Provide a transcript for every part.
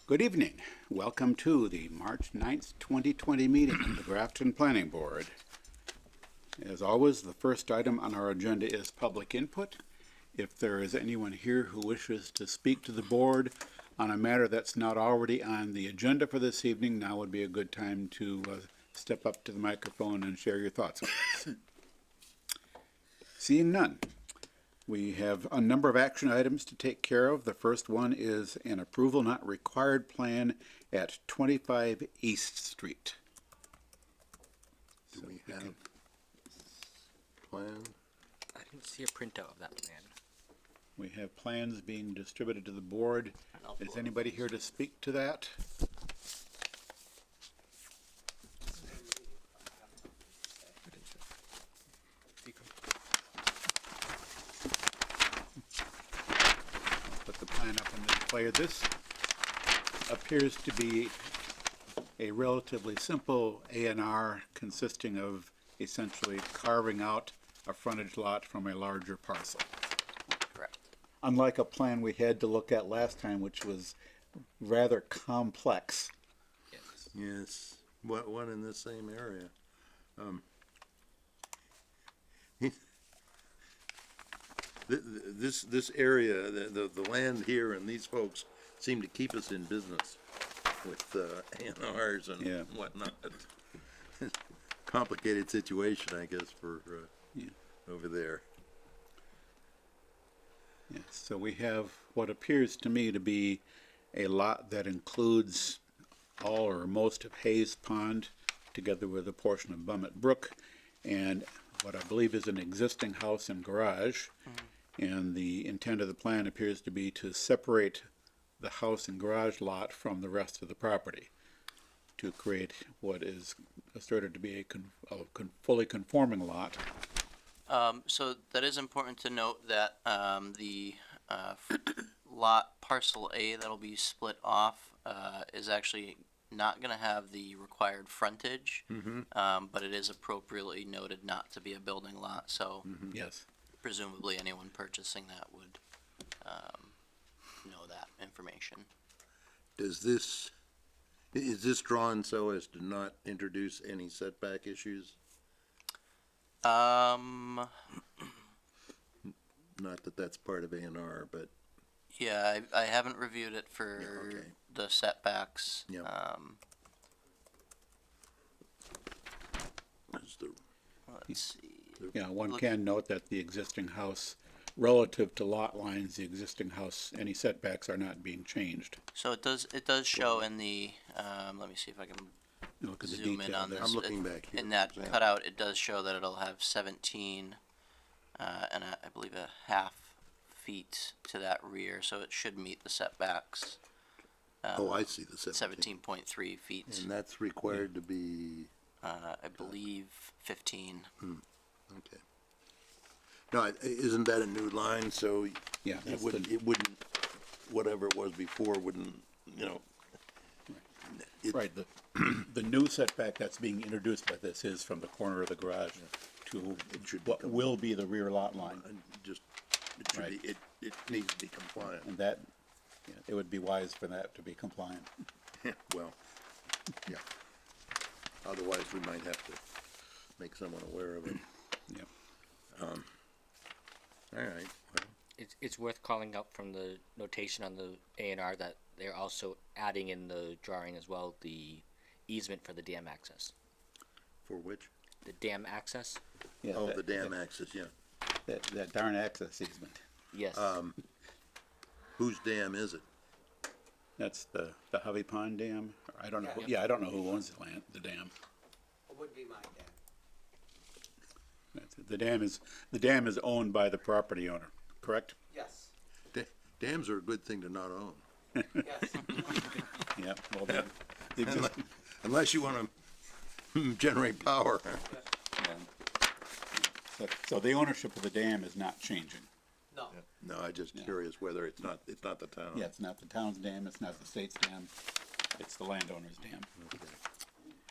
Good evening. Welcome to the March 9th, 2020 meeting of the Grafton Planning Board. As always, the first item on our agenda is public input. If there is anyone here who wishes to speak to the board on a matter that's not already on the agenda for this evening, now would be a good time to step up to the microphone and share your thoughts with us. Seeing none. We have a number of action items to take care of. The first one is an approval not required plan at 25 East Street. Do we have plan? I didn't see a printout of that plan. We have plans being distributed to the board. Is anybody here to speak to that? Put the plan up on the display. This appears to be a relatively simple A&R consisting of essentially carving out a frontage lot from a larger parcel. Correct. Unlike a plan we had to look at last time, which was rather complex. Yes. Yes, one in the same area. This area, the land here and these folks seem to keep us in business with A&Rs and Yeah. whatnot. Complicated situation, I guess, for Yeah. over there. Yes, so we have what appears to me to be a lot that includes all or most of Hayes Pond, together with a portion of Bummett Brook, and what I believe is an existing house and garage. And the intent of the plan appears to be to separate the house and garage lot from the rest of the property to create what is asserted to be a fully conforming lot. So that is important to note that the lot parcel A that'll be split off is actually not going to have the required frontage, but it is appropriately noted not to be a building lot. So Yes. presumably anyone purchasing that would know that information. Is this drawn so as to not introduce any setback issues? Um, Not that that's part of A&R, but yeah, I haven't reviewed it for Yeah, okay. the setbacks. Yeah. is the Let's see. Yeah, one Look- can note that the existing house, relative to lot lines, the existing house, any setbacks are not being changed. So it does show in the, let me see if I can You look at the zoom in detail on there. this. I'm looking back here. In that Yeah. cutout, it does show that it'll have 17, and I believe a half feet to that rear, so it should meet the setbacks. Oh, I see the 17.3 feet, And that's required to be, I believe 15. okay. No, isn't that a new line, so Yeah, it wouldn't, whatever it was before wouldn't, you know. Right, the new setback that's being introduced by this is from the corner of the garage to what will be the rear lot line. Just, it should Right. be, it needs to be compliant. And that, yeah, it would be wise for that to be compliant. Well, yeah. Otherwise, we might have to make someone aware of it. Yep. All right, well, It's worth calling out from the notation on the A&R that they're also adding in the drawing as well the easement for the dam access. for which? The dam access? Yeah, Oh, that- the dam access, yeah. That darn access easement. Yes. Whose dam is it? That's the Hovey Pond Dam. Or I don't know. Yeah. Yeah, I don't know who owns the land, the dam. It would be my dad. The dam is owned by the property owner, correct? Yes, Dams are a good thing to not own. yes. Yep. Well, the exist- Unless you wanna generate power. so the ownership of the dam is not changing. No, No, I'm just curious whether it's not the town. Yeah, it's not the town's dam, it's not the state's dam, it's the landowner's dam.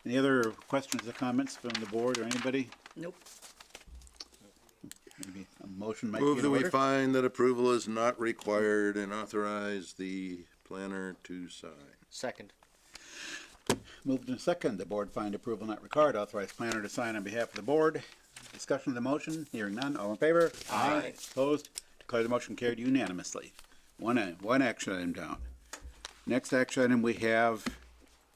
Any other questions or comments from the board or anybody? Nope. Maybe a motion might be Move in that we order? find that approval is not required and authorize the planner to sign. Second. Moved in second, the board find approval not required, authorize planner to sign on behalf of the board. Discussion of the motion, hearing none, all in favor? Aye. Opposed? Declare the motion carried unanimously. One action item down. Next action item we have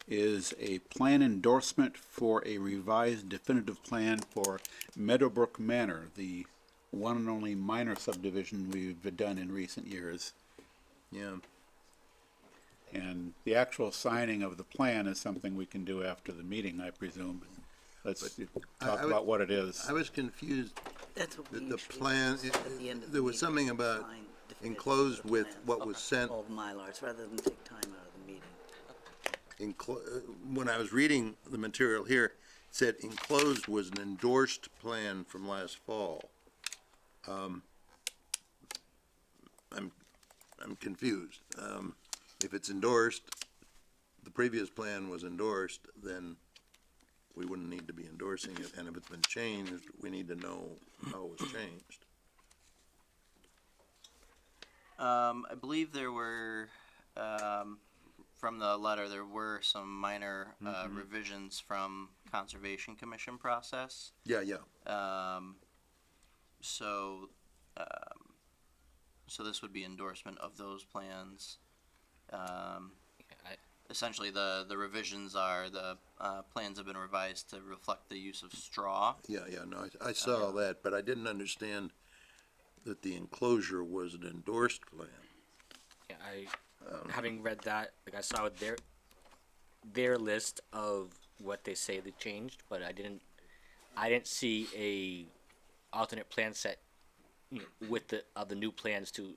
is a plan endorsement for a revised definitive plan for Meadowbrook Manor, the one and only minor subdivision we've done in recent years. Yeah, And the actual signing of the plan is something we can do after the meeting, I presume. Let's talk I would- about what it is. I was confused. That's what we The usually plan, do at the end of the there was meeting, something about sign definitive enclosed with plans, what was sent, all the Mylars, rather than take time out of the meeting. when I was reading the material here, it said enclosed was an endorsed plan from last fall. I'm confused. If it's endorsed, the previous plan was endorsed, then we wouldn't need to be endorsing it, and if it's been changed, we need to know how it was changed. I believe there were, from the letter, there were some minor revisions from Conservation Commission process. Yeah, yeah, So, so this would be endorsement of those plans. Essentially, the revisions are the plans have been revised to reflect the use of straw. yeah, no, I saw that, but I didn't understand that the enclosure was an endorsed plan. Yeah, having read that, like I saw their list of what they say they changed, but I didn't see a alternate plan set, with the new plans to,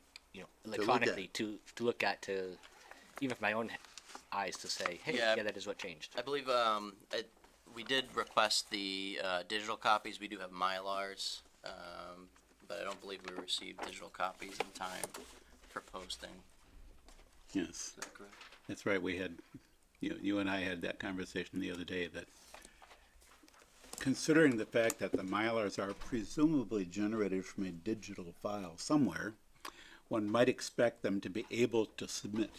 electronically to look at, to even for my own eyes to say, hey, Yeah. yeah, that is what changed. I believe we did request the digital copies. We do have Mylars, but I don't believe we received digital copies in time for posting. Yes, Is that correct? that's right, we had, you and I had that conversation the other day, that considering the fact that the Mylars are presumably generated from a digital file somewhere, one might expect them to be able to submit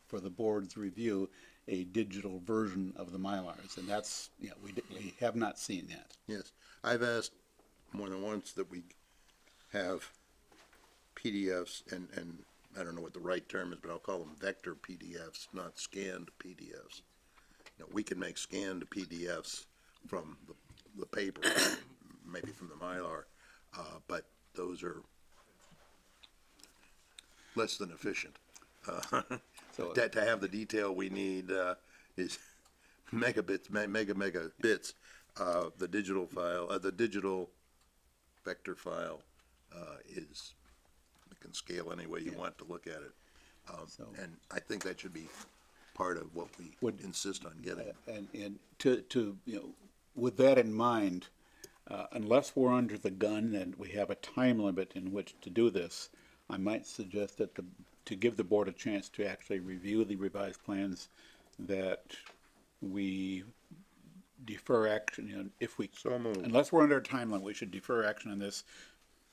for the board's review a digital version of the Mylars, and that's, we have not seen that. Yes, I've asked more than once that we have PDFs, and I don't know what the right term is, but I'll call them vector PDFs, not scanned PDFs. We can make scanned PDFs from the paper, maybe from the Mylar, but those are less than efficient. So, To have the detail we need is megabits, mega bits. The digital file, the digital vector file is, it can scale any way you want to look at it. So- And I think that should be part of what we Would- insist on getting. and to, with that in mind, unless we're under the gun and we have a time limit in which to do this, I might suggest that to give the board a chance to actually review the revised plans, that we defer action, if we, So moved. unless we're under a time limit, we should defer action on this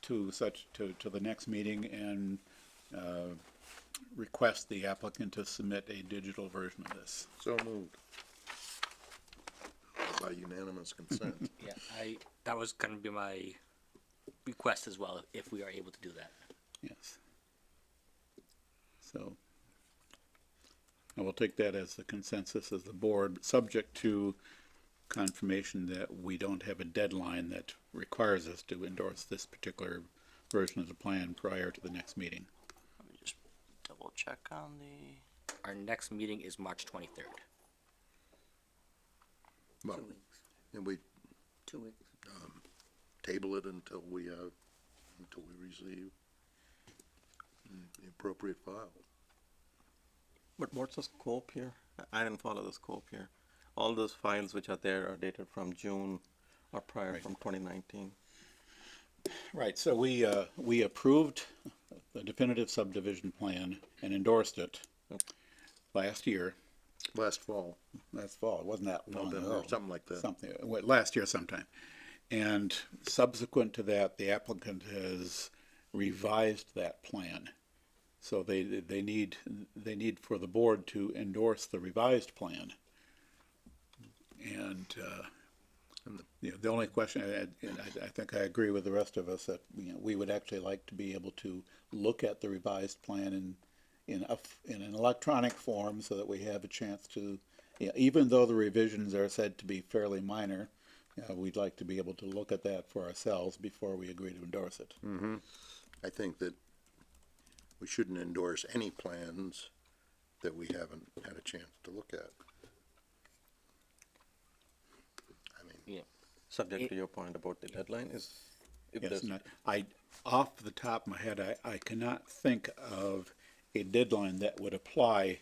to the next meeting and, request the applicant to submit a digital version of this. So moved. By unanimous consent. Yeah, that was gonna be my request as well, if we are able to do that. Yes. So, I will take that as the consensus of the board, subject to confirmation that we don't have a deadline that requires us to endorse this particular version of the plan prior to the next meeting. Let me just double check on the. Our next meeting is March 23rd. Well, 2 weeks, and we 2 weeks. table it until we receive the appropriate file. But what's the scope here? I didn't follow the scope here. All those files which are there are dated from June or prior Right. from 2019. Right, so we approved the definitive subdivision plan and endorsed it last year, Last fall, last fall, it wasn't that long November, ago. something like that. Last year sometime. And subsequent to that, the applicant has revised that plan So they need for the board to endorse the revised plan. And, the only question, and I think I agree with the rest of us that, we would actually like to be able to look at the revised plan in an electronic form so that we have a chance to, even though the revisions are said to be fairly minor, we'd like to be able to look at that for ourselves before we agree to endorse it. I think that we shouldn't endorse any plans that we haven't had a chance to look at. I mean, Subject to your point about the deadline is, if Yes, there's, and off the top of my head, I cannot think of a deadline that would apply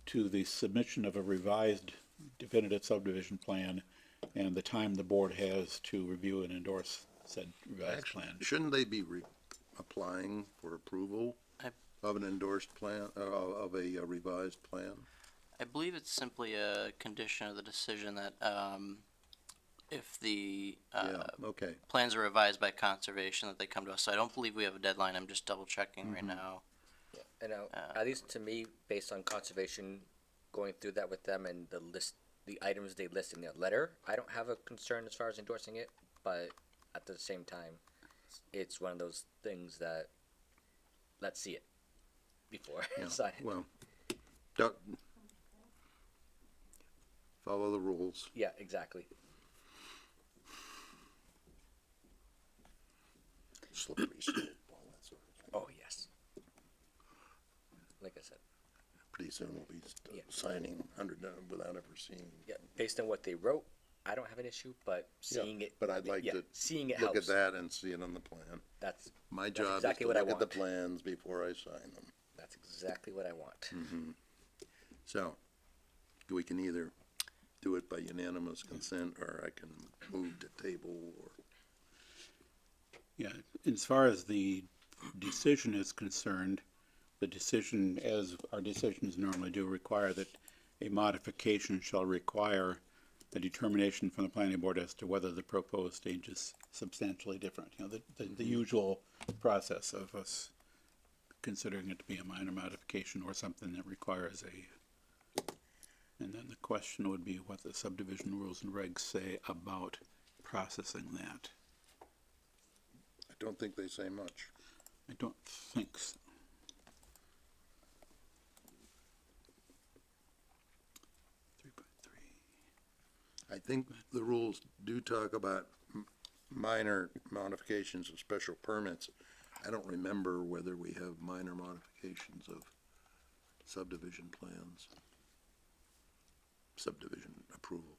to the submission of a revised definitive subdivision plan and the time the board has to review and endorse said revised plan. shouldn't they be applying for approval I- of an endorsed plan, of a revised plan? I believe it's simply a condition of the decision that, if the, Yeah, okay. plans are revised by conservation, that they come to us. So I don't believe we have a deadline. I'm just double checking right now. And at least to me, based on conservation, going through that with them and the items they list in their letter, I don't have a concern as far as endorsing it. But at the same time, it's one of those things that let's see it before Yeah, sign it. well, don't, follow the rules. Yeah, exactly. Slippery slope, all that sort of thing. Oh yes. Like I said, Pretty soon we'll be Yeah. signing 100 without ever seeing. yeah. Based on what they wrote, I don't have an issue. But Yeah, seeing it, but I'd like yeah, to seeing it look helps. at that and see it on the plan. That's My That's job exactly is what to I look at the want. plans before I sign them. that's exactly what I want. So, we can either do it by unanimous consent, or I can move to table, or, Yeah, as far as the decision is concerned, the decision, as our decisions normally do, require that a modification shall require a determination from the planning board as to whether the proposed change is substantially different. The usual process of us considering it to be a minor modification or something that requires and then the question would be what the subdivision rules and regs say about processing that. I don't think they say much. I don't think so. 3.3. I think the rules do talk about minor modifications of special permits. I don't remember whether we have minor modifications of subdivision plans, subdivision approvals.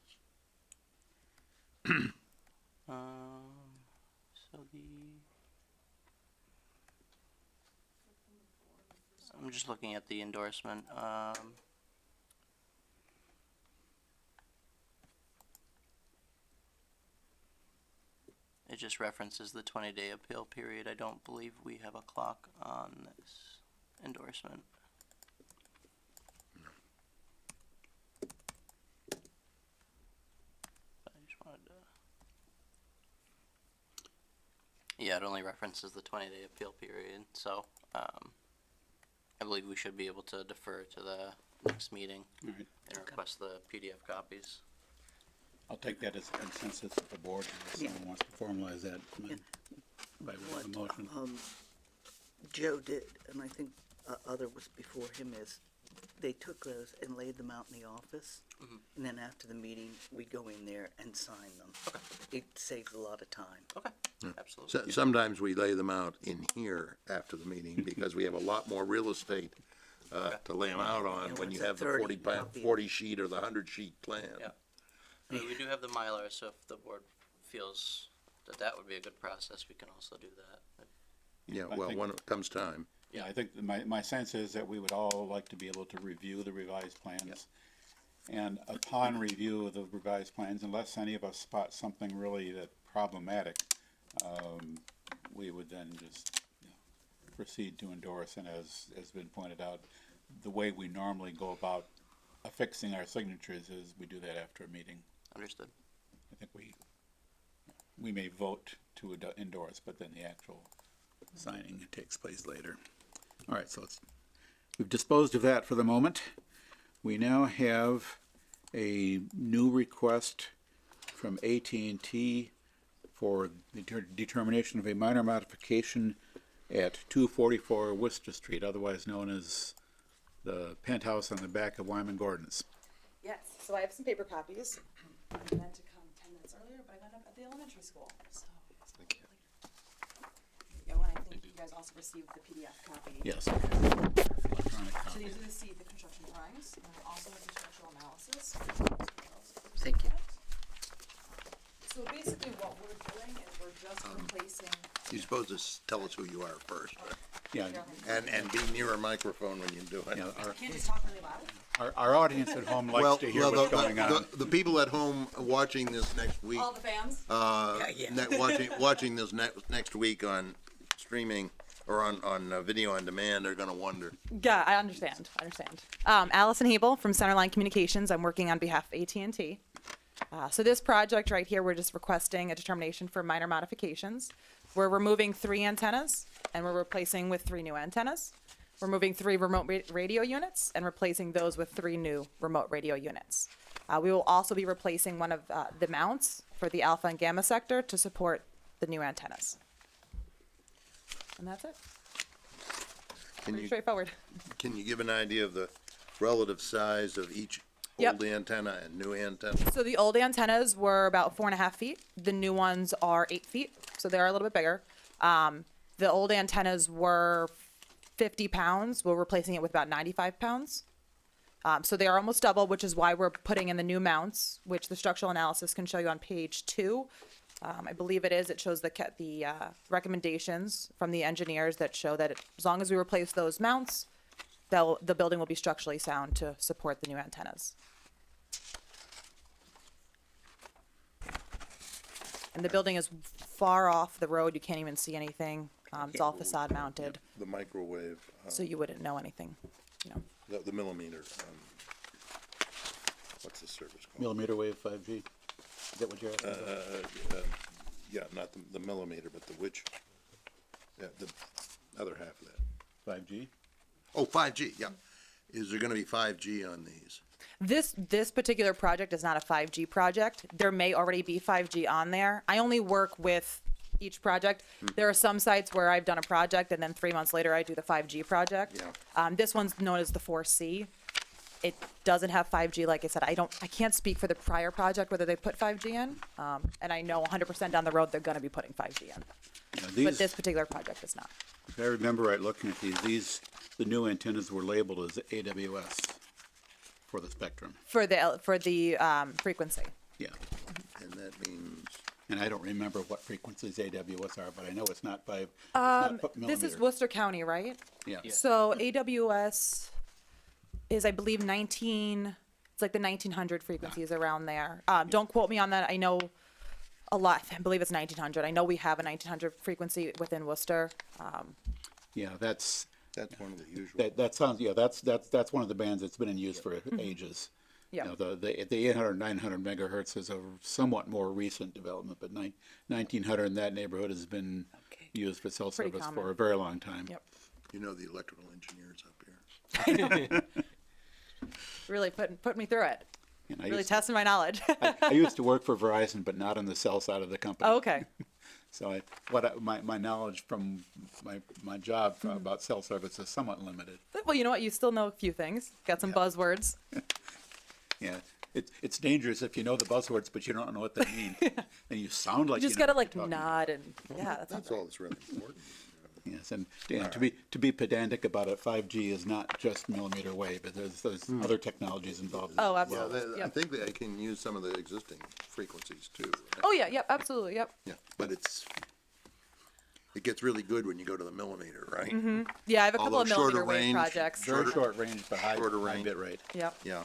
So I'm just looking at the endorsement. It just references the 20-day appeal period. I don't believe we have a clock on this endorsement. But I just wanted to. Yeah, it only references the 20-day appeal period, so I believe we should be able to defer to the next meeting All right. and request the PDF copies. I'll take that as a consensus of the board, unless someone wants to formalize that by way of a motion. Joe did, and I think other was before him, is they took those and laid them out in the office. And then after the meeting, we go in there and sign them. Okay. It saves a lot of time. Okay, absolutely. Sometimes we lay them out in here after the meeting, because we have a lot more real estate to lay them out on Yeah, when you it's a have the 30 40 copy. sheet or the 100 sheet plan. Yeah. I mean, we do have the Mylar, so if the board feels that that would be a good process, we can also do that. Yeah, I well, think- when it comes time. Yeah, I think my sense is that we would all like to be able to review the revised plans. And upon review of the revised plans, unless any of us spot something really that problematic, we would then just proceed to endorse. And as has been pointed out, the way we normally go about affixing our signatures is we do that after a meeting. Understood. I think we may vote to endorse, but then the actual signing takes place later. All right, so we've disposed of that for the moment. We now have a new request from AT&T for the determination of a minor modification at 244 Worcester Street, otherwise known as the penthouse on the back of Wyman Gordon's. Yes, so I have some paper copies. I meant to come 10 minutes earlier, but I got up at the elementary school, so. Thank you. Yeah, well, I think you guys also received the PDF copy. Yes. Electronic So copy. these are the construction drawings, and I also have the structural analysis. Thank you. So basically what we're doing is we're just replacing. You're supposed to tell us who you are first, right? Yeah, And be near a microphone when you do it. yeah, Can't just talk really loud. our audience at home likes to hear what's going on. The people at home watching this next week, All the fans? watching this next week on streaming or on video on demand are gonna wonder. Yeah, I understand. Allison Hebel from Centerline Communications. I'm working on behalf of AT&T. So this project right here, we're just requesting a determination for minor modifications. We're removing 3 antennas and we're replacing with 3 new antennas. We're moving 3 remote radio units and replacing those with 3 new remote radio units. We will also be replacing one of the mounts for the alpha and gamma sector to support the new antennas. And that's it. Pretty straightforward. Can you give an idea of the relative size of each Yep. old antenna and new antenna? So the old antennas were about 4.5 feet. The new ones are 8 feet, so they are a little bit bigger. The old antennas were 50 pounds. We're replacing it with about 95 pounds. So they are almost double, which is why we're putting in the new mounts, which the structural analysis can show you on page 2. I believe it is. It shows the recommendations from the engineers that show that as long as we replace those mounts, the building will be structurally sound to support the new antennas. And the building is far off the road. You can't even see anything. It's all facade mounted, The microwave, so you wouldn't know anything, you know. the millimeter, what's the service called? Millimeter wave 5G. Is that what you're asking about? Yeah, not the millimeter, but the the other half of that. 5G? Oh, 5G, yeah. Is there gonna be 5G on these? This particular project is not a 5G project. There may already be 5G on there. I only work with each project. There are some sites where I've done a project and then 3 months later I do the 5G project. Yeah. This one's known as the 4C. It doesn't have 5G, like I said. I can't speak for the prior project whether they put 5G in. And I know 100% down the road they're gonna be putting 5G in. Yeah, But this particular project is not. if I remember right, looking at the new antennas were labeled as AWS for the spectrum. For the frequency. Yeah, And that means, and I don't remember what frequencies AWS are, but I know it's not This millimeter. is Worcester County, right? Yeah, So AWS is, I believe, it's like the 1900 frequencies around there. Don't quote me on that. I know a lot. I believe it's 1900. I know we have a 1900 frequency within Worcester. yeah, that's one of the usual. that sounds, yeah, that's one of the bands that's been in use for ages. Yeah. You know, the 800, 900 megahertz is a somewhat more recent development, but 1900 in that neighborhood has been used for cell Pretty service common. for a very long time. Yep. You know the electrical engineers up here. Really put me through it. And I Really used, testing my knowledge. I used to work for Verizon, but not on the cell side of the company. Oh, okay. So my knowledge from my job about cell service is somewhat limited. Well, you know what? You still know a few things. Got some buzzwords. Yeah, it's dangerous if you know the buzzwords, but you don't know what they mean. And you sound like You just know gotta what like you're talking nod and yeah, that's That's all that's really important. about. Yes, and to be pedantic about it, 5G is not just millimeter wave, but there's other technologies involved. Oh, Yeah, absolutely. I Yep. think they can use some of the existing frequencies too. right? Oh yeah, yep, absolutely, yep. Yeah, but it gets really good when you go to the millimeter, right? Yeah, I have a couple Although of millimeter shorter wave range, projects. Very short range, but high Shorter range. bit rate. Yep. Yeah.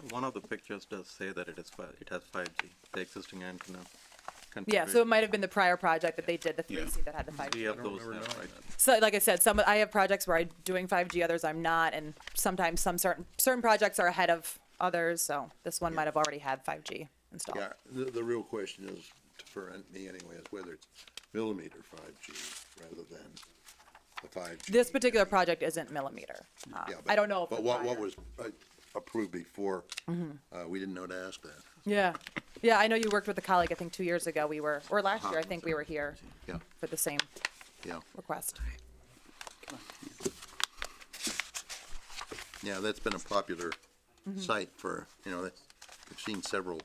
One of the pictures does say that it has 5G, the existing antenna. Yeah, so it might have been the prior project that they did, the Yeah. 3C that had the 5G. Three of those have 5G. So like I said, I have projects where I'm doing 5G, others I'm not, and sometimes some certain projects are ahead of others, so this one might have already had 5G installed. Yeah, the real question is, for me anyway, is whether it's millimeter 5G rather than the 5G. This particular project isn't millimeter. Yeah, I don't know if But it's what higher. was approved before, we didn't know to ask that. Yeah, yeah, I know you worked with a colleague, I think 2 years ago or last year, I think we were here Yeah, for the same yeah. request. Yeah, that's been a popular site for, we've seen several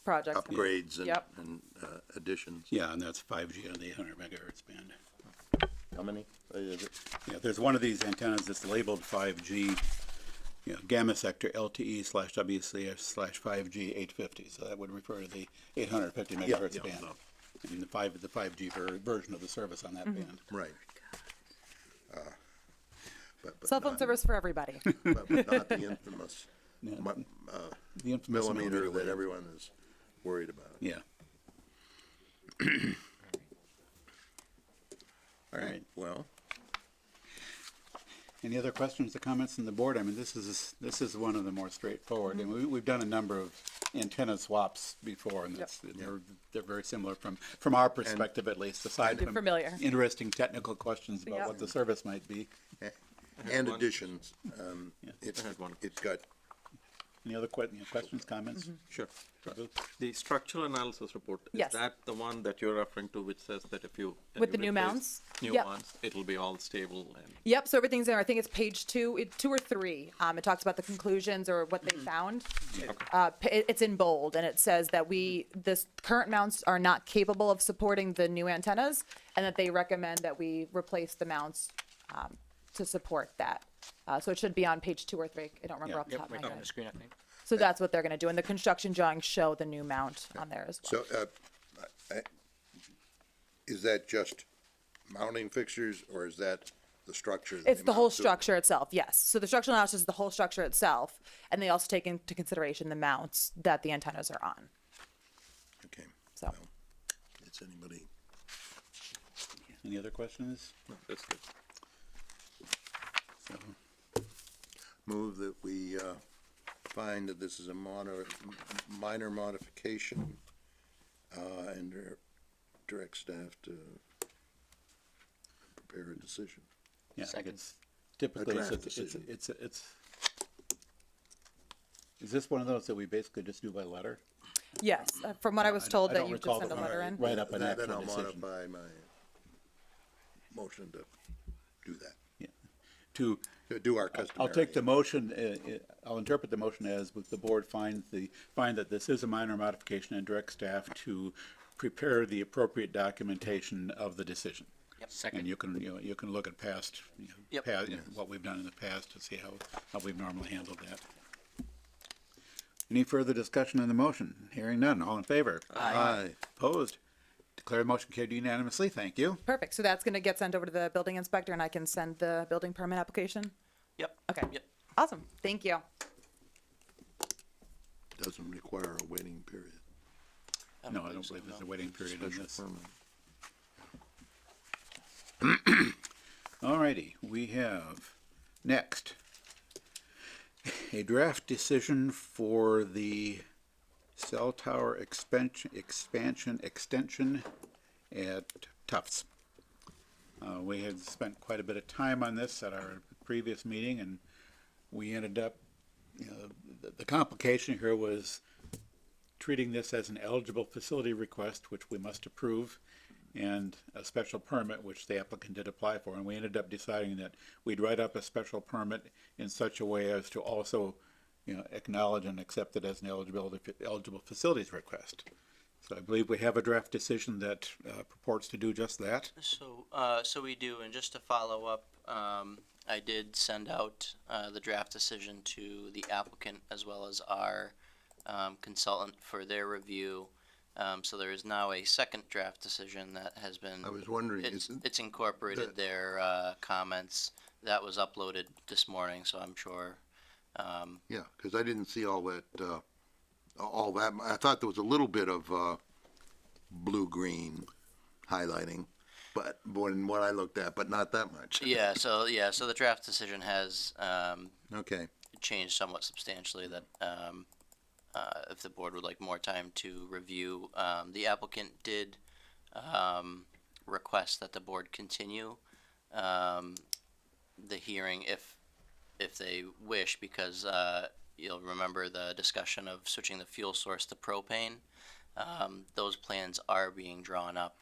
Projects. upgrades and, Yep. and additions. Yeah, and that's 5G on the 800 megahertz band. How many? Is it? Yeah, there's one of these antennas that's labeled 5G, gamma sector LTE/WCS/5G 850. So that would refer to the 850 megahertz yeah. band. I mean, the 5G version of the service on that band. Right. But Cell phone not- service for everybody. But not the infamous Yeah, mu- the infamous millimeter that wave. everyone is worried about. Yeah. All right, well, Any other questions or comments from the board? I mean, this is one of the more straightforward, and we've done a number of antenna swaps before, and they're very similar from our perspective at least, aside You're from familiar. interesting technical questions about Yep. what the service might be. and additions, it's got, Any other questions, comments? Sure. The structural analysis report, is Yes. that the one that you're referring to, which says that if you With the new replace mounts? new Yep. ones, it'll be all stable and Yep, so everything's there. I think it's page 2 or 3. It talks about the conclusions or what they found. It's in bold, and it says that this current mounts are not capable of supporting the new antennas, and that they recommend that we replace the mounts to support that. So it should be on page 2 or 3. I don't remember off the Yep, top of right my on the head. screen, I think. So that's what they're gonna do, and the construction drawings show the new mount on there as well. so, is that just mounting fixtures, or is that the structure? that It's they the whole mount to? structure itself, yes. So the structural analysis is the whole structure itself, and they also take into consideration the mounts that the antennas are on. Okay, So, it's anybody, Any other questions? no, that's good. So, move that we, find that this is a minor modification, and direct staff to prepare a decision. yeah, Second. it's typically, draft decision. it's, is this one of those that we basically just do by letter? yes, from what I was told I that don't you recall just send a the- letter in. Write up an Then actual I'll decision. modify my motion to do that, To, to do our customary. I'll take the motion, I'll interpret the motion as with the board find that this is a minor modification and direct staff to prepare the appropriate documentation of the decision. And Second. you can look at past, Yep. what we've done in the past to see how we've normally handled that. Any further discussion on the motion? Hearing none, all in favor? Aye. Opposed? Declare the motion carried unanimously, thank you. Perfect, so that's gonna get sent over to the building inspector, and I can send the building permit application? Yep. Okay. Yep. Awesome, thank you. Doesn't require a waiting period. No, I don't believe there's a waiting period on Special this. permit. Alrighty, we have next a draft decision for the cell tower extension at Tufts. We had spent quite a bit of time on this at our previous meeting, and we ended up, the complication here was treating this as an eligible facility request, which we must approve, and a special permit, which the applicant did apply for, and we ended up deciding that we'd write up a special permit in such a way as to also, acknowledge and accept it as an eligible facilities request. So I believe we have a draft decision that purports to do just that. So we do, and just to follow up, I did send out the draft decision to the applicant as well as our consultant for their review. So there is now a second draft decision that has been. I was wondering, It's incorporated their comments. That was uploaded this morning, so I'm sure. yeah, because I didn't see all that, I thought there was a little bit of, blue-green highlighting, but when what I looked at, but not that much. So the draft decision has Okay, changed somewhat substantially. That if the board would like more time to review, the applicant did request that the board continue the hearing if they wish, because you'll remember the discussion of switching the fuel source to propane. Those plans are being drawn up,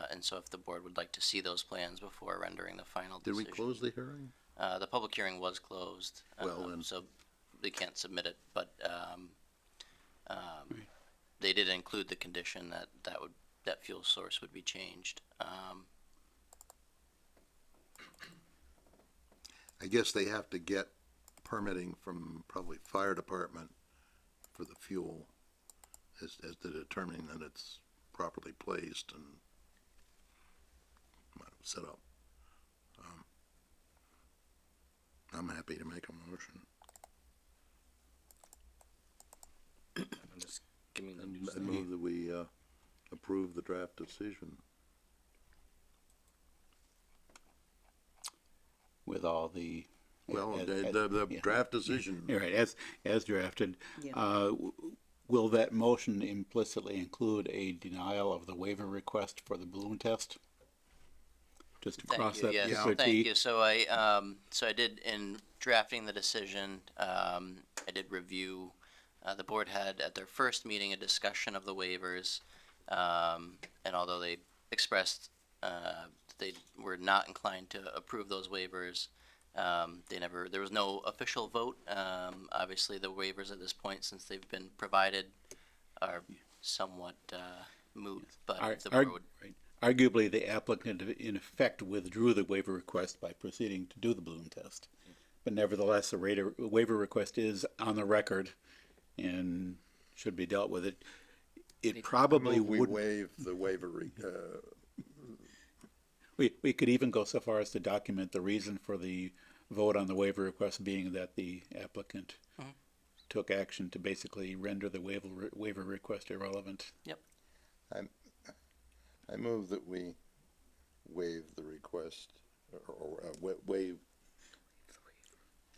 and so if the board would like to see those plans before rendering the final Did we decision. close the hearing? The public hearing was closed, Well, then- so they can't submit it, but they did include the condition that fuel source would be changed. I guess they have to get permitting from probably fire department for the fuel as to determining that it's properly placed and set up. I'm happy to make a motion. I'm just giving the news. I move that we approve the draft decision. With all the. Well, as- the yeah. draft decision, You're right, as drafted. Yeah. Will that motion implicitly include a denial of the waiver request for the balloon test? Just to cross Thank you, that yes, particular thank T? you. So I did, in drafting the decision, I did review, the board had at their first meeting a discussion of the waivers. And although they expressed, they were not inclined to approve those waivers, there was no official vote. Obviously, the waivers at this point, since they've been provided, are somewhat, moot, but if the board would. Right. Arguably, the applicant in effect withdrew the waiver request by proceeding to do the balloon test. But nevertheless, the waiver request is on the record and should be dealt with. It probably move we would. waive the waiver, We could even go so far as to document the reason for the vote on the waiver request being that the applicant took action to basically render the waiver request irrelevant. Yep. I move that we waive the request, or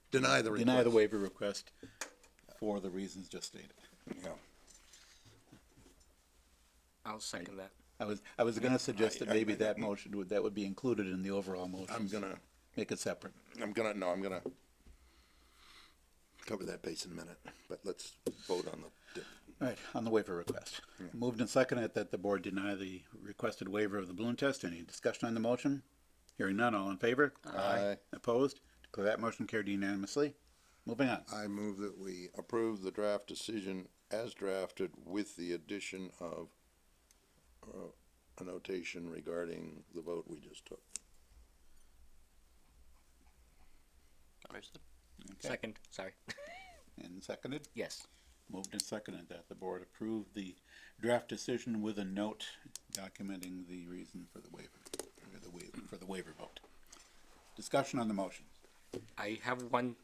deny the request. Deny the waiver request for the reasons just stated. Yeah. I'll second that. I was gonna suggest that maybe that motion would be included in the overall motion. I'm gonna Make it separate. I'm gonna cover that base in a minute, but let's vote on the, All right, on the waiver request. Moved and seconded that the board deny the requested waiver of the balloon test. Any discussion on the motion? Hearing none, all in favor? Aye. Opposed? Declare that motion carried unanimously. Moving on. I move that we approve the draft decision as drafted with the addition of a notation regarding the vote we just took. Understood. Okay. Second, sorry. And seconded? Yes. Moved and seconded that the board approve the draft decision with a note documenting the reason for the waiver, for the waiver vote. Discussion on the motion. I have one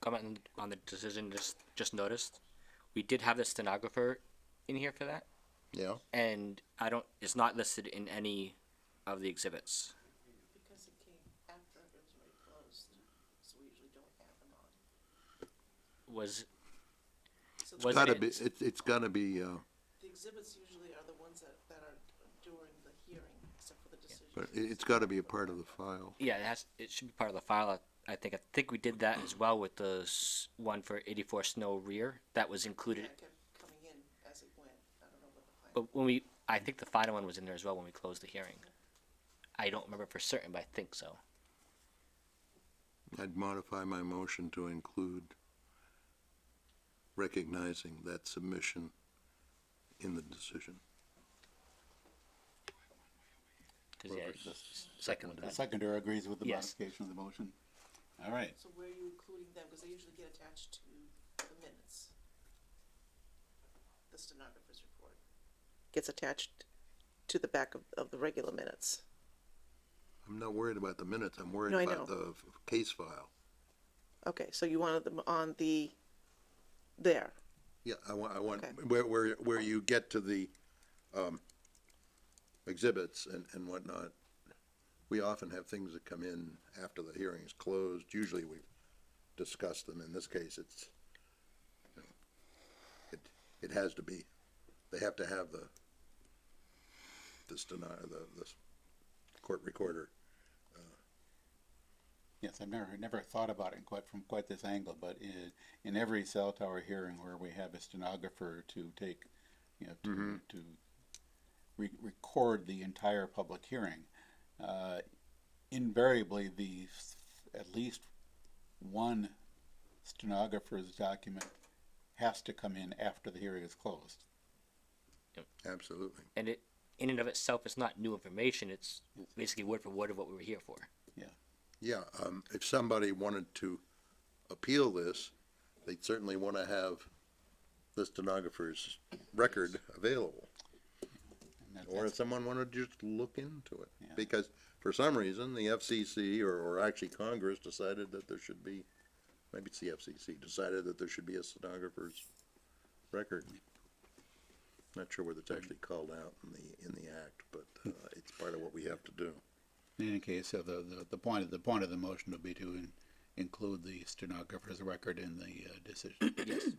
comment on the decision. Just noticed, we did have the stenographer in here for that, Yeah? and it's not listed in any of the exhibits. Because it came after it was already closed, so we usually don't have them on. Was So Was Gotta it- be, it's gotta be, the exhibits usually are the ones that are during the hearing, except for the decision. but it's gotta be a part of the file. yeah, it should be part of the file. I think we did that as well with the one for 84 Snow Rear. That was included. That kept coming in as it went. I don't know what the final. But I think the final one was in there as well when we closed the hearing. I don't remember for certain, but I think so. I'd modify my motion to include recognizing that submission in the decision. Second The that. seconder agrees with the Yes. modification of the motion. All right. So where are you including them? Because they usually get attached to the minutes. The stenographer's report gets attached to the back of the regular minutes. I'm not worried about the minutes, I'm worried No, I about the case file. Okay, so you wanted them on there. Yeah, I want, Okay. where you get to the, exhibits and whatnot. We often have things that come in after the hearing is closed, usually we've discussed them, in this case, it's, it has to be, they have to have the court recorder, Yes, I've never thought about it from quite this angle, but in every cell tower hearing where we have a stenographer to take, to record the entire public hearing, invariably at least one stenographer's document has to come in after the hearing is closed. Absolutely. And it, in and of itself, it's not new information. It's basically word for word of what we were here for. Yeah, if somebody wanted to appeal this, they'd certainly want to have the stenographer's record available. And Or if someone wanted to just look into it. Yeah. Because for some reason, the FCC or actually Congress decided that there should be, maybe it's the FCC, decided that there should be a stenographer's record. Not sure whether it's actually called out in the act, but it's part of what we have to do. In any case, the point of the motion would be to include the stenographer's record in the decision. Yes.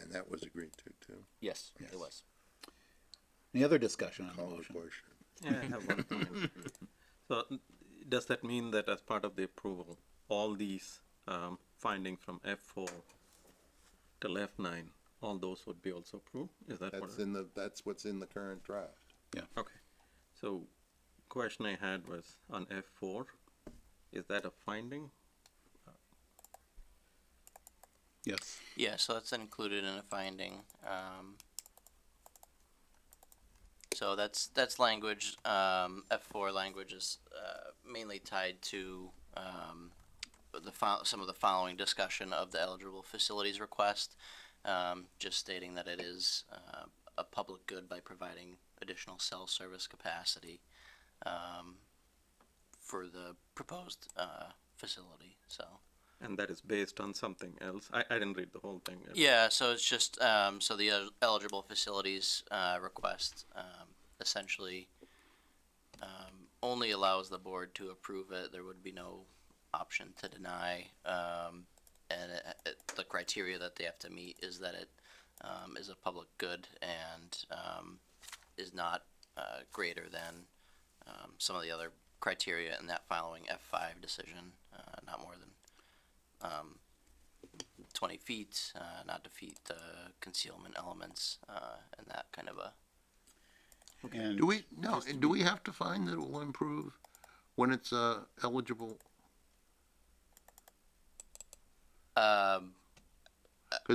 And that was agreed to, too. Yes, Yes. it was. Any other discussion on Call the the motion? question. Yeah, I have one comment. So, does that mean that as part of the approval, all these findings from F4 till F9, all those would be also approved? Is that what? That's what's in the current draft. Okay. So, question I had was on F4, is that a finding? Yes. Yeah, so that's included in a finding. So that's language, F4 language is mainly tied to some of the following discussion of the eligible facilities request, just stating that it is a public good by providing additional cell service capacity for the proposed facility, so. And that is based on something else? I didn't read the whole thing. Yeah, so it's just, so the eligible facilities, request, essentially, only allows the board to approve it. There would be no option to deny, and the criteria that they have to meet is that it, is a public good and, is not, greater than, some of the other criteria in that following F5 decision, not more than 20 feet, not defeat the concealment elements, and that kind of a. And Do we have to find that it will improve when it's eligible? Because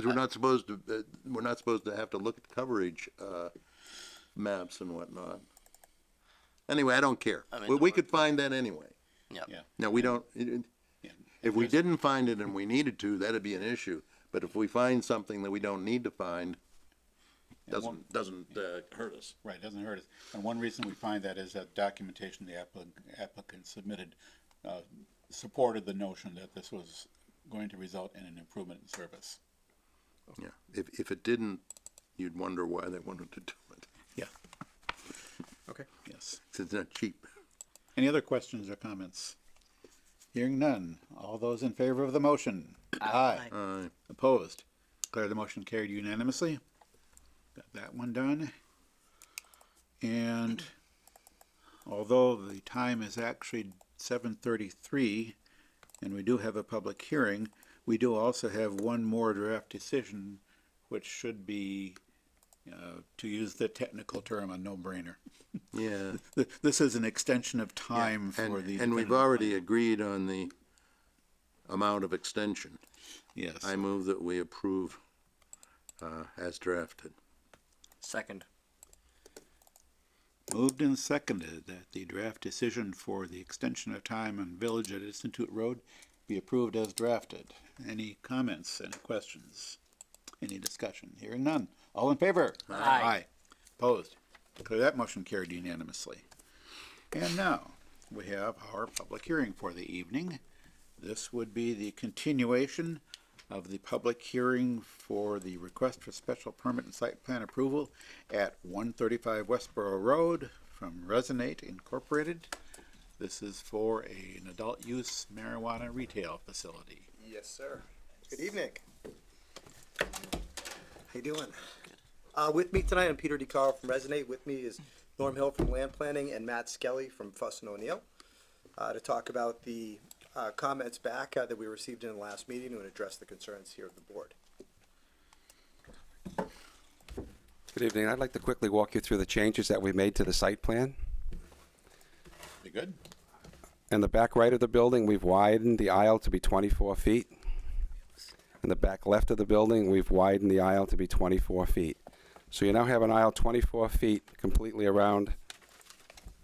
we're not supposed to have to look at coverage maps and whatnot. Anyway, I don't care. I mean, We could find that anyway. Yep. Yeah. No, we don't. Yeah. If we didn't find it and we needed to, that'd be an issue. But if we find something that we don't need to find, doesn't hurt us. Right, it doesn't hurt us. And one reason we find that is that documentation the applicant submitted supported the notion that this was going to result in an improvement in service. Yeah. If it didn't, you'd wonder why they wanted to do it. Yeah. Okay. Yes. It's not cheap. Any other questions or comments? Hearing none. All those in favor of the motion? Aye. Opposed? Declare the motion carried unanimously. Got that one done. And although the time is actually 7:33, and we do have a public hearing, we do also have one more draft decision, which should be, to use the technical term, a no-brainer. Yeah. This is an extension of time for the. And we've definitive already plan. agreed on the amount of extension. Yes. I move that we approve as drafted. Second. Moved and seconded that the draft decision for the extension of time on Village at Institute Road be approved as drafted. Any comments, any questions, any discussion? Hearing none. All in favor? Aye. Opposed? Declare that motion carried unanimously. And now, we have our public hearing for the evening. This would be the continuation of the public hearing for the request for special permit and site plan approval at 135 Westboro Road from Resonate Incorporated. This is for an adult use marijuana retail facility. Yes, sir. Good evening. How you doing? With me tonight, I'm Peter DiCaro from Resonate. With me is Norm Hill from Land Planning and Matt Skelly from Fuss and O'Neill. to talk about the comments back that we received in the last meeting and address the concerns here of the board. Good evening. I'd like to quickly walk you through the changes that we made to the site plan. You good? In the back right of the building, we've widened the aisle to be 24 feet. In the back left of the building, we've widened the aisle to be 24 feet. So you now have an aisle 24 feet completely around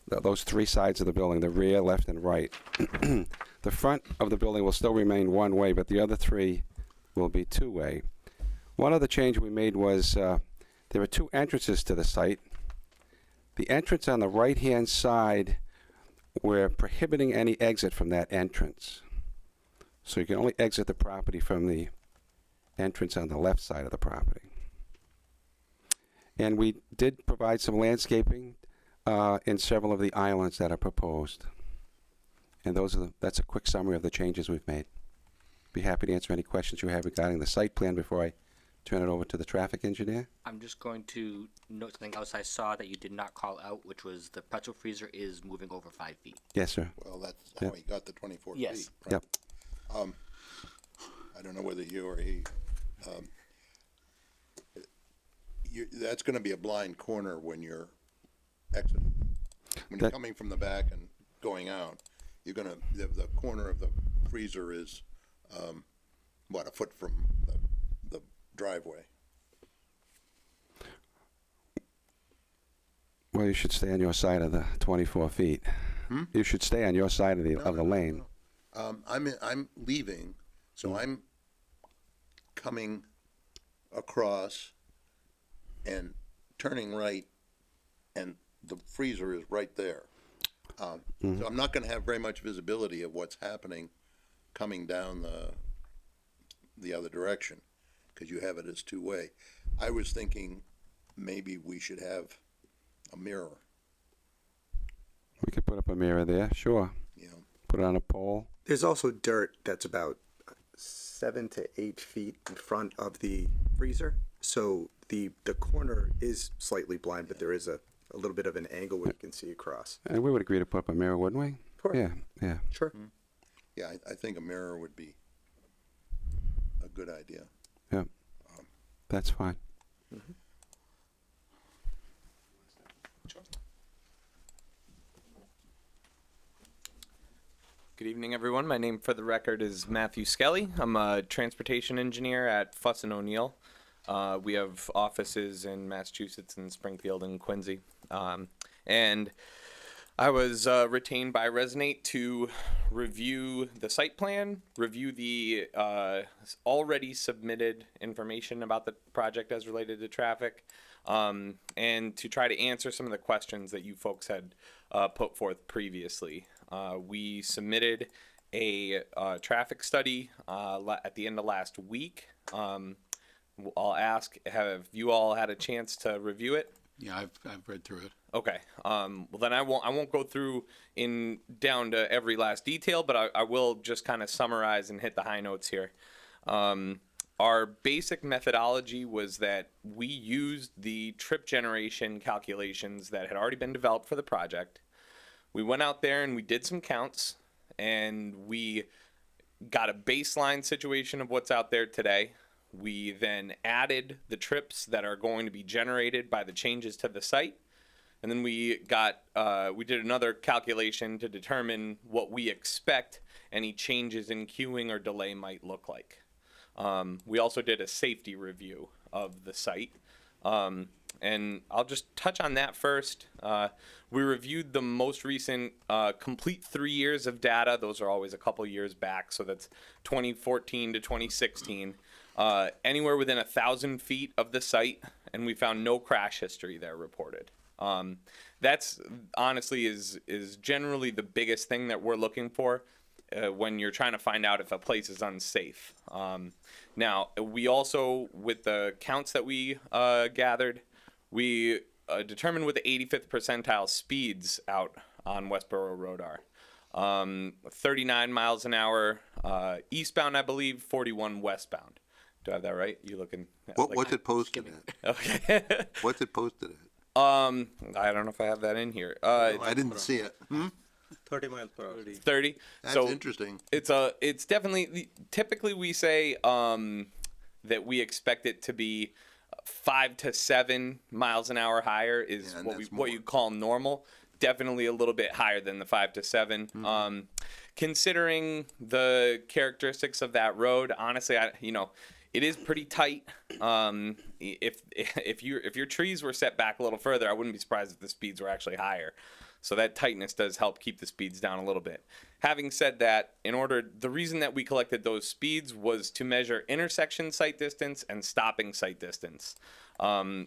those three sides of the building, the rear, left, and right. The front of the building will still remain one way, but the other three will be two-way. One other change we made was there are two entrances to the site. The entrance on the right-hand side, we're prohibiting any exit from that entrance. So you can only exit the property from the entrance on the left side of the property. And we did provide some landscaping in several of the islands that are proposed. And that's a quick summary of the changes we've made. Be happy to answer any questions you have regarding the site plan before I turn it over to the traffic engineer. I'm just going to note something else I saw that you did not call out, which was the pretzel freezer is moving over 5 feet. Yes, sir. Well, that's how Yep. he got the 24 Yes. feet. Right? Yep. I don't know whether you or he, that's gonna be a blind corner when you're exiting. When you're That- coming from the back and going out, you're gonna, the corner of the freezer is, a foot from the driveway. Well, you should stay on your side of the 24 feet. You should stay on your side of the lane. I'm leaving, so I'm coming across and turning right, and the freezer is right there. So I'm not gonna have very much visibility of what's happening coming down the other direction, because you have it as two-way. I was thinking maybe we should have a mirror, We could put up a mirror there, sure. you know. Put it on a pole. There's also dirt that's about 7 to 8 feet in front of the freezer. So the corner is slightly blind, but there is a little bit of an angle where you can see across. And we would agree to put up a mirror, wouldn't we? Sure. Yeah, yeah. Sure. Yeah, I think a mirror would be a good idea. That's fine. Good evening, everyone. My name, for the record, is Matthew Skelly. I'm a transportation engineer at Fuss and O'Neill. We have offices in Massachusetts and Springfield and Quincy. And I was retained by Resonate to review the site plan, review the already submitted information about the project as related to traffic, and to try to answer some of the questions that you folks had put forth previously. We submitted a traffic study at the end of last week. I'll ask, have you all had a chance to review it? Yeah, I've read through it. Okay. Well, then I won't go through down to every last detail, but I will just kind of summarize and hit the high notes here. Our basic methodology was that we used the trip generation calculations that had already been developed for the project. We went out there and we did some counts, and we got a baseline situation of what's out there today. We then added the trips that are going to be generated by the changes to the site. And then we did another calculation to determine what we expect any changes in queuing or delay might look like. We also did a safety review of the site. And I'll just touch on that first. We reviewed the most recent complete 3 years of data. Those are always a couple years back, so that's 2014 to 2016. Anywhere within 1,000 feet of the site, and we found no crash history there reported. That's honestly is generally the biggest thing that we're looking for when you're trying to find out if a place is unsafe. Now, we also, with the counts that we gathered, we determined what the 85th percentile speeds out on Westboro Road are. 39 miles an hour eastbound, I believe, 41 westbound. Do I have that right? You looking? What's it posted at? Okay. What's it posted at? I don't know if I have that in here. I didn't see it. 30 miles per hour. 30. That's So interesting. it's definitely, typically we say that we expect it to be 5 to 7 miles an hour higher is Yeah, and what that's what more. you call normal. Definitely a little bit higher than the 5 to 7. Considering the characteristics of that road, honestly, it is pretty tight. If your trees were set back a little further, I wouldn't be surprised if the speeds were actually higher. So that tightness does help keep the speeds down a little bit. Having said that, the reason that we collected those speeds was to measure intersection sight distance and stopping sight distance.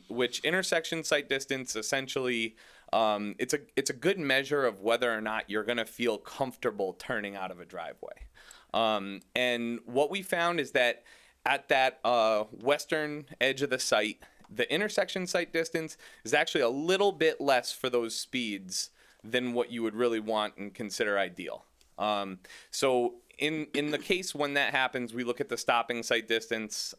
Which intersection sight distance essentially, it's a good measure of whether or not you're gonna feel comfortable turning out of a driveway. And what we found is that at that western edge of the site, the intersection sight distance is actually a little bit less for those speeds than what you would really want and consider ideal. So in the case when that happens, we look at the stopping sight distance,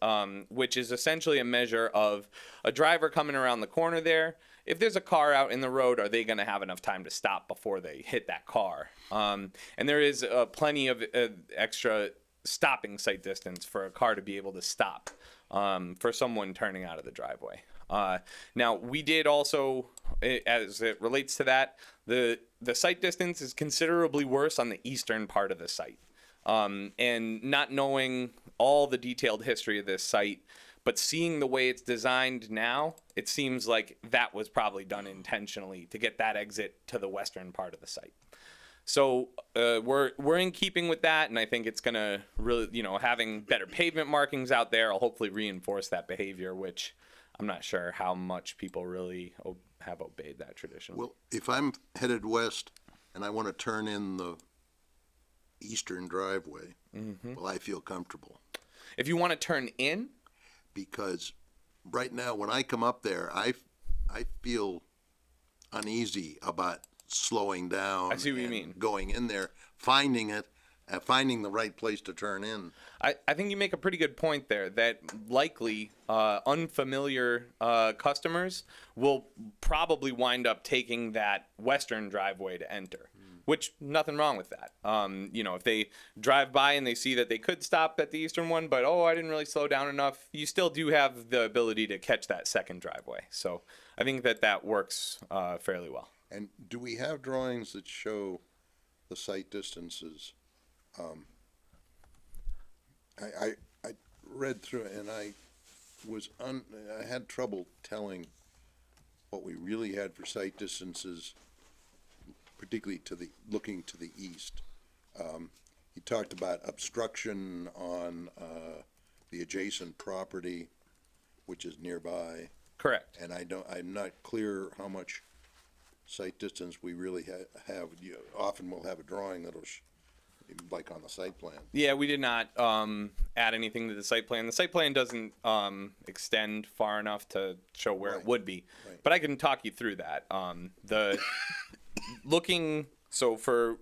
which is essentially a measure of a driver coming around the corner there. If there's a car out in the road, are they going to have enough time to stop before they hit that car? And there is plenty of extra stopping sight distance for a car to be able to stop for someone turning out of the driveway. Now, we did also, as it relates to that, the sight distance is considerably worse on the eastern part of the site. And not knowing all the detailed history of this site, but seeing the way it's designed now, it seems like that was probably done intentionally to get that exit to the western part of the site. So we're in keeping with that, and I think it's gonna really, having better pavement markings out there will hopefully reinforce that behavior, which I'm not sure how much people really have obeyed that tradition. Well, if I'm headed west and I want to turn in the eastern driveway, will I feel comfortable? If you want to turn in, Because right now, when I come up there, I feel uneasy about slowing down. I see what you and mean. Going in there, finding it, finding the right place to turn in. I think you make a pretty good point there that likely unfamiliar customers will probably wind up taking that western driveway to enter, which nothing wrong with that. If they drive by and they see that they could stop at the eastern one, but I didn't really slow down enough, you still do have the ability to catch that second driveway. So I think that works fairly well. And do we have drawings that show the sight distances? I read through it and I had trouble telling what we really had for sight distances, particularly looking to the east. He talked about obstruction on the adjacent property, which is nearby, Correct. and I'm not clear how much sight distance we really have. Often we'll have a drawing that'll like on the site plan. Yeah, we did not add anything to the site plan. The site plan doesn't extend far enough to show where it would be, but I can talk you through that.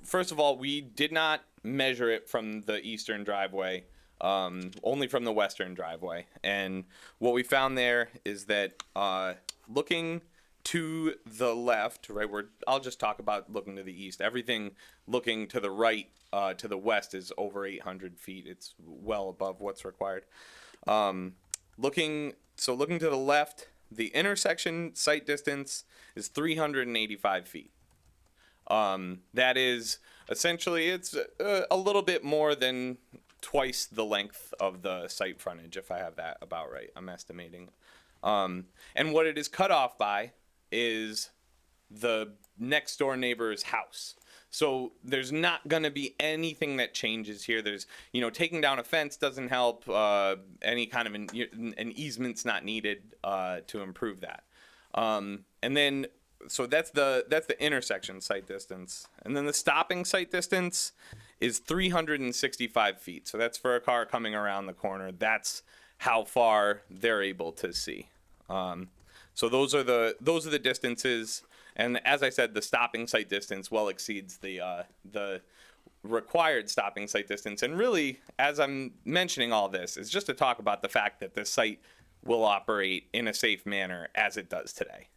First of all, we did not measure it from the eastern driveway, only from the western driveway. And what we found there is that looking to the left, right, I'll just talk about looking to the east. Everything looking to the right, to the west is over 800 feet. It's well above what's required. Looking to the left, the intersection sight distance is 385 feet. That is essentially, it's a little bit more than twice the length of the site frontage, if I have that about right. I'm estimating. And what it is cut off by is the next door neighbor's house. So there's not going to be anything that changes here. There's, taking down a fence doesn't help. Any kind of an easement's not needed to improve that. And then, so that's the intersection sight distance. And then the stopping sight distance is 365 feet. So that's for a car coming around the corner. That's how far they're able to see. So those are the distances, and as I said, the stopping sight distance well exceeds the required stopping sight distance. And really, as I'm mentioning all this, is just to talk about the fact that this site will operate in a safe manner as it does today.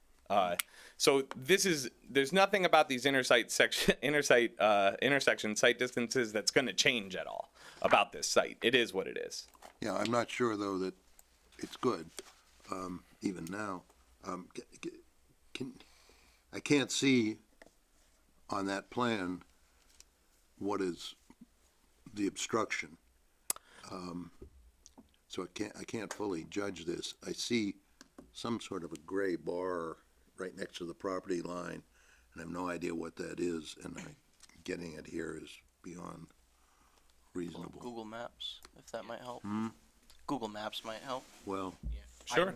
So there's nothing about these intersection site distances that's going to change at all about this site. It is what it is. Yeah, I'm not sure though that it's good, even now. I can't see on that plan what is the obstruction. So I can't fully judge this. I see some sort of a gray bar right next to the property line, and I have no idea what that is, and getting it here is beyond reasonable. Google Maps, if that might help. Google Maps might help. Well, Sure.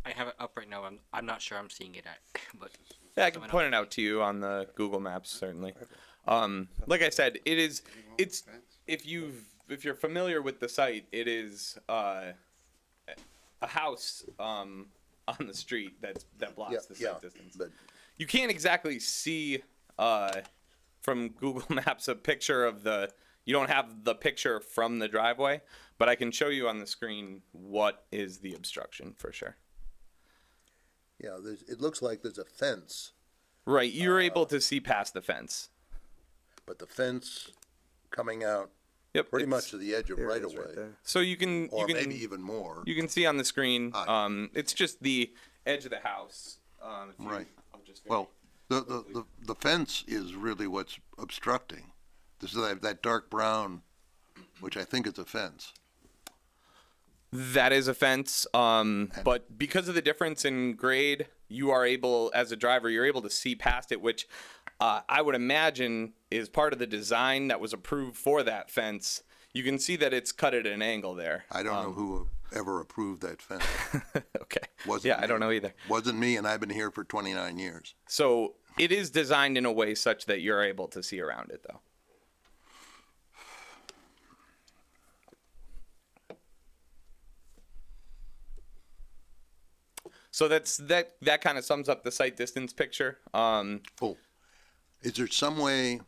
I have it up right now. I'm not sure I'm seeing it at, but Yeah, I can point it out to you on the Google Maps, certainly. Like I said, it's if you're familiar with the site, it is a house on the street that blocks the site distance. but You can't exactly see from Google Maps a picture of you don't have the picture from the driveway, but I can show you on the screen what is the obstruction for sure. yeah, it looks like there's a fence, Right, you're able to see past the fence. but the fence coming out Yep, pretty it's- much to the edge of There it right is away, right there. So you can or maybe even more. you can see on the screen. Ah. It's just the edge of the house. If you- Right. I'll just Well, the fence is really what's obstructing. This is that dark brown, which I think is a fence. That is a fence, but because of the difference in grade, you are able, as a driver, you're able to see past it, which I would imagine is part of the design that was approved for that fence. You can see that it's cut at an angle there. I don't know who ever approved that fence. Okay. Wasn't Yeah, I me. don't know either. Wasn't me, and I've been here for 29 years. So it is designed in a way such that you're able to see around it, though. So that kind of sums up the site distance picture. Is there some way,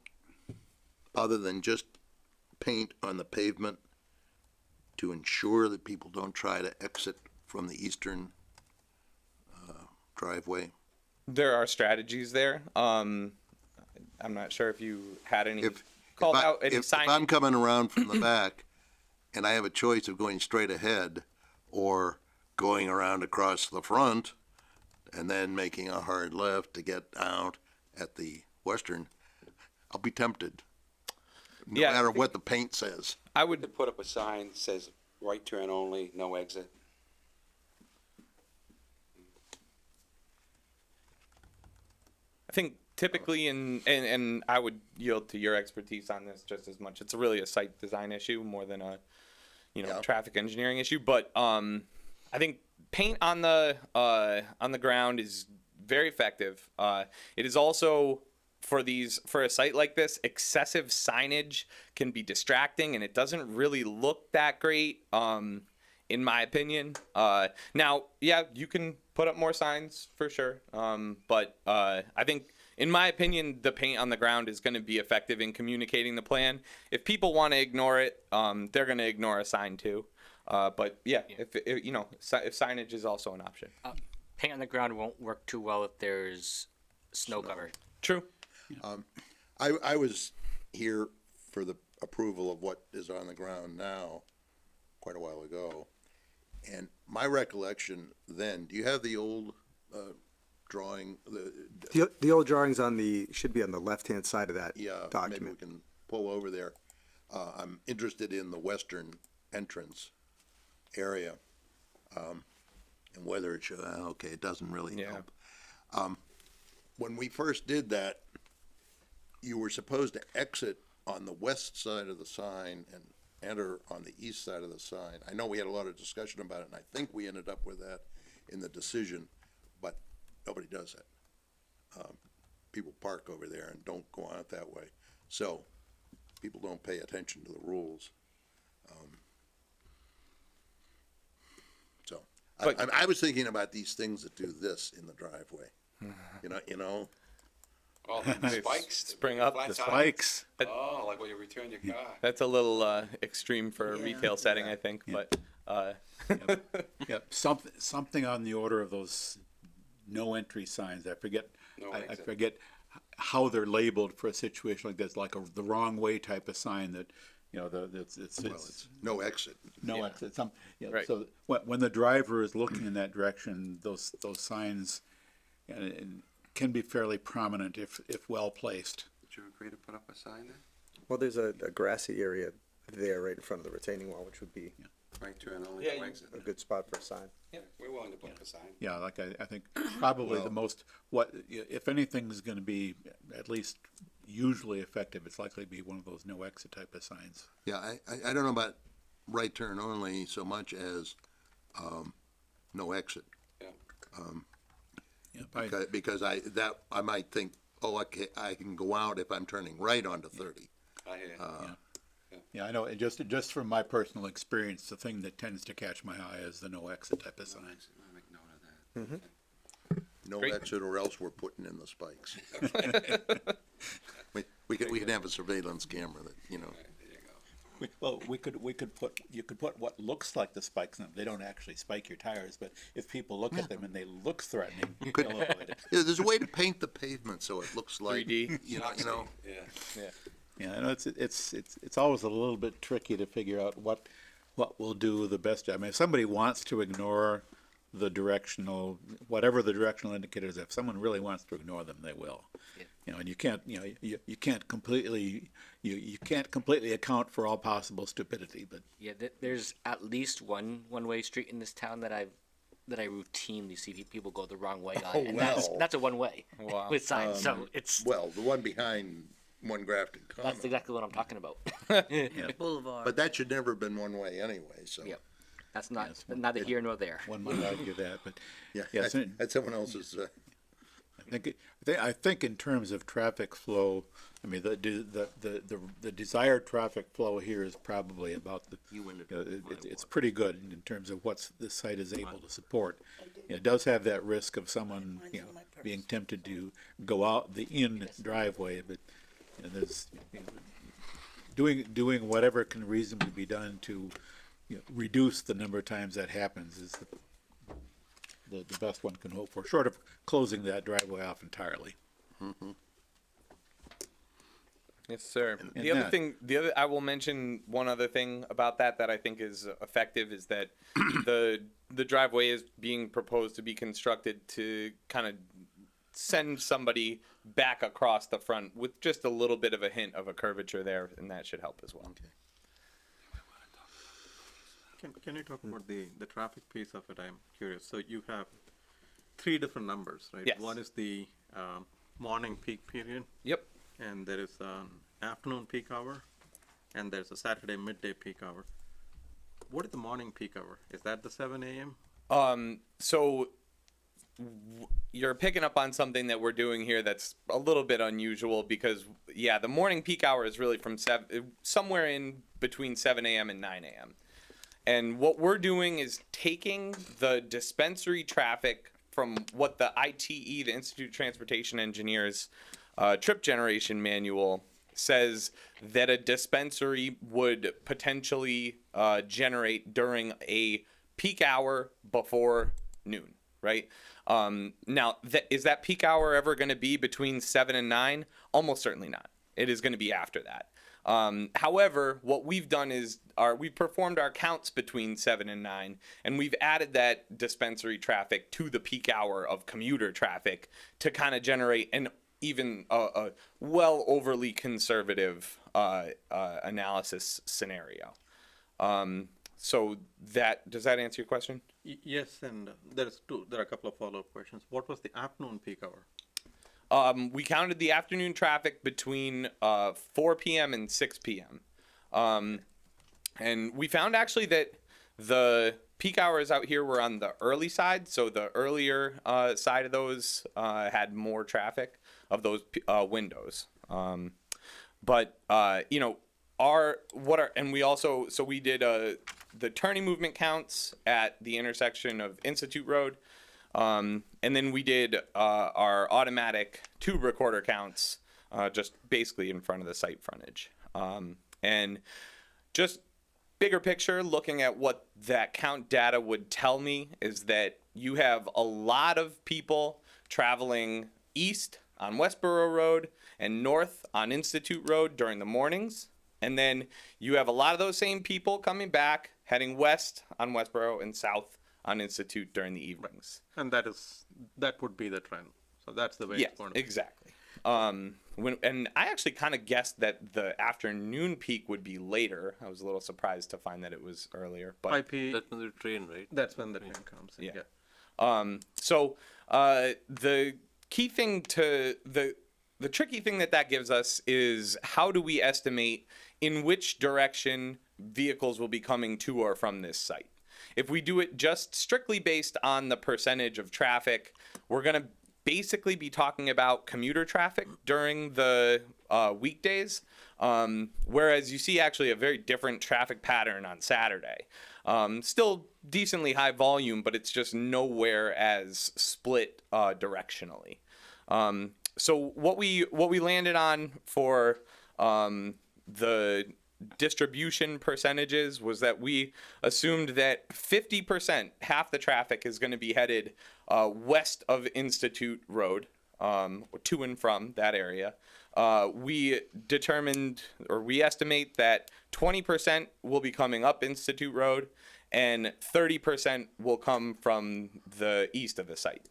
other than just paint on the pavement, to ensure that people don't try to exit from the eastern driveway? There are strategies there. I'm not sure if you had any called out any If signage. I'm coming around from the back and I have a choice of going straight ahead or going around across the front and then making a hard left to get out at the western, I'll be tempted. No Yeah. matter what the paint says. I would To put up a sign that says right turn only, no exit. I think typically and I would yield to your expertise on this just as much. It's really a site design issue more than a Yeah. traffic engineering issue. But I think paint on the ground is very effective. It is also for a site like this, excessive signage can be distracting and it doesn't really look that great. In my opinion. Now, yeah, you can put up more signs for sure. But I think, in my opinion, the paint on the ground is going to be effective in communicating the plan. If people want to ignore it, they're going to ignore a sign too. But yeah, if signage is also an option. paint on the ground won't work too well if there's snow cover. True. I was here for the approval of what is on the ground now, quite a while ago. And my recollection then, do you have the old drawing? The old drawings should be on the left-hand side of that Yeah, maybe we document. can pull over there. I'm interested in the western entrance area. And whether it should, okay, it doesn't really Yeah. help. When we first did that, you were supposed to exit on the west side of the sign and enter on the east side of the sign. I know we had a lot of discussion about it, and I think we ended up with that in the decision, but nobody does that. People park over there and don't go on it that way. So, people don't pay attention to the rules. I was thinking about these things that do this in the driveway. You know, Oh, the spikes. Spring up flat the tires. Spikes. Oh, like when you return your car. That's a little extreme for a Yeah. retail setting, I think. But Yep, something on the order of those no entry signs. I forget I forget how they're labeled for a situation like this, like the wrong way type of sign that, you know, it's No exit. no exit, Right. so when the driver is looking in that direction, those signs can be fairly prominent if well placed. Would you agree to put up a sign there? Well, there's a grassy area there right in front of the retaining wall, which would be Right turn only, Yeah, no you- exit. a good spot for a sign. We're willing to put up a sign. Yeah, like I think probably the most, if anything's gonna be at least usually effective, it's likely to be one of those no exit type of signs. Yeah, I don't know about right turn only so much as, no exit. Yeah, Because I might think, oh, I can go out if I'm turning right onto 30. I hear you. Yeah, I know, and just from my personal experience, the thing that tends to catch my eye is the no exit type of sign. I'll make note of that. No Great. exit or else we're putting in the spikes. We could have a surveillance camera that, you know. There you go. Well, you could put what looks like the spikes in them. They don't actually spike your tires, but if people look at them and they look threatening, they'll avoid it. Yeah, there's a way to paint the pavement so it looks like, 3D. you know. Yeah. Yeah, I know it's always a little bit tricky to figure out what will do the best job. I mean, if somebody wants to ignore whatever the directional indicators, if someone really wants to ignore them, they will. Yeah. You know, and you can't completely account for all possible stupidity, but Yeah, there's at least one-way street in this town that I routinely see people go the wrong way on, and well. that's a one-way Wow. with signs. So it's Well, the one behind One Grafton Common. that's exactly what I'm talking about. Boulevard. But that should never have been one way anyway, so. Yep. That's not Yes, neither here nor there. one might argue that. But Yeah, Yes, that's someone else's, I think in terms of traffic flow, I mean, the desired traffic flow here is probably about it's pretty good in terms of what the site is able to support. It does have that risk of someone, being tempted to go out the in driveway, but there's doing whatever can reasonably be done to reduce the number of times that happens is the best one can hope for, short of closing that driveway off entirely. Yes, sir. And The other that- thing, I will mention one other thing about that I think is effective is that the driveway is being proposed to be constructed to kind of send somebody back across the front with just a little bit of a hint of a curvature there, and that should help as well. Can you talk about the traffic piece of it? I'm curious. So you have 3 different numbers, right? Yes. One is the morning peak period, Yep. and there is an afternoon peak hour, and there's a Saturday midday peak hour. What is the morning peak hour? Is that the 7 a.m.? You're picking up on something that we're doing here that's a little bit unusual because, yeah, the morning peak hour is really from somewhere in between 7 a.m. and 9 a.m. And what we're doing is taking the dispensary traffic from what the ITE, the Institute of Transportation Engineers, trip generation manual says that a dispensary would potentially generate during a peak hour before noon, right? Now, is that peak hour ever going to be between 7 and 9? Almost certainly not. It is going to be after that. However, what we've done is we've performed our counts between 7 and 9, and we've added that dispensary traffic to the peak hour of commuter traffic to kind of generate an even a well overly conservative analysis scenario. So does that answer your question? Yes, and there are a couple of follow-up questions. What was the afternoon peak hour? We counted the afternoon traffic between 4 p.m. and 6 p.m. And we found actually that the peak hours out here were on the early side. So the earlier side of those had more traffic of those windows. But we did the turning movement counts at the intersection of Institute Road. And then we did our automatic tube recorder counts just basically in front of the site frontage. And just bigger picture, looking at what that count data would tell me is that you have a lot of people traveling east on Westboro Road and north on Institute Road during the mornings. And then you have a lot of those same people coming back, heading west on Westboro and south on Institute during the evenings. And that would be the trend. So that's the way Yeah, it's going to be. exactly. And I actually kind of guessed that the afternoon peak would be later. I was a little surprised to find that it was earlier, but 5 p. That's when the train, right? That's when the train comes in. Yeah. Yeah. So the key thing to the tricky thing that gives us is how do we estimate in which direction vehicles will be coming to or from this site? If we do it just strictly based on the percentage of traffic, we're going to basically be talking about commuter traffic during the weekdays, whereas you see actually a very different traffic pattern on Saturday. Still decently high volume, but it's just nowhere as split directionally. So what we landed on for the distribution percentages was that we assumed that 50%, half the traffic, is going to be headed west of Institute Road, to and from that area. We determined, or we estimate that 20% will be coming up Institute Road and 30% will come from the east of the site.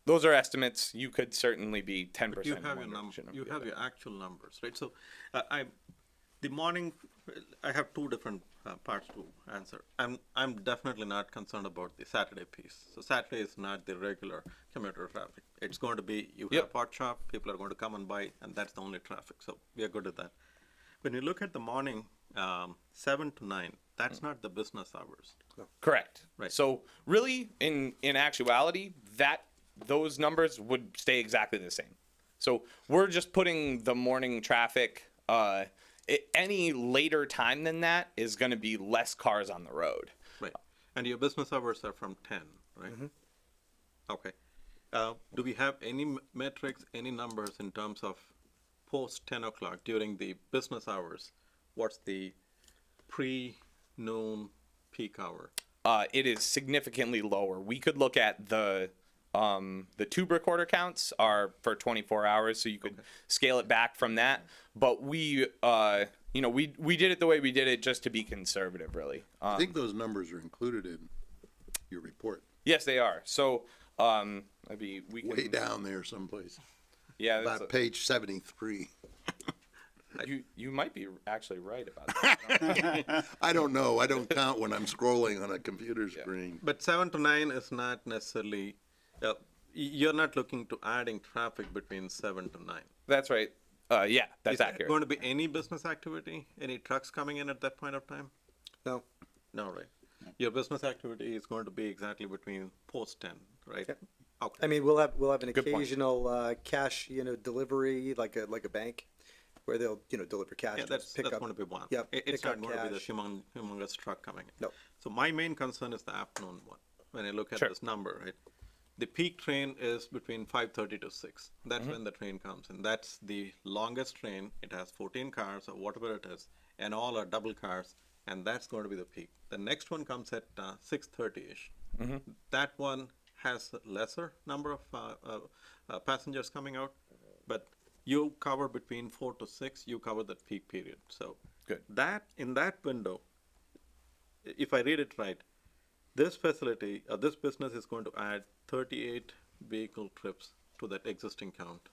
Those are estimates. You could certainly be 10%. But you in have one your direction or you the have other. your actual numbers, right? So, the morning, I have two different parts to answer. I'm definitely not concerned about the Saturday piece. So Saturday is not the regular commuter traffic. It's going to be you Yep. have pot shop, people are going to come and buy, and that's the only traffic. So we are good at that. When you look at the morning, 7 to 9, that's not the business hours. Correct. Right. So really, in actuality, those numbers would stay exactly the same. So we're just putting the morning traffic. Any later time than that is going to be less cars on the road. Right. And your business hours are from 10, right? Okay. Do we have any metrics, any numbers in terms of post 10 o'clock during the business hours? What's the pre-noon peak hour? It is significantly lower. We could look at the tube recorder counts are for 24 hours, so you could scale it back from that. But we did it the way we did it just to be conservative, really. I think those numbers are included in your report, Yes, they are. So we way can, down there someplace, yeah, that's about page 73. you might be actually right about that. I don't know, I don't count when I'm scrolling on a computer screen. But 7 to 9 is not necessarily, you're not looking to adding traffic between 7 to 9. That's right. Yeah, that's Is there accurate. going to be any business activity? Any trucks coming in at that point of time? No. No, right? Your business activity is going to be exactly between post 10, right? Yep. Okay. I mean, we'll have an Good point. occasional cash, delivery like a bank, where they'll deliver cash. Yeah, to that's us, pick up. going to be one. Yep, It's pick not up going to be the cash. humongous truck coming in. No. So my main concern is the afternoon one. When I look at Sure. this number, right? The peak train is between 5:30 to 6. That's when the train comes in. That's the longest train. It has 14 cars or whatever it is, and all are double cars, and that's going to be the peak. The next one comes at 6:30-ish. That one has a lesser number of passengers coming out, but you cover between 4 to 6, you cover that peak period. So Good. that in that window, if I read it right, this facility, this business is going to add 38 vehicle trips to that existing count.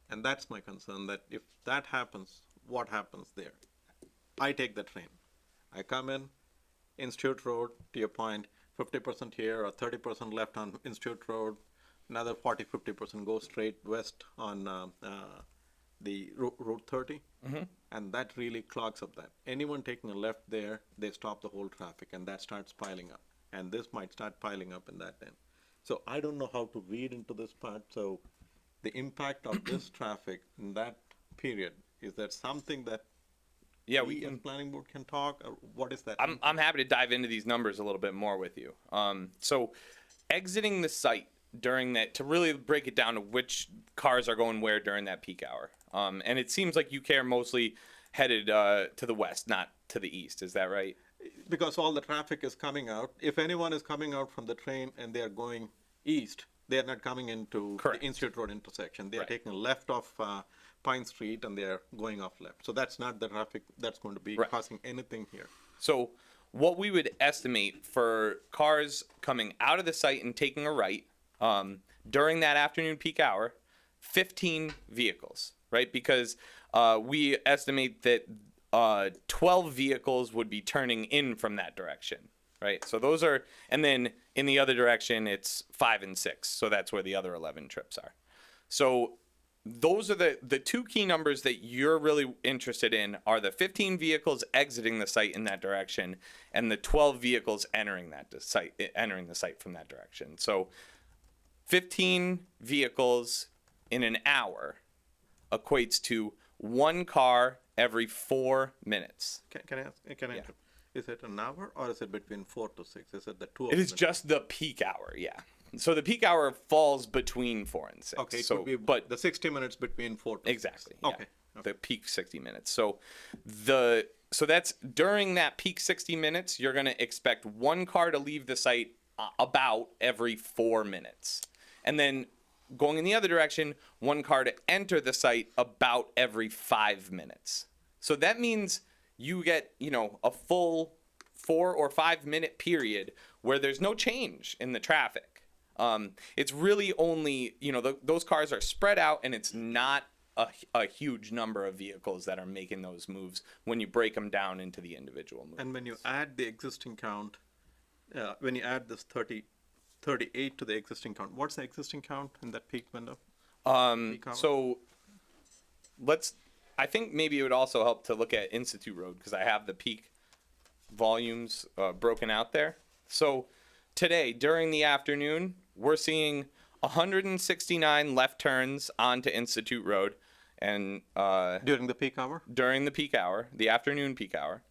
And that's my concern, that if that happens, what happens there? I take the train. I come in, Institute Road, to your point, 50% here or 30% left on Institute Road, another 40-50% go straight west on the Route 30, and that really clogs up that. Anyone taking a left there, they stop the whole traffic, and that starts piling up. And this might start piling up in that end. So I don't know how to read into this part. So the impact of this traffic in that period, is that something that Yeah, we as planning board can talk, or what is that? I'm happy to dive into these numbers a little bit more with you. So exiting the site during that, to really break it down to which cars are going where during that peak hour. And it seems like you care mostly headed to the west, not to the east. Is that right? Because all the traffic is coming out. If anyone is coming out from the train and they are going east, They are not coming into Correct. the Institute Road intersection. They are Right. taking left off Pine Street and they are going off left. So that's not the traffic that's going to be Right. causing anything here. So what we would estimate for cars coming out of the site and taking a right during that afternoon peak hour, 15 vehicles, right? Because we estimate that 12 vehicles would be turning in from that direction, right? So those are, and then in the other direction, it's 5 and 6. So that's where the other 11 trips are. So those are the two key numbers that you're really interested in are the 15 vehicles exiting the site in that direction and the 12 vehicles entering the site from that direction. So 15 vehicles in an hour equates to one car every 4 minutes. Can I ask? Can I Yeah. interrupt? Is it an hour or is it between 4 to 6? Is it the two? It is just the peak hour, yeah. So the peak hour falls between 4 and 6. Okay, it so, would be but the 60 minutes between 4 to 6. exactly, yeah. Okay. The peak 60 minutes. So that's during that peak 60 minutes, you're going to expect one car to leave the site about every 4 minutes. And then going in the other direction, one car to enter the site about every 5 minutes. So that means you get, a full 4 or 5 minute period where there's no change in the traffic. It's really only, those cars are spread out and it's not a huge number of vehicles that are making those moves when you break them down into the individual moves. And when you add the existing count, when you add this 38 to the existing count, what's the existing count in that peak window? Peak hour? So I think maybe it would also help to look at Institute Road because I have the peak volumes broken out there. So today, during the afternoon, we're seeing 169 left turns onto Institute Road and During the peak hour? during the peak hour, the afternoon peak hour.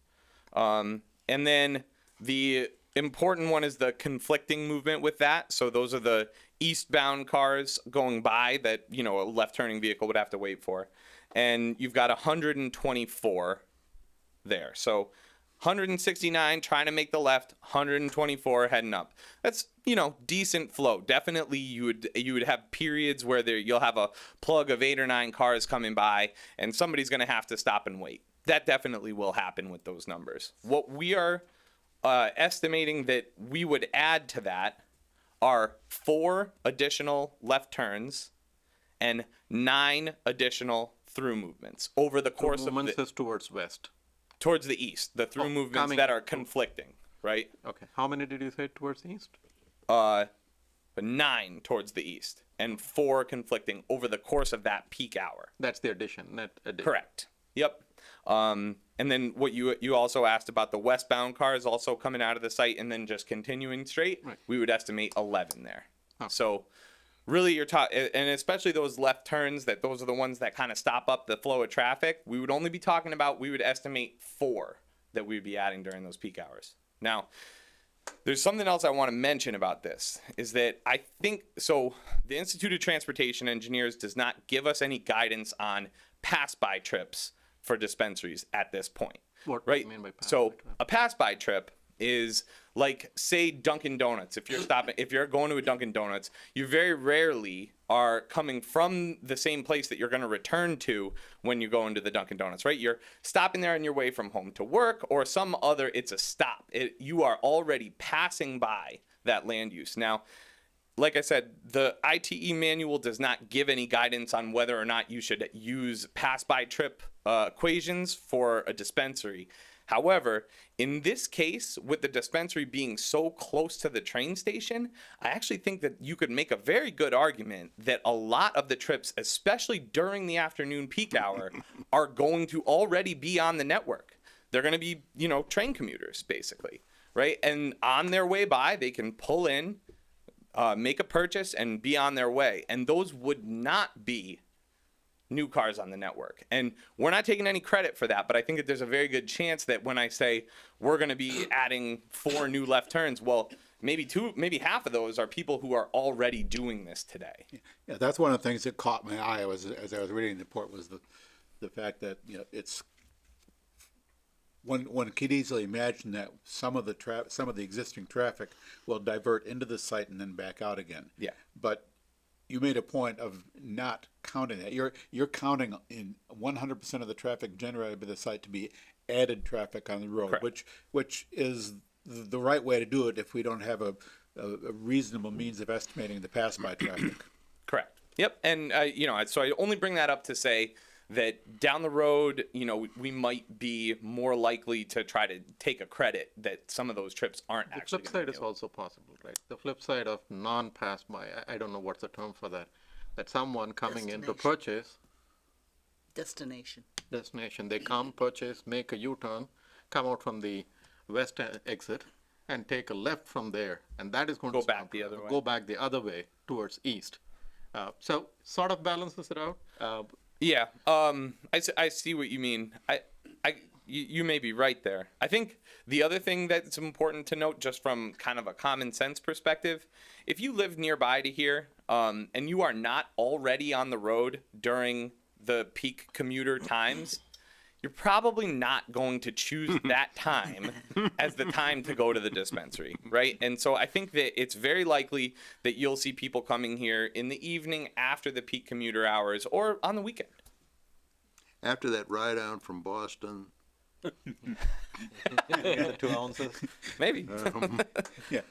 And then the important one is the conflicting movement with that. So those are the eastbound cars going by that, a left turning vehicle would have to wait for. And you've got 124 there. So 169 trying to make the left, 124 heading up. That's, decent flow. Definitely you would have periods where you'll have a plug of 8 or 9 cars coming by and somebody's going to have to stop and wait. That definitely will happen with those numbers. What we are estimating that we would add to that are 4 additional left turns and 9 additional through movements over the course of Movements is towards west. towards the east, the through movements coming- that are conflicting, right? Okay. How many did you say towards the east? 9 towards the east and 4 conflicting over the course of that peak hour. That's the addition, net addition. Correct. Yep. And then what you also asked about the westbound cars also coming out of the site and then just continuing straight. Right. We would estimate 11 there. Okay. So really you're and especially those left turns those are the ones that kind of stop up the flow of traffic. We would only be talking about, we would estimate 4 that we would be adding during those peak hours. Now, there's something else I want to mention about this is that I think so the Institute of Transportation Engineers does not give us any guidance on pass-by trips for dispensaries at this point. What do right? you mean by pass-by So trip? a pass-by trip is like, say, Dunkin' Donuts. If you're going to a Dunkin' Donuts, you very rarely are coming from the same place that you're going to return to when you go into the Dunkin' Donuts, right? You're stopping there on your way from home to work or some other, it's a stop. You are already passing by that land use. Now, like I said, the ITE manual does not give any guidance on whether or not you should use pass-by trip equations for a dispensary. However, in this case, with the dispensary being so close to the train station, I actually think that you could make a very good argument that a lot of the trips, especially during the afternoon peak hour, are going to already be on the network. They're going to be, train commuters, basically, right? And on their way by, they can pull in, make a purchase, and be on their way. And those would not be new cars on the network. And we're not taking any credit for that, but I think that there's a very good chance that when I say we're going to be adding 4 new left turns, well, maybe half of those are people who are already doing this today. Yeah, that's one of the things that caught my eye as I was reading the report was the fact that, it's one could easily imagine that some of the existing traffic will divert into the site and then back out again. Yeah. But you made a point of not counting that. You're counting in 100% of the traffic generated by the site to be added traffic on the road, Correct. which is the right way to do it if we don't have a reasonable means of estimating the pass-by traffic. Correct. Yep. And so I only bring that up to say that down the road, we might be more likely to try to take a credit that some of those trips aren't The actually. flip gonna side be is able- also possible, right? The flip side of non-pass by, I don't know what's the term for that, that someone coming in to Destination. purchase Destination. destination, they come, purchase, make a U-turn, come out from the west exit and take a left from there, and that is going Go to back stop the traffic. other way. Go back the other way towards east. So sort of balances it out. Yeah. I see what you mean. You may be right there. I think the other thing that's important to note, just from kind of a common sense perspective, if you live nearby to here, and you are not already on the road during the peak commuter times, you're probably not going to choose that time as the time to go to the dispensary, right? And so I think that it's very likely that you'll see people coming here in the evening after the peak commuter hours or on the weekend. After that ride out from Boston, The 2 ounces. Maybe.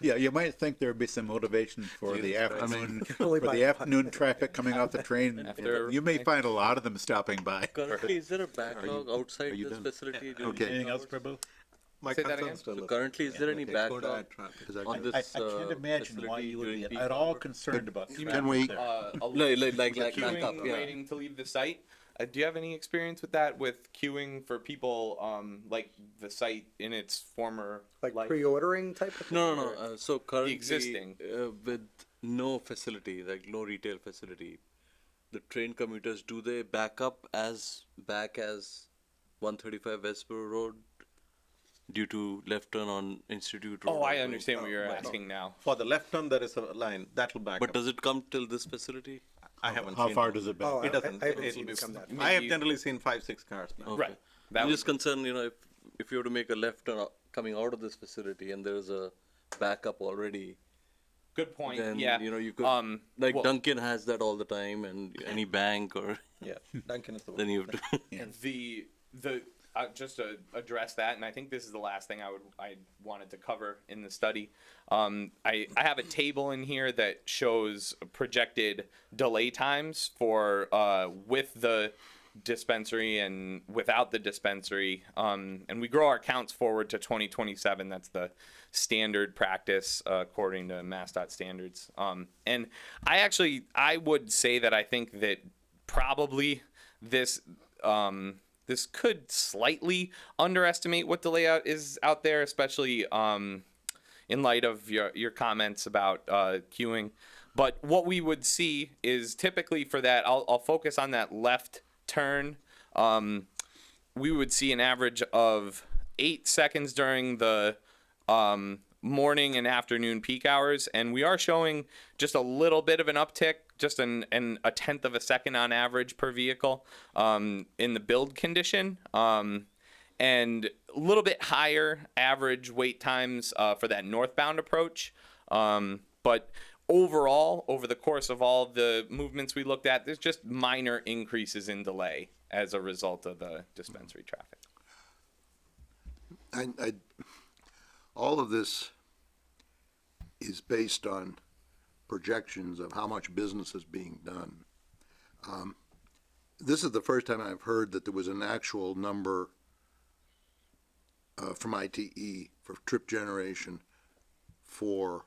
Yeah, you might think there'd be some motivation for the afternoon, Only for by the a afternoon traffic coming off the train. After- You may find a lot of them stopping by. Currently, is there a backlog outside you this done? facility? during Okay. peak Anything else, hours? Prabhu? My Say that concern again? still So is- currently, is there any backlog Is that on good? this I can't imagine why facility you would during be peak at all hours? concerned about Can traffic we- there. Like Queuing, backup, yeah. waiting to leave the site. Do you have any experience with that, with queuing for people, like the site in its former Like life? pre-ordering type of thing? No. So currently, existing. With no facility, like no retail facility, the train commuters, do they back up as back as 135 Westboro Road due to left turn on Institute Road? Oh, I or- understand what you're Right. asking now. For the left turn, there is a line that will back But up. does it come till this facility? I haven't How seen far one. does it back? Oh, It doesn't. I haven't It'll seen be- it come that far. I have Maybe- generally seen 5-6 cars now. Okay. Right. That I'm was just concerned, if you were to make a left turn coming out of this facility and there's a backup already, good point. then Yeah. you could Well- Dunkin' has that all the time, and any bank or Yeah, Duncan is the one. then you have to. the just to address that, and I think this is the last thing I wanted to cover in the study. I have a table in here that shows projected delay times for with the dispensary and without the dispensary, and we grow our counts forward to 2027. That's the standard practice according to MassDOT standards. And I would say that I think that probably this this could slightly underestimate what the layout is out there, especially in light of your comments about queuing. But what we would see is typically for that, I'll focus on that left turn. We would see an average of 8 seconds during the morning and afternoon peak hours, and we are showing just a little bit of an uptick, just a tenth of a second on average per vehicle in the build condition, and a little bit higher average wait times for that northbound approach. But overall, over the course of all the movements we looked at, there's just minor increases in delay as a result of the dispensary traffic. All of this is based on projections of how much business is being done. This is the first time I've heard that there was an actual number from ITE for trip generation for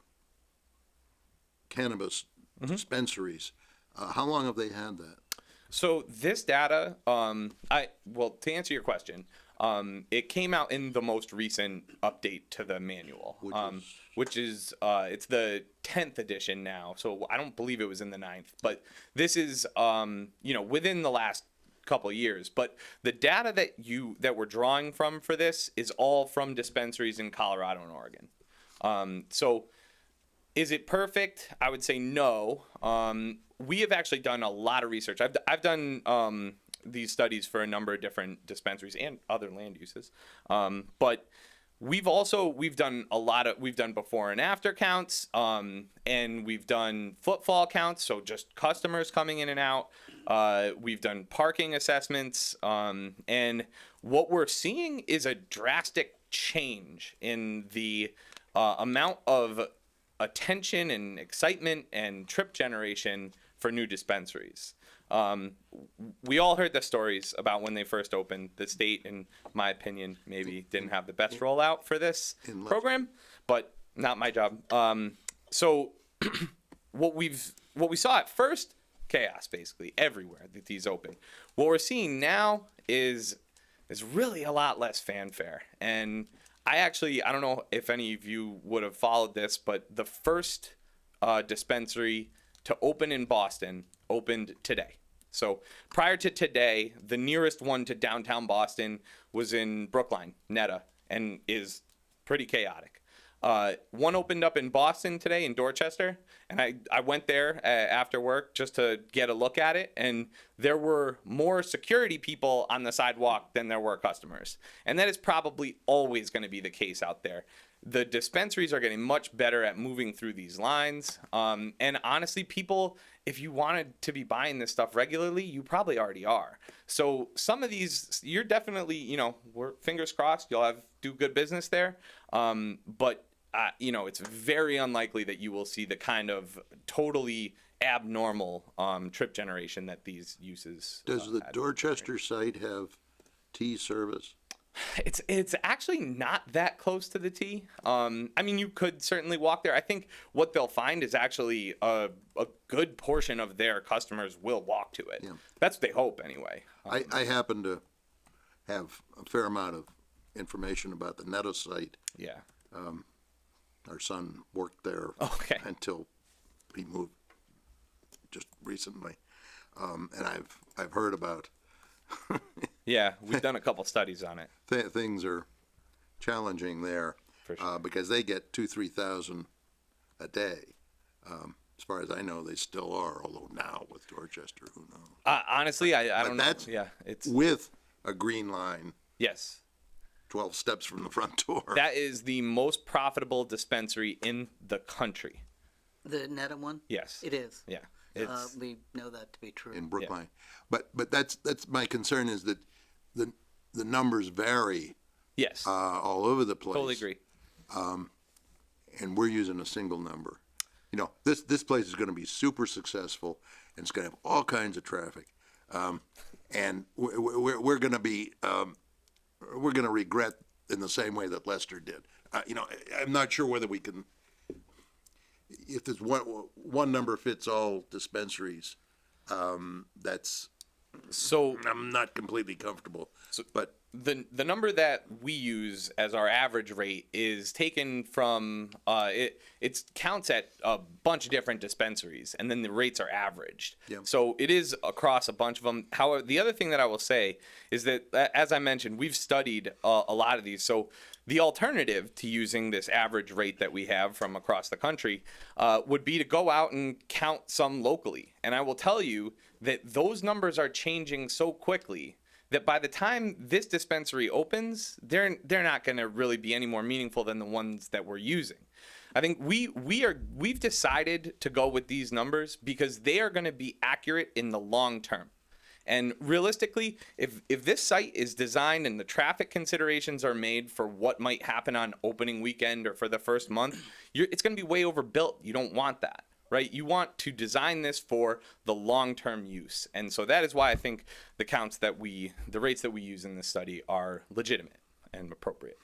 cannabis dispensaries. How long have they had that? So this data, to answer your question, it came out in the most recent update to the manual, which is it's the 10th edition now. So I don't believe it was in the 9th, but this is within the last couple of years. But the data that we're drawing from for this is all from dispensaries in Colorado and Oregon. So is it perfect? I would say no. We have actually done a lot of research. I've done these studies for a number of different dispensaries and other land uses. But we've done before and after counts, and we've done footfall counts, so just customers coming in and out. We've done parking assessments, and what we're seeing is a drastic change in the amount of attention and excitement and trip generation for new dispensaries. We all heard the stories about when they first opened. The state, in my opinion, maybe didn't have the best rollout for this program, but not my job. So what we saw at first, chaos basically everywhere that these open. What we're seeing now is really a lot less fanfare. And I don't know if any of you would have followed this, but the first dispensary to open in Boston opened today. So prior to today, the nearest one to downtown Boston was in Brookline, Netta, and is pretty chaotic. One opened up in Boston today in Dorchester, and I went there after work just to get a look at it, and there were more security people on the sidewalk than there were customers. And that is probably always going to be the case out there. The dispensaries are getting much better at moving through these lines. And honestly, people, if you wanted to be buying this stuff regularly, you probably already are. So some of these, you're definitely, we're fingers crossed, you'll do good business there. But it's very unlikely that you will see the kind of totally abnormal trip generation that these uses. Does the Dorchester site have tea service? It's actually not that close to the T. You could certainly walk there. I think what they'll find is actually a good portion of their customers will walk to it. Yeah. That's what they hope anyway. I happen to have a fair amount of information about the Netta site. Yeah. Our son worked there until he moved just recently, and I've heard about. Yeah, we've done a couple studies on it. Things are challenging there, For sure. because they get 2,000-3,000 a day. As far as I know, they still are. Although now with Dorchester, who knows? Honestly, I don't know. That's it's with a green line. Yes. 12 steps from the front door. That is the most profitable dispensary in the country. The Netta one? Yes. It is. Yeah. We know that to be true. In Brookline. But that's my concern is that the numbers vary. Yes. All over the place. Totally agree. And we're using a single number. This place is going to be super successful, and it's going to have all kinds of traffic. And we're going to be we're going to regret in the same way that Leicester did. I'm not sure whether we can. If there's one number fits all dispensaries, that's. So I'm not completely comfortable. But the number that we use as our average rate is taken from it counts at a bunch of different dispensaries, and then the rates are averaged. Yep. So it is across a bunch of them. However, the other thing that I will say is that, as I mentioned, we've studied a lot of these. So the alternative to using this average rate that we have from across the country would be to go out and count some locally. And I will tell you that those numbers are changing so quickly that by the time this dispensary opens, they're not going to really be any more meaningful than the ones that we're using. I think we've decided to go with these numbers because they are going to be accurate in the long term. And realistically, if this site is designed and the traffic considerations are made for what might happen on opening weekend or for the first month, it's going to be way overbuilt. You don't want that, right? You want to design this for the long-term use. And so that is why I think the rates that we use in this study are legitimate and appropriate.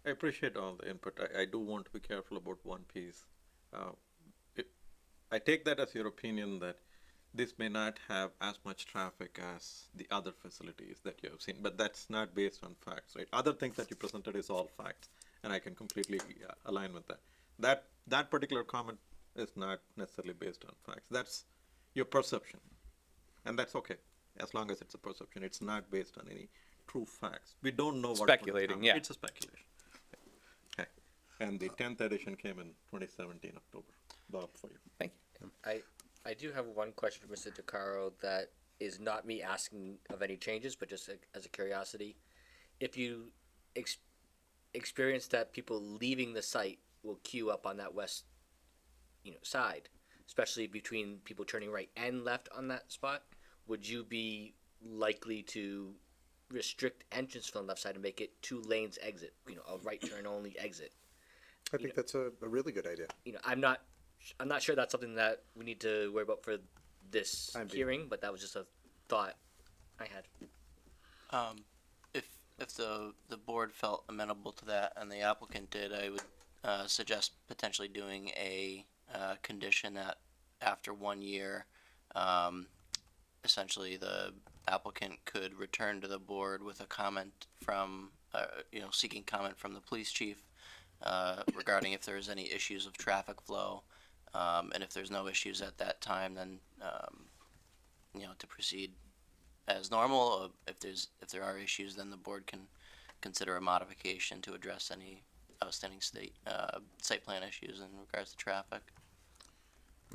I appreciate all the input. I do want to be careful about one piece. I take that as your opinion that this may not have as much traffic as the other facilities that you have seen, but that's not based on facts, right? Other things that you presented is all facts, and I can completely align with that. That particular comment is not necessarily based on facts. That's your perception, and that's okay, as long as it's a perception. It's not based on any true facts. We don't know what Speculating, yeah. It's a speculation. Okay. And the 10th edition came in 2017 October. Bob, for you. Thank you. I do have one question for Mr. DeCaro that is not me asking of any changes, but just as a curiosity. If you experienced that people leaving the site will queue up on that west, side, especially between people turning right and left on that spot. Would you be likely to restrict entrance from the left side and make it 2 lanes exit, a right turn only exit? I think that's a really good idea. I'm not sure that's something that we need to worry about for this Time being. hearing, but that was just a thought I had. If the board felt amenable to that and the applicant did, I would suggest potentially doing a condition that after 1 year, essentially the applicant could return to the board with a comment from, seeking comment from the police chief regarding if there's any issues of traffic flow, and if there's no issues at that time, then to proceed as normal. If there are issues, then the board can consider a modification to address any outstanding site plan issues in regards to traffic.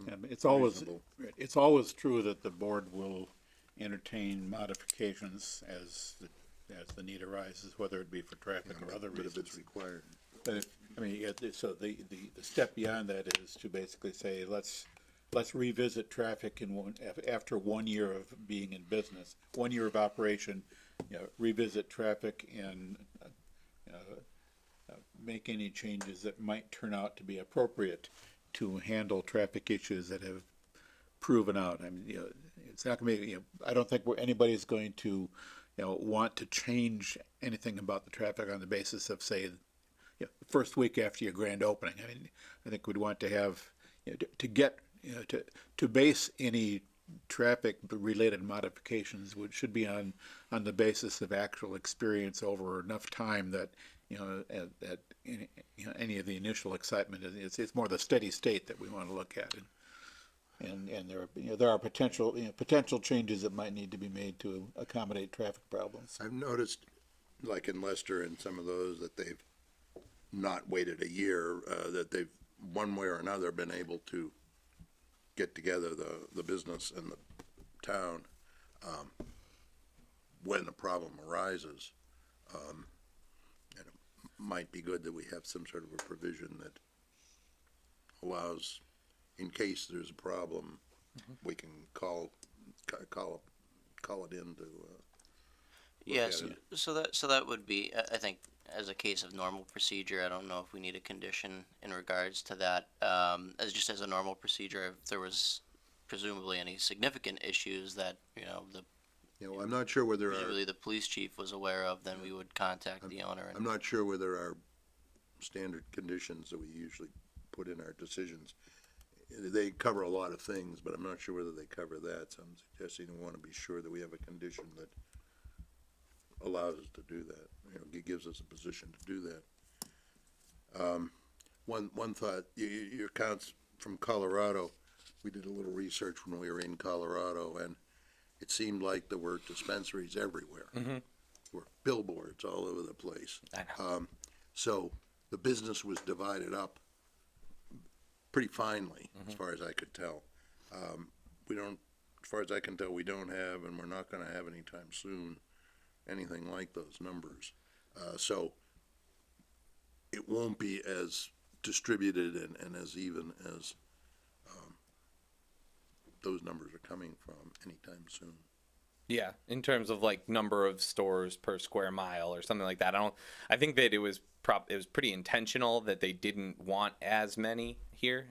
Yeah, but Reasonable. it's always true that the board will entertain modifications as the need arises, whether it be for traffic or other But if it's reasons. required. But so the step beyond that is to basically say, let's revisit traffic after 1 year of being in business, 1 year of operation, revisit traffic and make any changes that might turn out to be appropriate to handle traffic issues that have proven out. I mean, it's not going to be, I don't think anybody's going to, want to change anything about the traffic on the basis of, say, the first week after your grand opening. I mean, I think we'd want to have, to base any traffic related modifications should be on the basis of actual experience over enough time that, at any of the initial excitement, it's more the steady state that we want to look at. And there are potential changes that might need to be made to accommodate traffic problems. I've noticed, like in Leicester and some of those, that they've not waited a year, that they've, one way or another, been able to get together the business and the town, when a problem arises. And it might be good that we have some sort of a provision that allows, in case there's a problem, we can call it in to, Yes, at it. so that would be, I think, as a case of normal procedure. I don't know if we need a condition in regards to that. As a normal procedure, if there was presumably any significant issues that, I'm not sure whether presumably the police chief was aware of, then we would contact the owner. I'm not sure whether our standard conditions that we usually put in our decisions, they cover a lot of things, but I'm not sure whether they cover that, so I'm suggesting we want to be sure that we have a condition that allows us to do that, it gives us a position to do that. One thought, your accounts from Colorado, we did a little research when we were in Colorado, and it seemed like there were dispensaries everywhere. Mm-hmm. There were billboards all over the place. I know. So the business was divided up pretty finely, as far as I could tell. As far as I can tell, we don't have, and we're not gonna have anytime soon, anything like those numbers. So it won't be as distributed and as even as those numbers are coming from anytime soon. Yeah, in terms of like number of stores per square mile or something like that. I think that it was pretty intentional that they didn't want as many here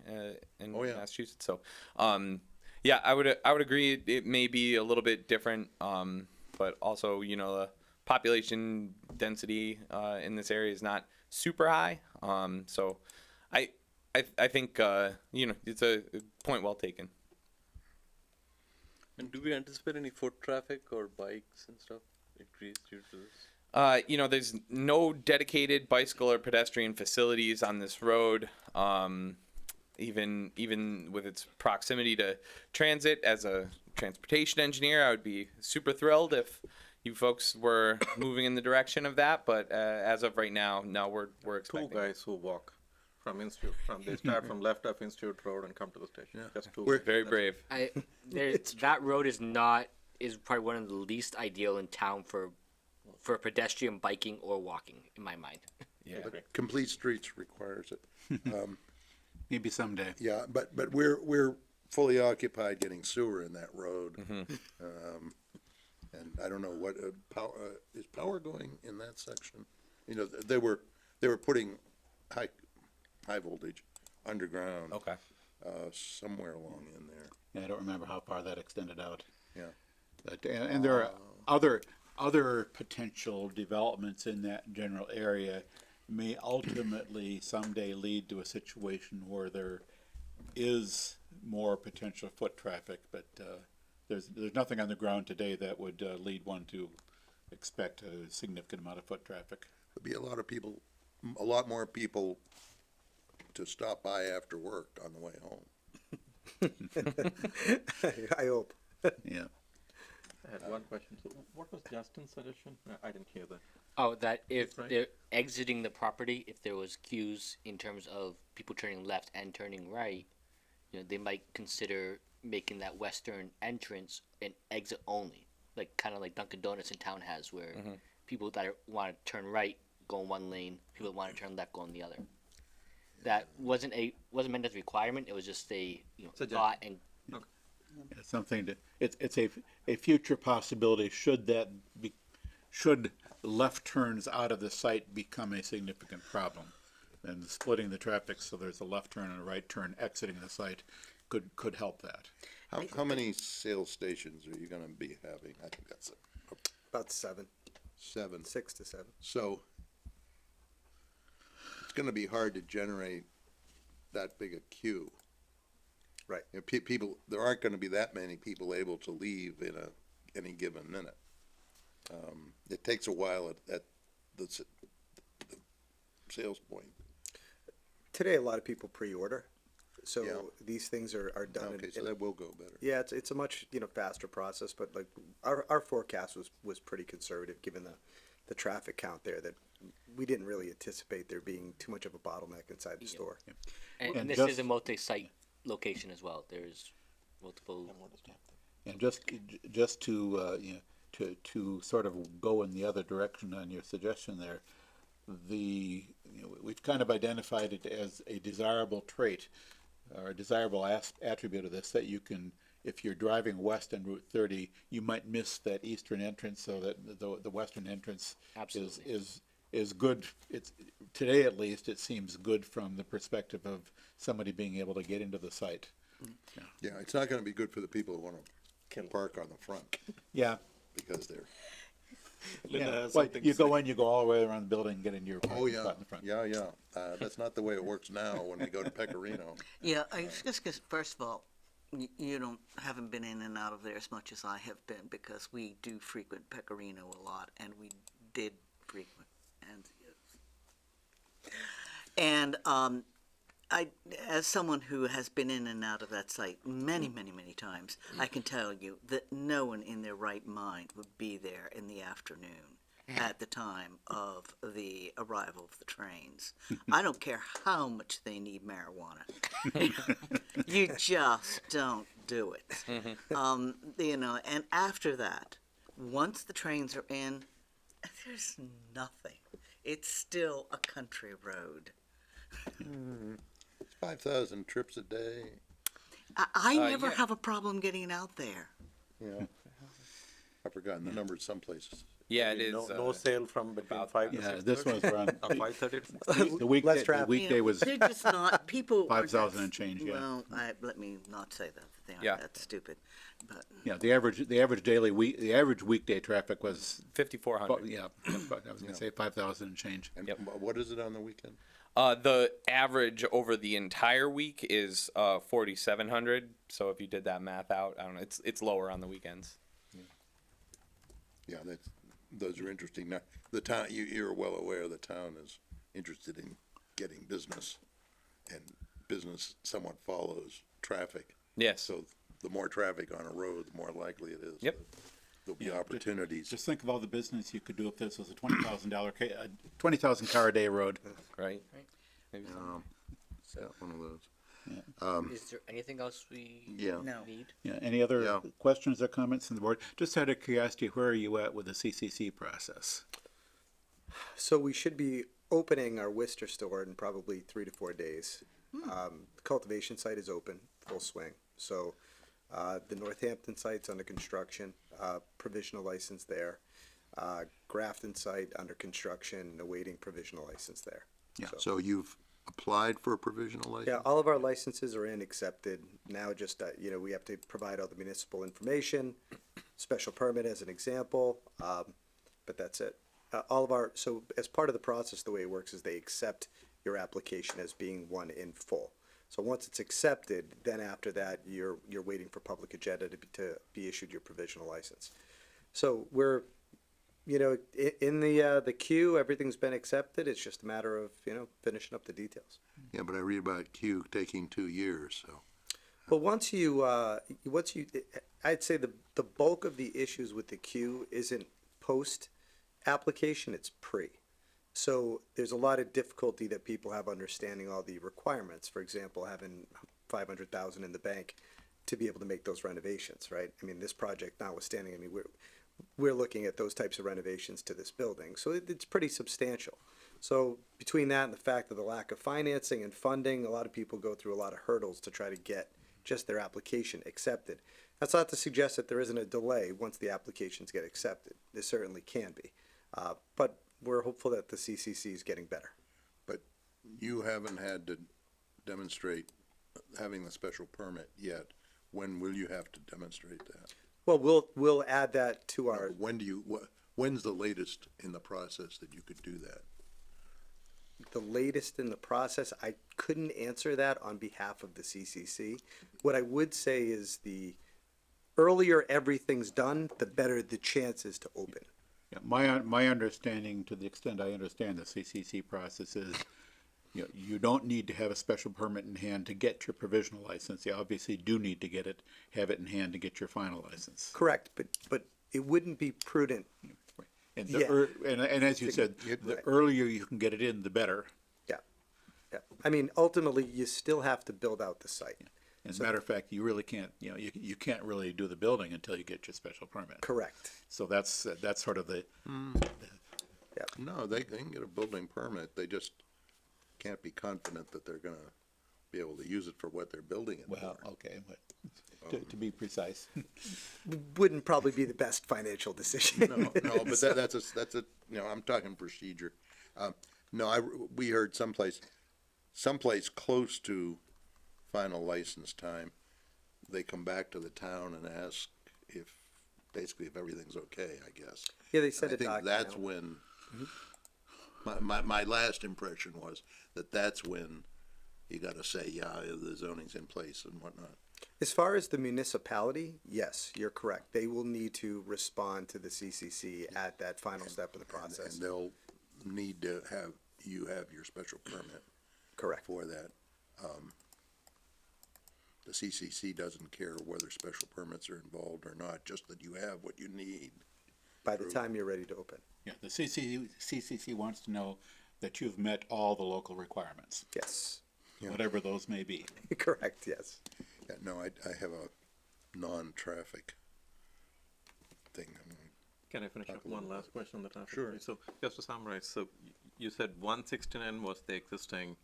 in Massachusetts. So, yeah, I would agree. It may be a little bit different, but also the population density in this area is not super high. So, I think it's a point well taken. And do we anticipate any foot traffic or bikes and stuff increase due to this? There's no dedicated bicycle or pedestrian facilities on this road. Even with its proximity to transit, as a transportation engineer, I would be super thrilled if you folks were moving in the direction of that. But as of right now, no, we're expecting. Two guys who walk from Institute, they start from left of Institute Road and come to the station. Yeah. Just two. We're- Very brave. That road is probably one of the least ideal in town for for pedestrian, biking, or walking, in my mind. Yeah. But Complete Streets requires it. Maybe someday. Yeah, but we're fully occupied getting sewer in that road. And I don't know what, is power going in that section? You know, they were putting high voltage underground. Okay. Somewhere along in there. Yeah, I don't remember how far that extended out. Yeah. But, and there are other potential developments in that general area may ultimately someday lead to a situation where there is more potential foot traffic, but there's nothing on the ground today that would lead one to expect a significant amount of foot traffic. There'd be a lot more people to stop by after work on the way home. I hope. Yeah. I had one question. So what was Justin's suggestion? I didn't hear that. Oh, that if Right. they're exiting the property, if there was queues in terms of people turning left and turning right, you know, they might consider making that western entrance an exit only, like kind of like Dunkin' Donuts in town has, where people that want to turn right go in one lane, people that want to turn left go in the other. That wasn't meant as a requirement. It was just a Suggestion. thought and It's something to, it's a future possibility should left turns out of the site become a significant problem. And splitting the traffic so there's a left turn and a right turn exiting the site could help that. How many sales stations are you gonna be having? I think that's About 7, 7. 6 to 7. So it's gonna be hard to generate that big a queue. Right. You know, people, there aren't gonna be that many people able to leave in any given minute. It takes a while at the sales point. Today, a lot of people pre-order, so Yeah. these things are done. Okay, so that will go better. Yeah, it's a much faster process, but like our forecast was pretty conservative given the traffic count there, that we didn't really anticipate there being too much of a bottleneck inside the store. and And this just- is a multi-site location as well. There's multiple. And just to to sort of go in the other direction on your suggestion there, we've kind of identified it as a desirable trait or a desirable attribute of this, that you can, if you're driving west on Route 30, you might miss that eastern entrance, so that the western entrance Absolutely. is good. It's today, at least, it seems good from the perspective of somebody being able to get into the site. Yeah, it's not gonna be good for the people who wanna park on the front, Yeah. because they're, Linda Yeah. has Well, something you to go say. in, you go all the way around the building and get into your oh, parking yeah, spot in the front. yeah. That's not the way it works now when we go to Pecorino. Yeah, I just guess, first of all, you haven't been in and out of there as much as I have been, because we do frequent Pecorino a lot, and we did frequent, and I, as someone who has been in and out of that site many, many, many times, I can tell you that no one in their right mind would be there in the afternoon at the time of the arrival of the trains. I don't care how much they need marijuana. You just don't do it. And after that, once the trains are in, there's nothing. It's still a country road. 5,000 trips a day, I never yeah. have a problem getting out there. you know. I've forgotten the numbers some places. Yeah, it is. No sale from between about 5 to Yeah, 6. this one's around, 5:30 to 6. the weekday, Less the traffic. weekday was, They're just not, people aren't 5,000 that- and change, yeah. Well, let me not say that, they aren't Yeah. that stupid, but. yeah, the average the average weekday traffic was, 5,400. yeah, I was gonna say 5,000 and change. And Yep. what is it on the weekend? The average over the entire week is 4,700. So if you did that math out, I don't know. It's lower on the weekends. Yeah, those are interesting. Now, the town, you're well aware the town is interested in getting business, and business somewhat follows traffic. Yes. So the more traffic on a road, the more likely it is. Yep. that There'll be Yeah, opportunities. Just think of all the business you could do if this was a $20,000 car a day road. Right. Maybe so. Yeah, one of those. Is there anything else we Yeah. No. need? Yeah, any other Yeah. questions or comments from the board? Just out of curiosity, where are you at with the CCC process? So we should be opening our Worcester store in probably 3 to 4 days. The cultivation site is open, full swing. So the Northampton site's under construction, provisional license there. Grafton site under construction, awaiting provisional license there. Yeah. So you've applied for a provisional license? Yeah, all of our licenses are in, accepted. Now just, we have to provide all the municipal information, special permit as an example, but that's it. So as part of the process, the way it works is they accept your application as being one in full. So once it's accepted, then after that, you're waiting for public agenda to be issued your provisional license. So we're, in the queue, everything's been accepted. It's just a matter of, finishing up the details. Yeah, but I read about Q taking 2 years, so. Well, I'd say the bulk of the issues with the queue isn't post application, it's pre. So there's a lot of difficulty that people have understanding all the requirements. For example, having 500,000 in the bank to be able to make those renovations, right? I mean, this project notwithstanding, we're looking at those types of renovations to this building, so it's pretty substantial. So between that and the fact of the lack of financing and funding, a lot of people go through a lot of hurdles to try to get just their application accepted. That's not to suggest that there isn't a delay once the applications get accepted. There certainly can be, but we're hopeful that the CCC is getting better. But you haven't had to demonstrate having the special permit yet. When will you have to demonstrate that? Well, we'll add that to our. When's the latest in the process that you could do that? The latest in the process, I couldn't answer that on behalf of the CCC. What I would say is the earlier everything's done, the better the chances to open. Yeah, my understanding, to the extent I understand the CCC process is, you don't need to have a special permit in hand to get your provisional license. You obviously do need to have it in hand to get your final license. Correct, but it wouldn't be prudent. And, Yeah. and as you said, the earlier you can get it in, the better. Yeah. I mean, ultimately, you still have to build out the site. As a matter of fact, you really can't, you can't really do the building until you get your special permit. Correct. So that's sort of the. No, they can get a building permit, they just can't be confident that they're gonna be able to use it for what they're building it Well, for. okay, but to be precise. Wouldn't probably be the best financial decision. No, but that's a, I'm talking procedure. We heard someplace close to final license time, they come back to the town and ask if everything's okay, I guess. Yeah, they sent I a think document that's out. when, my last impression was that's when you gotta say, yeah, the zoning's in place and whatnot. As far as the municipality, yes, you're correct. They will need to respond to the CCC at that final step of the process. And they'll need to have your special permit Correct. for that. The CCC doesn't care whether special permits are involved or not, just that you have what you need. By the time you're ready to open. Yeah, the CCC wants to know that you've met all the local requirements, Yes. whatever those may be. Correct, yes. Yeah, no, I have a non-traffic thing. Can I finish up one last question on the traffic? Sure. So just to summarize, so you said 169 was the existing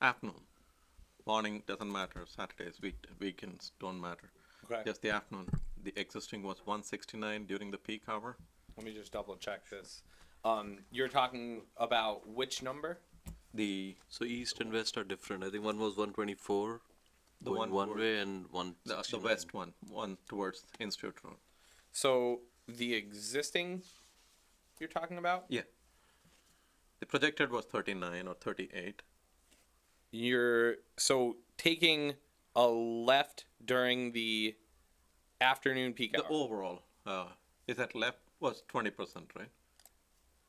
afternoon. Morning doesn't matter, Saturdays, weekends don't matter. Okay. Just the afternoon. The existing was 169 during the peak hour. Let me just double check this. You're talking about which number? So east and west are different. I think one was 124 The going one one toward- way and The west one towards Institute Road. So the existing you're talking about? Yeah. The projected was 39 or 38. You're so taking a left during the afternoon peak The hour. overall, is that left was 20%, right?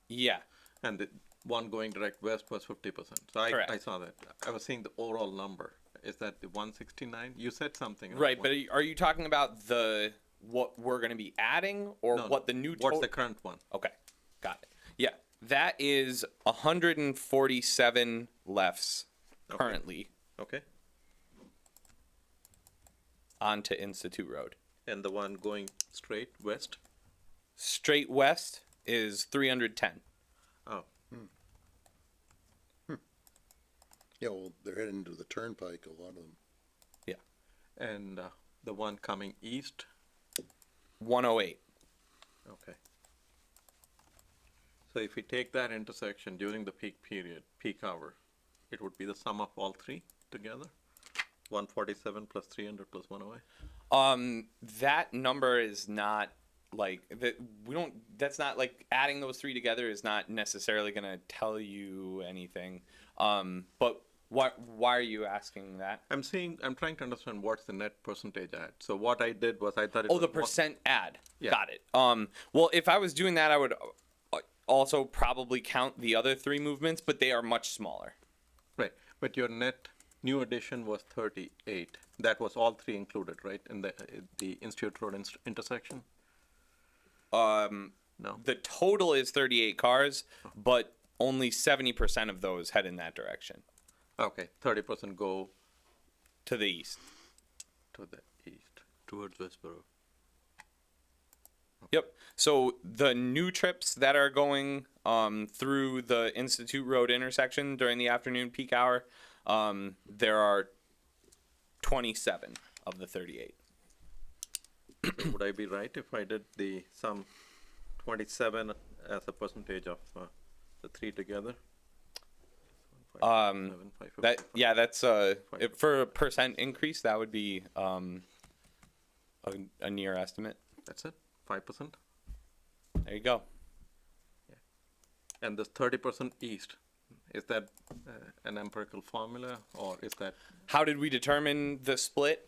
Yeah. And the one going direct west was 50%. So Correct. I saw that. I was seeing the overall number. Is that the 169? You said something. about Right, one- but are you talking about what we're going to be adding or No, what the new What's total? the current one? Okay, got it. Yeah, that is 147 lefts currently. Okay. onto Institute Road. And the one going straight west? Straight west is 310. Oh, Yeah, well, they're heading to the turnpike, a lot of them. and the one coming east? 108. Okay. So if we take that intersection during the peak period, peak hour, it would be the sum of all three together? 147 plus 300 plus 108? That number is not like that. We don't. That's not like adding those three together is not necessarily going to tell you anything. But why are you asking that? I'm trying to understand what's the net percentage add. So what I did was I thought it Oh, was the percent add. Yeah. Got it. Well, if I was doing that, I would also probably count the other three movements, but they are much smaller. Right, but your net new addition was 38. That was all three included, right, in the Institute Road intersection? No. The total is 38 cars, but only 70% of those head in that direction Okay, 30% go to the east. to the east. Towards Westboro. Yep. So the new trips that are going through the Institute Road intersection during the afternoon peak hour, there are 27 of the 38. Would I be right if I did the sum 27 as a percentage of the three together? That yeah, that's for a percent increase. That would be a near estimate. That's it, 5%? There you go. And this 30% east, is that an empirical formula, or is that? How did we determine the split?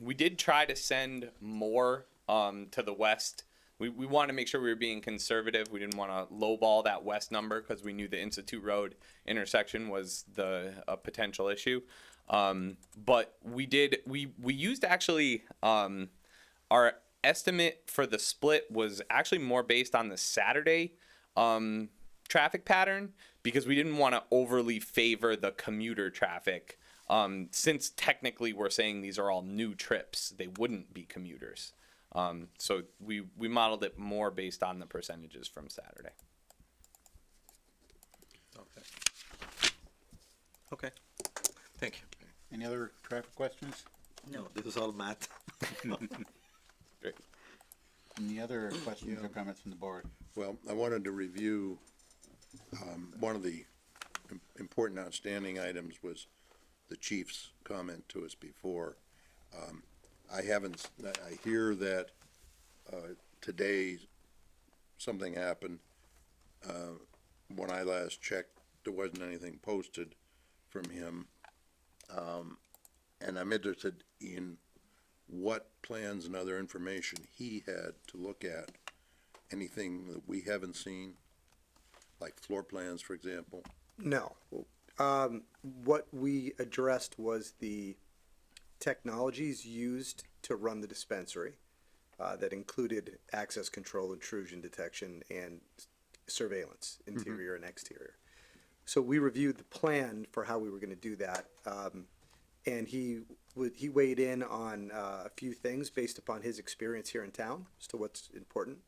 We did try to send more to the west. We wanted to make sure we were being conservative. We didn't want to lowball that west number because we knew the Institute Road intersection was a potential issue. But we used actually our estimate for the split was actually more based on the Saturday traffic pattern because we didn't want to overly favor the commuter traffic. Since technically we're saying these are all new trips, they wouldn't be commuters. So we modeled it more based on the percentages from Saturday. Okay, thank you. Any other traffic questions? No, this is all math. Great. Any other questions or comments from the board? Well, I wanted to review, one of the important outstanding items was the chief's comment to us before. I hear that, today something happened. When I last checked, there wasn't anything posted from him. And I'm interested in what plans and other information he had to look at. Anything that we haven't seen, like floor plans, for example? No. What we addressed was the technologies used to run the dispensary that included access control, intrusion detection, and surveillance, interior and exterior. So we reviewed the plan for how we were going to do that, and he weighed in on a few things based upon his experience here in town as to what's important.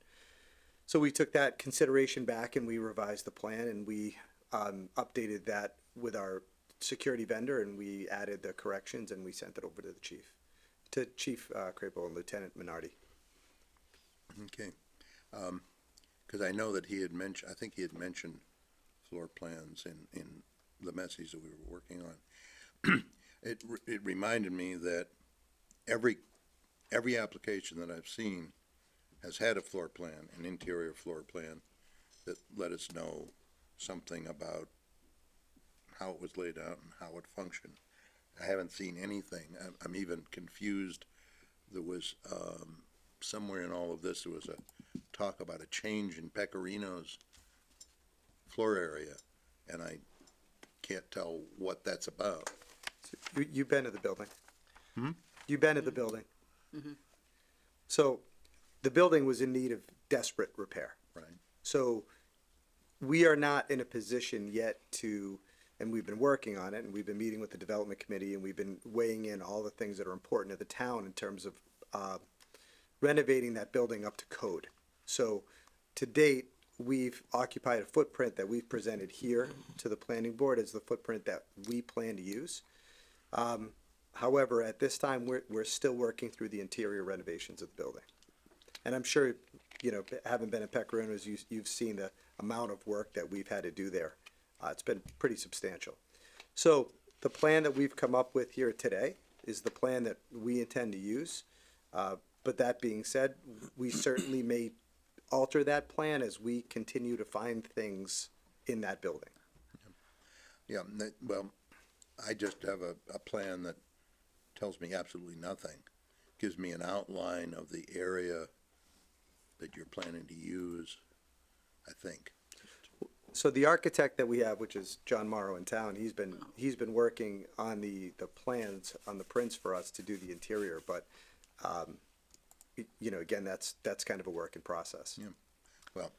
So we took that consideration back and we revised the plan and we updated that with our security vendor and we added the corrections and we sent it over to the chief, Chief Crapo and Lieutenant Minardi. Okay. Cause I know that he had mentioned, I think he had mentioned floor plans in the message that we were working on. It reminded me that every application that I've seen has had a floor plan, an interior floor plan that let us know something about how it was laid out and how it functioned. I haven't seen anything. I'm even confused. There was, somewhere in all of this, there was a talk about a change in Pecorino's floor area, and I can't tell what that's about. You've been to the building. You've been to the building. So the building was in need of desperate repair. Right. So we are not in a position yet to and we've been working on it, and we've been meeting with the development committee, and we've been weighing in all the things that are important to the town in terms of renovating that building up to code. So to date, we've occupied a footprint that we've presented here to the planning board as the footprint that we plan to use. However, at this time, we're still working through the interior renovations of the building. And I'm sure, you know, having been at Pecorino's, you've seen the amount of work that we've had to do there. It's been pretty substantial. So the plan that we've come up with here today is the plan that we intend to use. But that being said, we certainly may alter that plan as we continue to find things in that building. Yeah, well, I just have a plan that tells me absolutely nothing. Gives me an outline of the area that you're planning to use, I think. So the architect that we have, which is John Morrow in town, he's been working on the plans, on the prints for us to do the interior, but, you know, again, that's kind of a work in process. Yeah. Well,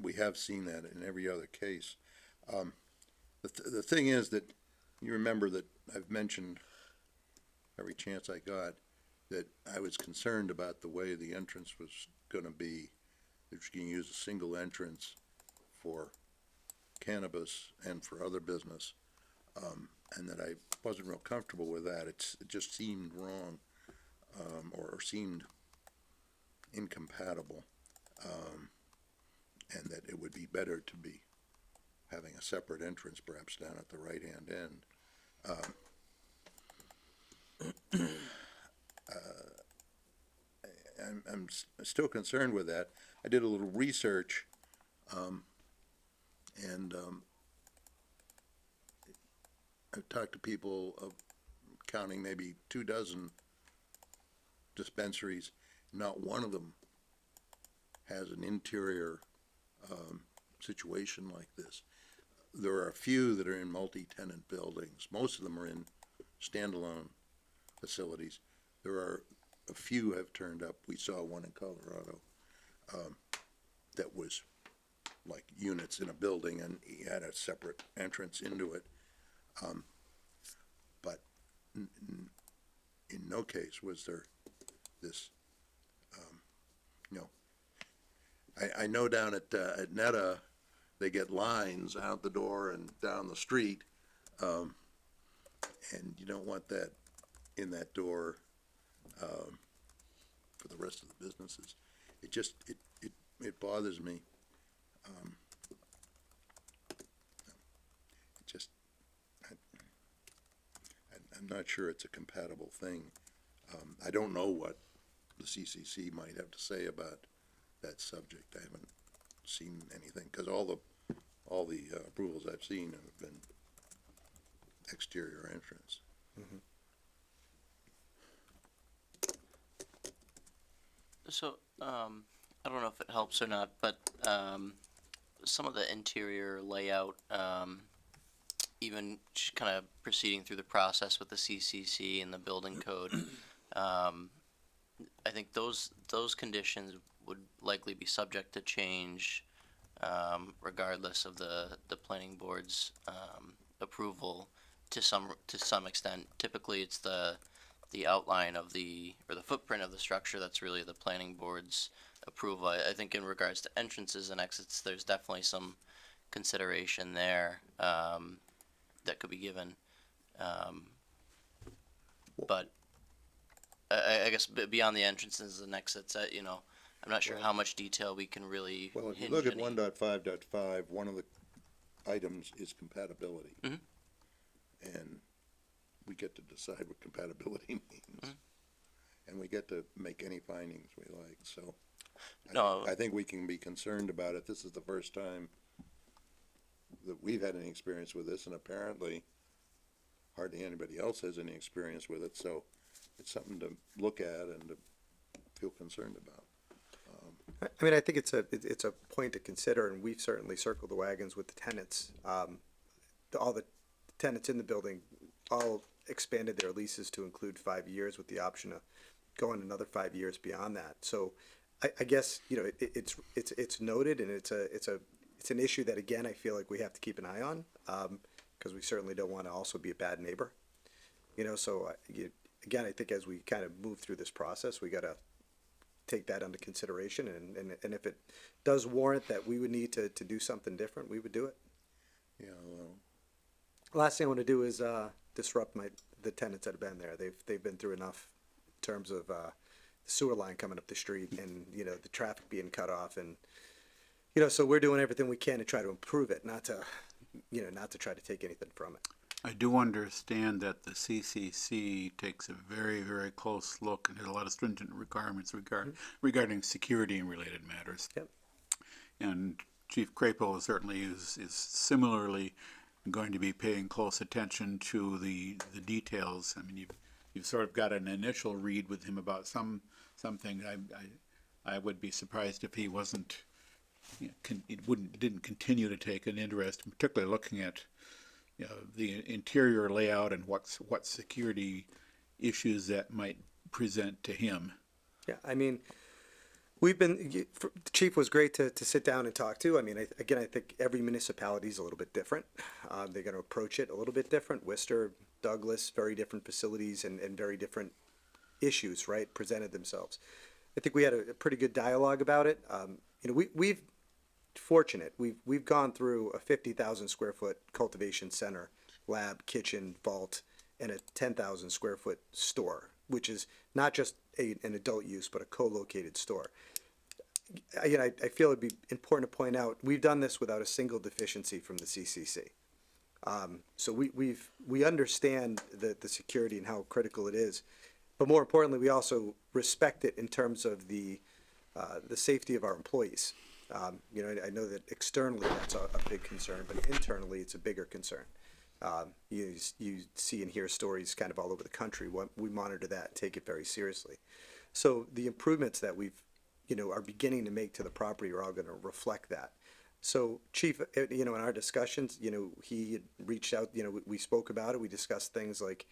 we have seen that in every other case. The thing is that you remember that I've mentioned every chance I got that I was concerned about the way the entrance was going to be. That you're going to use a single entrance for cannabis and for other business, and that I wasn't real comfortable with that. It just seemed wrong, or seemed incompatible, and that it would be better to be having a separate entrance, perhaps down at the right-hand end. I'm still concerned with that. I did a little research, and I've talked to people of counting maybe 24 dispensaries. Not one of them has an interior situation like this. There are a few that are in multi-tenant buildings. Most of them are in standalone facilities. There are a few have turned up. We saw one in Colorado that was like units in a building, and he had a separate entrance into it. But in no case was there this, you know, I know down at Netta, they get lines out the door and down the street, and you don't want that in that door for the rest of the businesses. It just, it bothers me. It just, I'm not sure it's a compatible thing. I don't know what the CCC might have to say about that subject. I haven't seen anything, because all the approvals I've seen have been exterior entrance. Mm-hmm. So, I don't know if it helps or not, but some of the interior layout, even kind of proceeding through the process with the CCC and the building code, I think those conditions would likely be subject to change, regardless of the planning board's approval to some extent. Typically, it's the outline of or the footprint of the structure that's really the planning board's approval. I think in regards to entrances and exits, there's definitely some consideration there that could be given. But I guess beyond the entrances and exits, you know, I'm not sure how much detail we can really. Well, if you hinge look at any- 1.5.5, one of the items is compatibility. Mhm. And we get to decide what compatibility means. Mhm. And we get to make any findings we like, so. No. I think we can be concerned about it. This is the first time that we've had any experience with this, and apparently hardly anybody else has any experience with it, so it's something to look at and to feel concerned about. I mean, I think it's a point to consider, and we've certainly circled the wagons with the tenants. All the tenants in the building all expanded their leases to include 5 years with the option of going another 5 years beyond that. So I guess, you know, it's noted, and it's an issue that, again, I feel like we have to keep an eye on, because we certainly don't want to also be a bad neighbor. You know, so again, I think as we kind of move through this process, we got to take that under consideration, and if it does warrant that we would need to do something different, we would do it. Yeah, well, Last thing I want to do is disrupt the tenants that have been there. They've been through enough in terms of the sewer line coming up the street, and you know the traffic being cut off, and you know, so we're doing everything we can to try to improve it, not to try to take anything from it. I do understand that the CCC takes a very, very close look and has a lot of stringent requirements regarding security and related matters. Yep. And Chief Crapo certainly is similarly going to be paying close attention to the details. I mean, you've sort of got an initial read with him about some things. I would be surprised if he wasn't, didn't continue to take an interest, particularly looking at, you know, the interior layout and what security issues that might present to him. Yeah, I mean, the chief was great to sit down and talk to. I mean, I think every municipality is a little bit different. They're going to approach it a little bit different. Worcester, Douglas, very different facilities and very different issues, right, presented themselves. I think we had a pretty good dialogue about it. You know, we've fortunate. We've gone through a 50,000 square foot cultivation center, lab, kitchen, vault, and a 10,000 square foot store, which is not just an adult use, but a co-located store. You know, I feel it'd be important to point out we've done this without a single deficiency from the CCC. So we understand the security and how critical it is, but more importantly, we also respect it in terms of the safety of our employees. You know, I know that externally that's a big concern, but internally it's a bigger concern. You see and hear stories kind of all over the country. We monitor that, take it very seriously. So the improvements that we've, you know, are beginning to make to the property are all going to reflect that. So Chief, you know, in our discussions, you know, he had reached out, you know, we spoke about it. We discussed things like,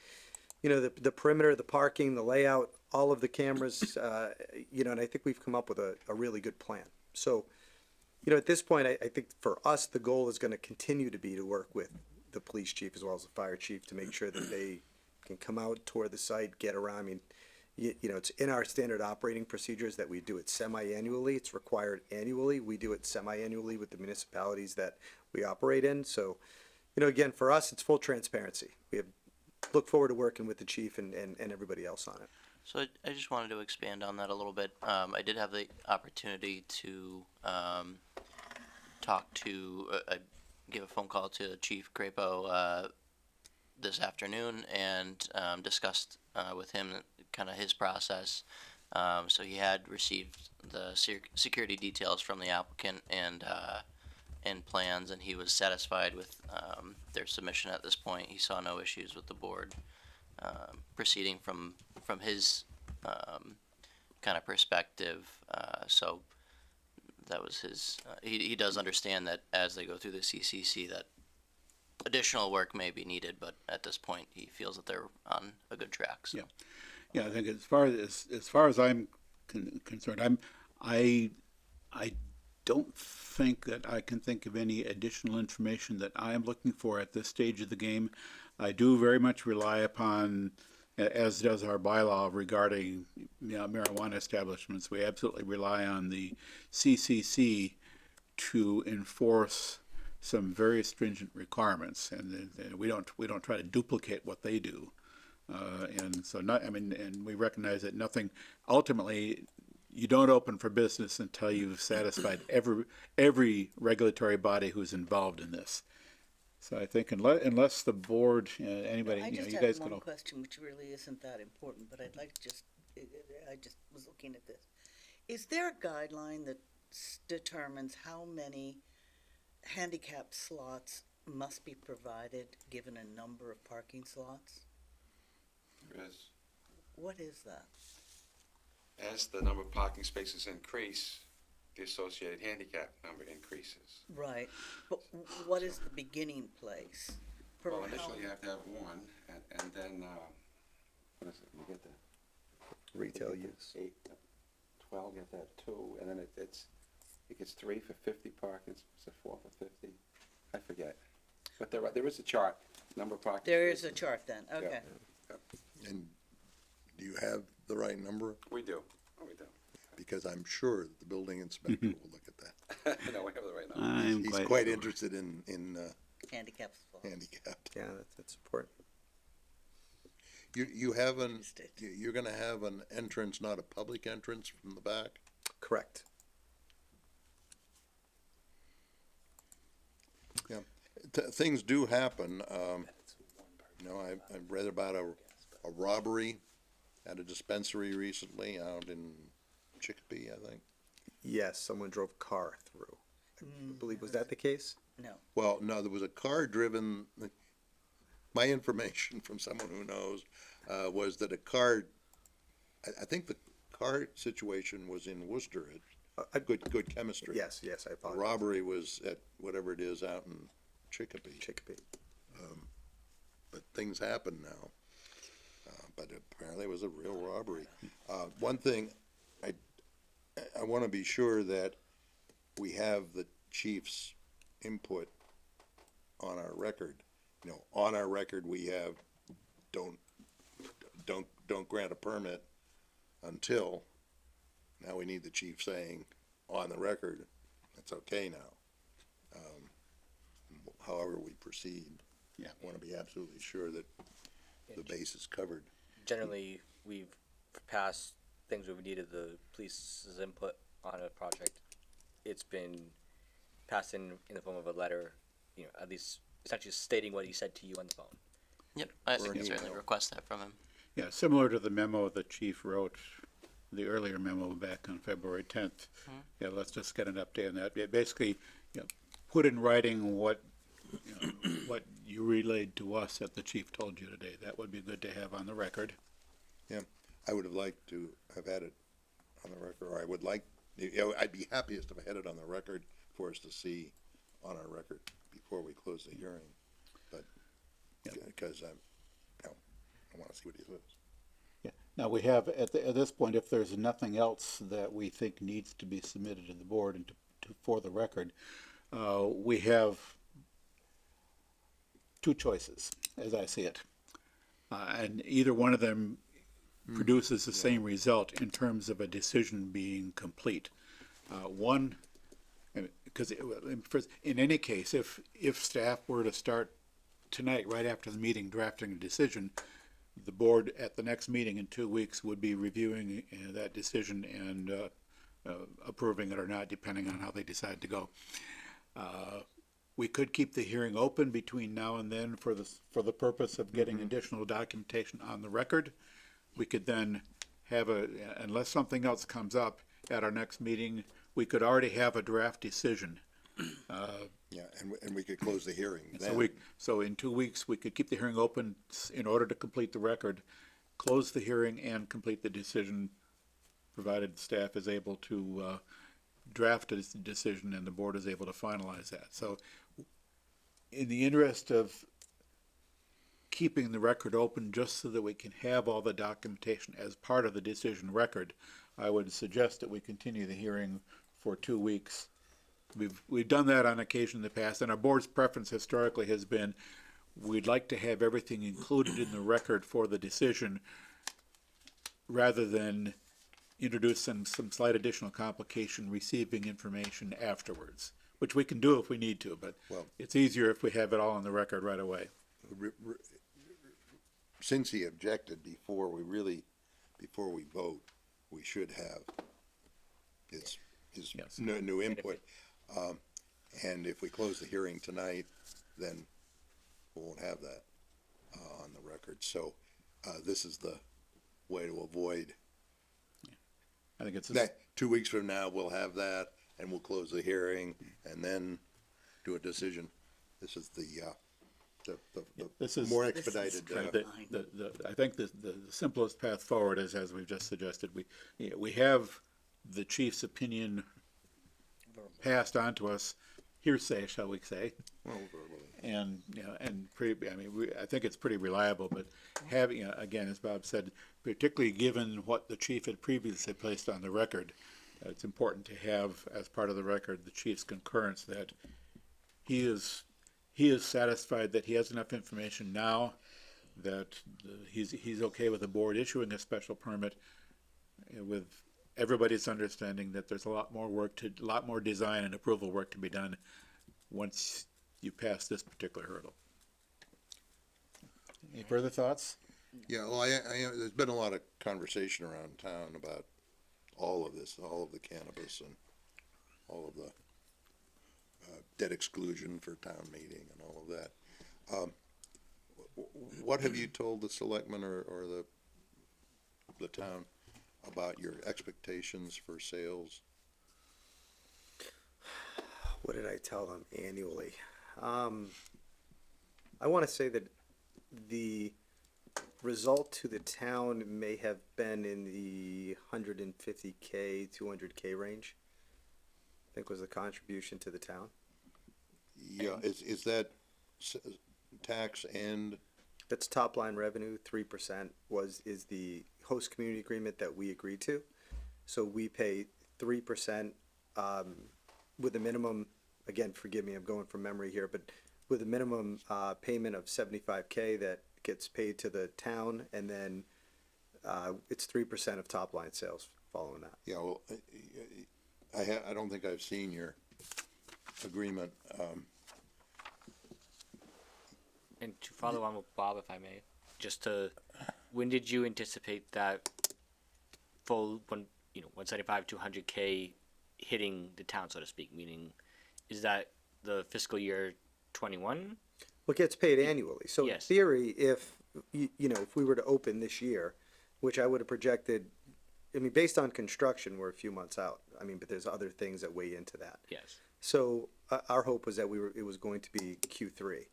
you know, the perimeter, the parking, the layout, all of the cameras, you know, and I think we've come up with a really good plan. So, you know, at this point, I think for us, the goal is going to continue to be to work with the police chief as well as the fire chief to make sure that they can come out, tour the site, get around. I mean, you know, it's in our standard operating procedures that we do it semi-annually. It's required annually. We do it semi-annually with the municipalities that we operate in. So, you know, again, for us, it's full transparency. We look forward to working with the chief and everybody else on it. So I just wanted to expand on that a little bit. I did have the opportunity to give a phone call to Chief Crapo this afternoon and discussed with him kind of his process. So he had received the security details from the applicant and plans, and he was satisfied with their submission at this point. He saw no issues with the board proceeding from his kind of perspective. So that was his. He does understand that as they go through the CCC, that additional work may be needed, but at this point, he feels that they're on a good track. So. Yeah, I think as far as I'm concerned, I don't think that I can think of any additional information that I am looking for at this stage of the game. I do very much rely upon, as does our bylaw regarding, you know, marijuana establishments, we absolutely rely on the CCC to enforce some very stringent requirements, and we don't try to duplicate what they do. And so and we recognize that nothing, ultimately, you don't open for business until you've satisfied every regulatory body who's involved in this. So I think unless the board, anybody, I you know, just you had guys one can. question, which really isn't that important, but I'd like I just was looking at this. Is there a guideline that determines how many handicapped slots must be provided given a number of parking slots? There is. What is that? As the number of parking spaces increase, the associated handicap number increases. Right, but what is the beginning place? Well, initially you have to have one, and then, what is it, you get the Retail use. 8, 12, you have to have 2, and then it gets 3 for 50 parking, it's a 4 for 50, I forget. But there is a chart, number of parking. There is a chart then, okay. And do you have the right number? We do. Oh, we do. Because I'm sure the building inspector will look at that. No, we have the right number. He's quite interested in, Handicapped. handicapped. Yeah, that's important. You have you're gonna have an entrance, not a public entrance from the back? Correct. Yeah, things do happen. I read about a robbery at a dispensary recently out in Chicopee, I think. Yes, someone drove a car through. I believe, was that the case? No. Well, no, there was a car driven, my information from someone who knows, was that a car, I think the car situation was in Worcester, good chemistry. Yes, I The apologize. robbery was at whatever it is out in Chicopee. Chicopee. But things happen now. But apparently it was a real robbery. One thing, I want to be sure that we have the chief's input on our record. On our record, we have, don't grant a permit until, now we need the chief saying, on the record, it's okay now. However we proceed. Yeah. I want to be absolutely sure that the base is covered. Generally, we've passed things where we needed the police's input on a project. It's been passed in the form of a letter, at least essentially stating what he said to you on the phone. Yep, I Or can an certainly email. request that from him. Yeah, similar to the memo the chief wrote, the earlier memo back on February 10th. Yeah, let's just get an update on that. Yeah, basically, put in writing what you relayed to us that the chief told you today. That would be good to have on the record. Yeah, I would have liked to have had it on the record, or I would like, I'd be happiest if I had it on the record for us to see on our record before we close the hearing. But, because I want to see what he says. Yeah. Now, we have, at this point, if there's nothing else that we think needs to be submitted to the board and for the record, we have two choices, as I see it. And either one of them produces the same result in terms of a decision being complete. One, because in any case, if staff were to start tonight, right after the meeting, drafting a decision, the board at the next meeting in 2 weeks would be reviewing that decision and approving it or not, depending on how they decide to go. We could keep the hearing open between now and then for the purpose of getting additional documentation on the record. We could then have unless something else comes up at our next meeting, we could already have a draft decision. Yeah, and we could close the hearing then. So in 2 weeks, we could keep the hearing open in order to complete the record, close the hearing and complete the decision, provided staff is able to draft a decision and the board is able to finalize that. So in the interest of keeping the record open just so that we can have all the documentation as part of the decision record, I would suggest that we continue the hearing for 2 weeks. We've done that on occasion in the past, and our board's preference historically has been we'd like to have everything included in the record for the decision rather than introduce some slight additional complication receiving information afterwards, which we can do if we need to, but it's easier if we have it all on the record right away. Since he objected before we vote, we should have his Yes. new input. And if we close the hearing tonight, then we won't have that on the record. So this is the way to avoid. I think it's 2 weeks from now, we'll have that, and we'll close the hearing, and then do a decision. This is This is more expedited. I think the simplest path forward is, as we've just suggested, we have the chief's opinion passed on to us, hearsay, shall we say? And I think it's pretty reliable. But having, again, as Bob said, particularly given what the chief had previously placed on the record, it's important to have as part of the record the chief's concurrence that he is he is satisfied that he has enough information now that he's okay with the board issuing a special permit with everybody's understanding that there's a lot more design and approval work to be done once you pass this particular hurdle. Any further thoughts? Yeah, well, there's been a lot of conversation around town about all of this, all of the cannabis and all of the debt exclusion for town meeting and all of that. What have you told the selectmen or the town about your expectations for sales? What did I tell them annually? I want to say that the result to the town may have been in the 150K, 200K range. I think was the contribution to the town. Yeah, is that tax and? That's top line revenue. 3% is the host community agreement that we agreed to. So we pay 3% with a minimum. Again, forgive me, I'm going from memory here, but with a minimum payment of 75K that gets paid to the town, and then it's 3% of top line sales following that. Yeah, well, I don't think I've seen your agreement. And to follow on with Bob, if I may, when did you anticipate that full 175 200K hitting the town, so to speak? Meaning, is that the fiscal year 21? Well, it gets paid annually. So Yes. in theory, if if we were to open this year, which I would have projected, I mean, based on construction, we're a few months out. I mean, but there's other things that weigh into that. Yes. So our hope was that it was going to be Q3.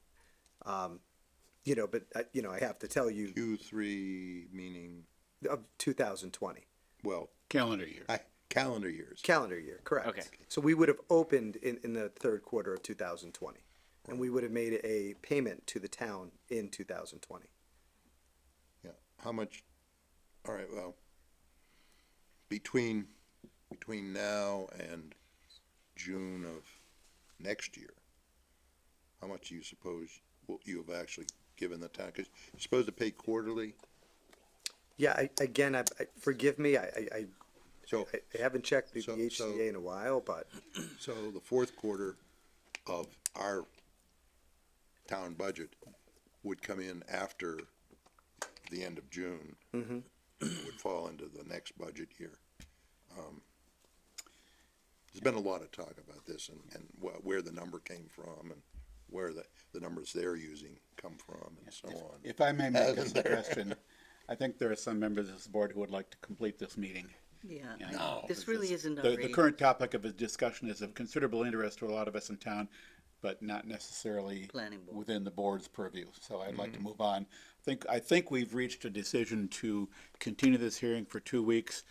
But I have to tell you, Q3 meaning, of 2020. well, Calendar year. calendar years. Calendar year, correct. Okay. So we would have opened in the third quarter of 2020. And we would have made a payment to the town in 2020. Yeah, how much, all right, well, between now and June of next year, how much do you suppose you have actually given the town? 'Cause you're supposed to pay quarterly, Yeah, I forgive me, I so, haven't checked the So- HCA in a while, but so the fourth quarter of our town budget would come in after the end of June. Mhm. It would fall into the next budget year. There's been a lot of talk about this and where the number came from and where the numbers they're using come from and so on. If I may make a Hasn't there? suggestion, I think there are some members of this board who would like to complete this meeting. Yeah, No, this really isn't a The rate. current topic of his discussion is of considerable interest to a lot of us in town, but not necessarily Planning board. within the board's purview. So I'd like to move on. I think we've reached a decision to continue this hearing for 2 weeks,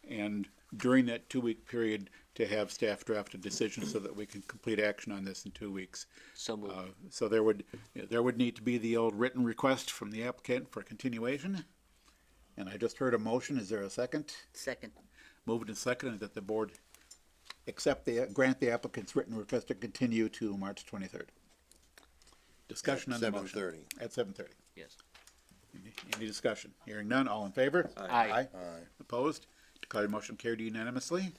and during that 2-week period, to have staff draft a decision so that we can complete action on this in 2 weeks. So moved. So there would need to be the old written request from the applicant for continuation. And I just heard a motion. Is there a second? Second. Moved and seconded that the board grant the applicant's written request to continue to March 23rd. Discussion on the motion. 7:30. At 7:30. Yes. Any discussion? Hearing none, all in favor? Aye. Aye. Opposed? Declared motion carried unanimously.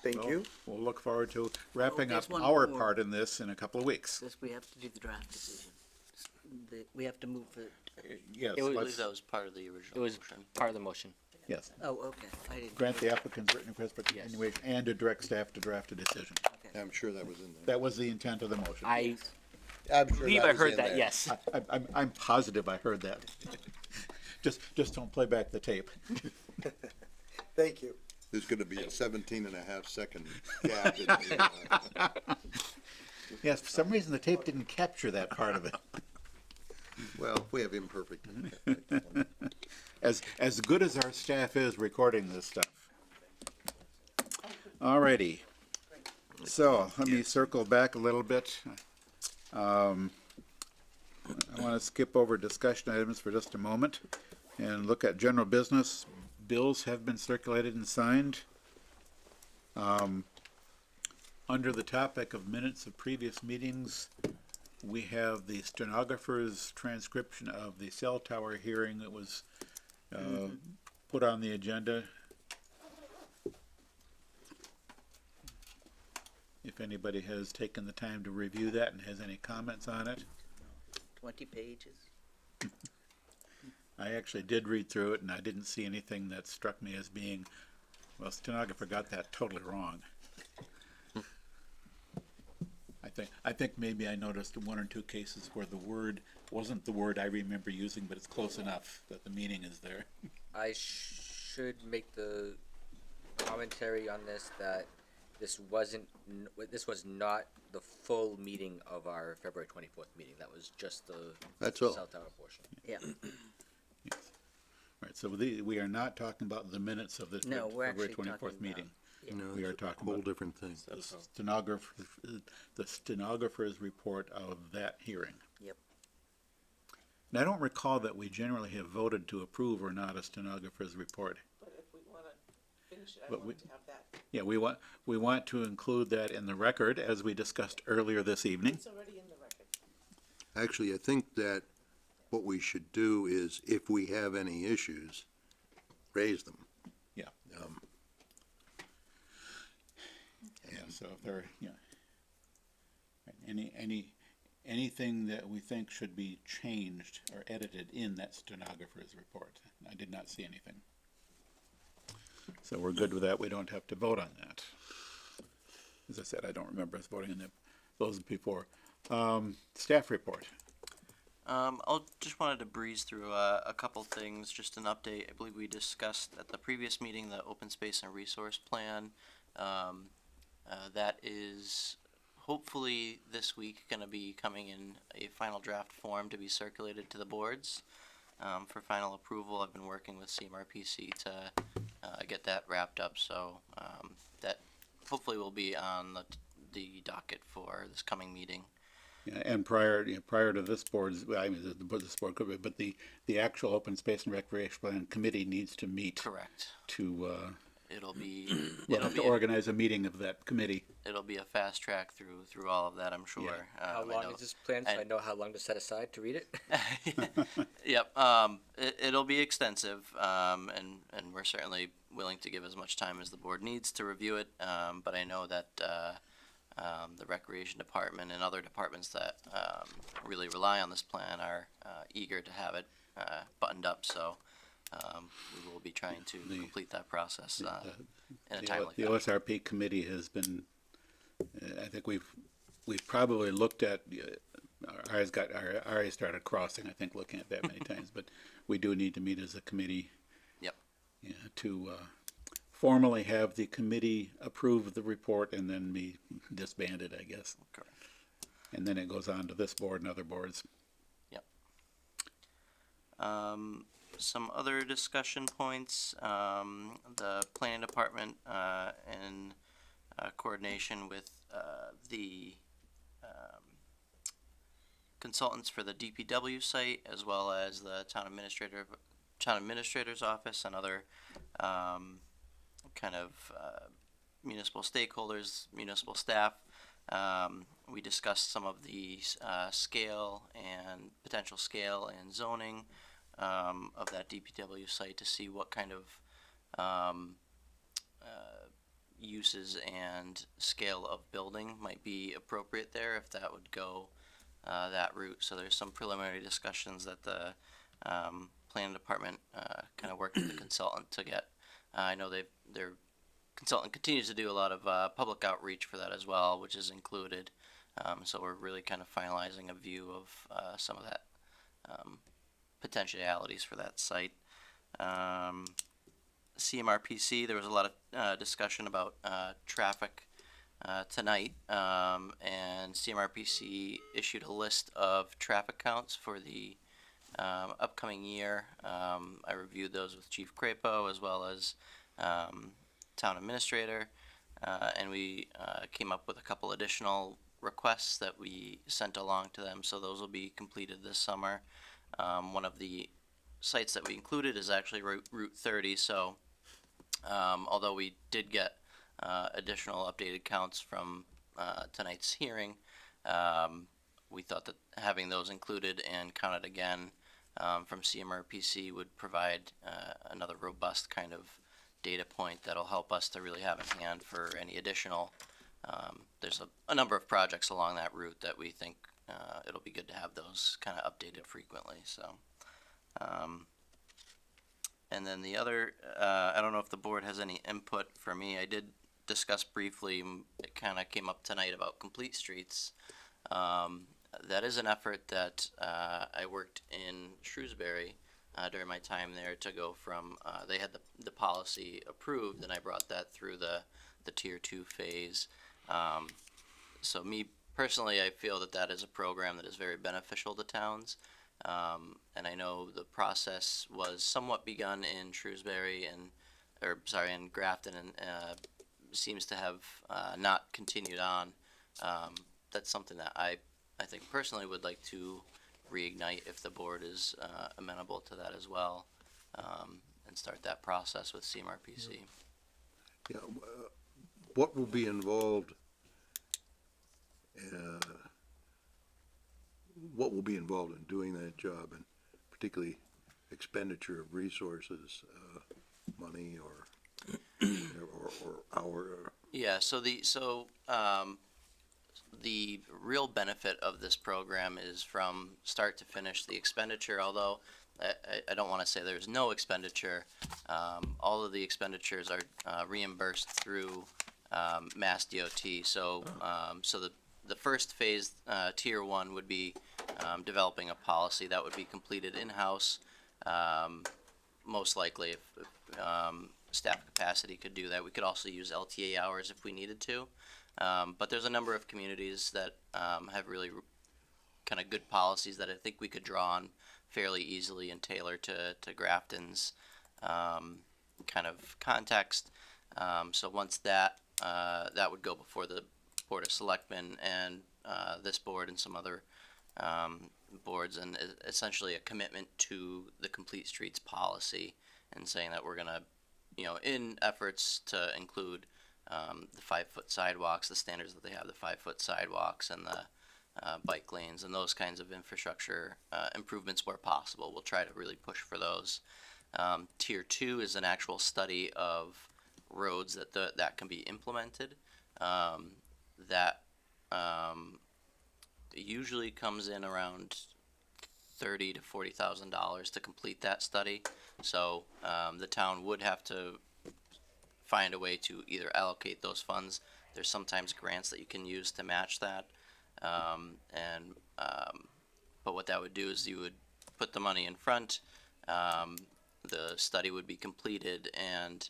thank Well, you. We'll look forward to wrapping there's up one our more. part in this in a couple of weeks. Says we have to do the draft decision. We have to move it. Yes, I believe let's, that was part of the original It was motion. part of the motion. yes. Oh, okay, I didn't. Grant the applicant's written request for continuation and to direct staff to draft a decision. Okay. I'm sure that was in there. That was the intent of the motion. I I'm sure believe that I was heard in that, there. yes. I'm positive I heard that. Just don't play back the tape. Thank you. There's gonna be a 17.5 second gap in the, Yes, for some reason the tape didn't capture that part of it. well, we have imperfect. As good as our staff is recording this stuff. Alrighty. So, let me circle back a little bit. I want to skip over discussion items for just a moment and look at general business. Bills have been circulated and signed. Under the topic of minutes of previous meetings, we have the stenographer's transcription of the cell tower hearing that was put on the agenda. If anybody has taken the time to review that and has any comments on it. 20 pages. I actually did read through it, and I didn't see anything that struck me as being, well, stenographer got that totally wrong. I think maybe I noticed one or two cases where the word wasn't the word I remember using, but it's close enough that the meaning is there. I should make the commentary on this that this was not the full meeting of our February 24th meeting. That was just the That's all. cell tower portion. Yeah. Yes. Right, so we are not talking about the minutes of the No, we're February actually talking 24th meeting. No, We are it's a talking whole about different thing. the stenographer's report of that hearing. Yep. And I don't recall that we generally have voted to approve or not a stenographer's report. But if we wanna finish it, I But want we- to have that. Yeah, we want to include that in the record, as we discussed earlier this evening. It's already in the record. Actually, I think that what we should do is, if we have any issues, raise them. Yeah. Um, Yeah, so if there, yeah. Anything that we think should be changed or edited in that stenographer's report. I did not see anything. So we're good with that. We don't have to vote on that. As I said, I don't remember us voting on those before. Staff report. I'll just wanted to breeze through a couple things, just an update. I believe we discussed at the previous meeting the open space and resource plan. That is hopefully this week going to be coming in a final draft form to be circulated to the boards for final approval. I've been working with CMRPC to get that wrapped up, so that hopefully will be on the docket for this coming meeting. Yeah, and prior to this board's, I mean, this board could be, but the actual open space and recreation plan committee needs to meet Correct. to, It'll be we'll have to organize a meeting of that committee. it'll be a fast track through all of that, I'm sure. How I long know- is this plan, so I and- know how long to set aside to read it? Yep. It'll be extensive, and we're certainly willing to give as much time as the board needs to review it. But I know that the recreation department and other departments that really rely on this plan are eager to have it buttoned up. So we will be trying to complete that process in a timely The fashion. OSRP committee has been, I think we've probably looked at, our eyes started crossing, I think, looking at that many times, but we do need to meet as a committee. Yep. Yeah, to formally have the committee approve the report and then be disbanded, I guess. Correct. And then it goes on to this board and other boards. Some other discussion points, the planning department, in coordination with the consultants for the DPW site, as well as the town administrator's office and other kind of municipal stakeholders, municipal staff. We discussed some of the scale and potential scale and zoning of that DPW site to see what kind of uses and scale of building might be appropriate there, if that would go that route. So there's some preliminary discussions that the planning department kind of worked with the consultant to get. I know their consultant continues to do a lot of public outreach for that as well, which is included. So we're really kind of finalizing a view of some of that potentialities for that site. CMRPC, there was a lot of discussion about traffic tonight, and CMRPC issued a list of traffic counts for the upcoming year. I reviewed those with Chief Crapo as well as town administrator, and we came up with a couple additional requests that we sent along to them, so those will be completed this summer. One of the sites that we included is actually Route 30, so although we did get additional updated counts from tonight's hearing, we thought that having those included and counted again from CMRPC would provide another robust kind of data point that'll help us to really have in hand for any additional. There's a number of projects along that route that we think it'll be good to have those kind of updated frequently. So, and then the other, I don't know if the board has any input for me. I did discuss briefly, it kind of came up tonight about Complete Streets. That is an effort that I worked in Shrewsbury during my time there to go from, they had the policy approved, and I brought that through the tier 2 phase. So me personally, I feel that that is a program that is very beneficial to towns. And I know the process was somewhat begun in Shrewsbury in Grafton, and seems to have not continued on. That's something that I think personally would like to reignite if the board is amenable to that as well, and start that process with CMRPC. Yeah, what will be involved? What will be involved in doing that job, and particularly expenditure of resources, money or hour? Yeah. So the real benefit of this program is from start to finish the expenditure. Although I don't want to say there's no expenditure. All of the expenditures are reimbursed through Mass DOT. So the first phase, tier 1, would be developing a policy that would be completed in-house. Most likely, if staff capacity could do that. We could also use LTA hours if we needed to. But there's a number of communities that have really kind of good policies that I think we could draw on fairly easily and tailor to Grafton's kind of context. So once that would go before the Board of Selectmen and this board and some other boards, and essentially a commitment to the Complete Streets policy, and saying that we're going to, in efforts to include the 5-foot sidewalks, the standards that they have, the 5-foot sidewalks and the bike lanes and those kinds of infrastructure improvements where possible. We'll try to really push for those. Tier 2 is an actual study of roads that can be implemented. That usually comes in around $30,000 to $40,000 to complete that study. So the town would have to find a way to either allocate those funds. There's sometimes grants that you can use to match that. But what that would do is you would put the money in front, the study would be completed, and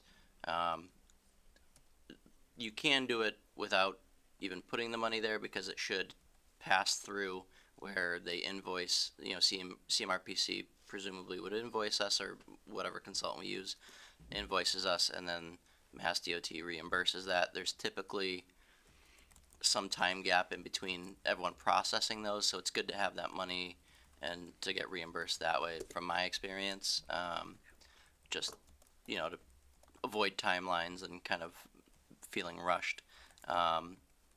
you can do it without even putting the money there, because it should pass through where they invoice, CMRPC presumably would invoice us, or whatever consultant we use invoices us, and then Mass DOT reimburses that. There's typically some time gap in between everyone processing those, so it's good to have that money and to get reimbursed that way, from my experience. Just, to avoid timelines and kind of feeling rushed.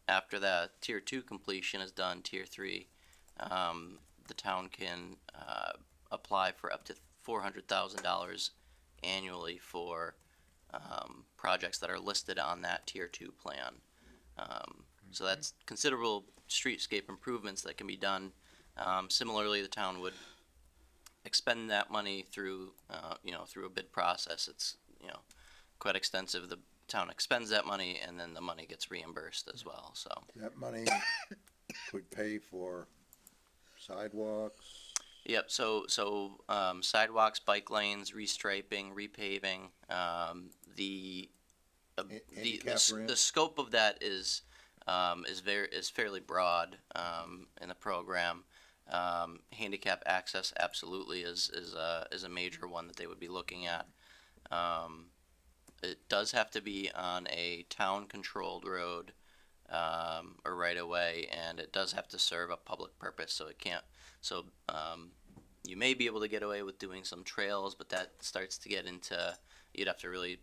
After that tier 2 completion is done, tier 3, the town can apply for up to $400,000 annually for projects that are listed on that tier 2 plan. So that's considerable streetscape improvements that can be done. Similarly, the town would expend that money through a bid process. It's quite extensive. The town expends that money, and then the money gets reimbursed as well. So That money could pay for sidewalks. yep. So sidewalks, bike lanes, restriping, repaving. The Handicap ramp? the scope of that is fairly broad in the program. Handicap access absolutely is a major one that they would be looking at. It does have to be on a town-controlled road or right of way, and it does have to serve a public purpose. So it can't. So you may be able to get away with doing some trails, but that starts to get into, you'd have to really.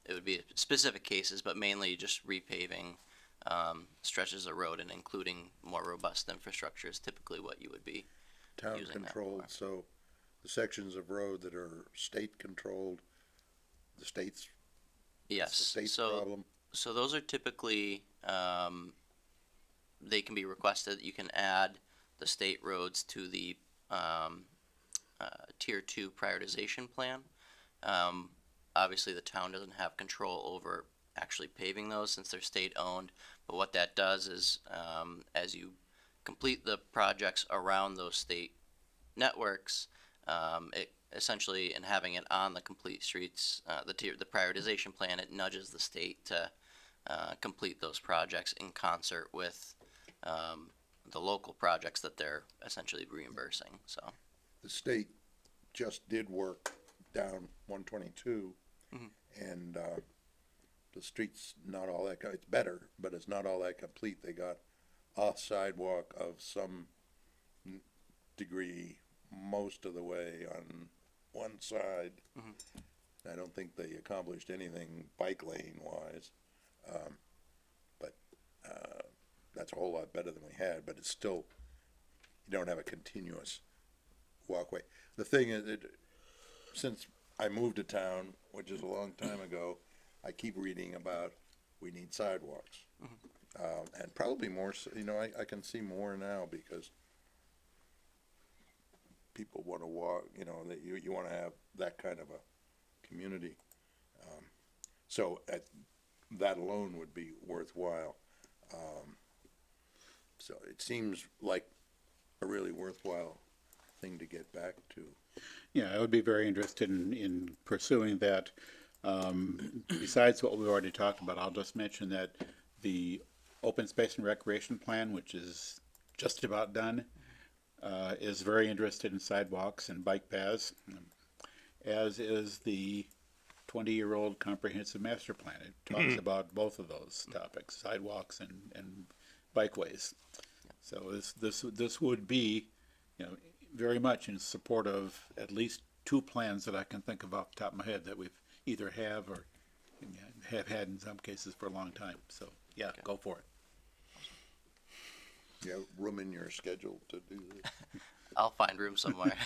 It would be specific cases, but mainly just repaving stretches of road, and including more robust infrastructure is typically what you would be. Town using that controlled, for. so the sections of road that are state controlled, the state's, Yes. it's the state's So problem. so those are typically they can be requested. You can add the state roads to the tier 2 prioritization plan. Obviously, the town doesn't have control over actually paving those since they're state owned. But what that does is, as you complete the projects around those state networks, it essentially, in having it on the complete streets, the prioritization plan, it nudges the state to complete those projects in concert with the local projects that they're essentially reimbursing. So The state just did work down 122, and the street's not all that. It's better, but it's not all that complete. They got a sidewalk of some degree most of the way on one side. I don't think they accomplished anything bike lane wise, but that's a whole lot better than we had. But it's still, you don't have a continuous walkway. The thing is, since I moved to town, which is a long time ago, I keep reading about we need sidewalks, and probably more. I can see more now because people want to walk. That you want to have that kind of a community. So that alone would be worthwhile. So it seems like a really worthwhile thing to get back to. Yeah, I would be very interested in pursuing that. Besides what we've already talked about, I'll just mention that the open space and recreation plan, which is just about done, is very interested in sidewalks and bike paths, as is the 20-year-old comprehensive master plan. It talks about both of those topics, sidewalks and bikeways. So this would be, very much in support of at least two plans that I can think of off the top of my head that we've either have or have had in some cases for a long time. So yeah, go for it. You have room in your schedule to do this? I'll find room somewhere.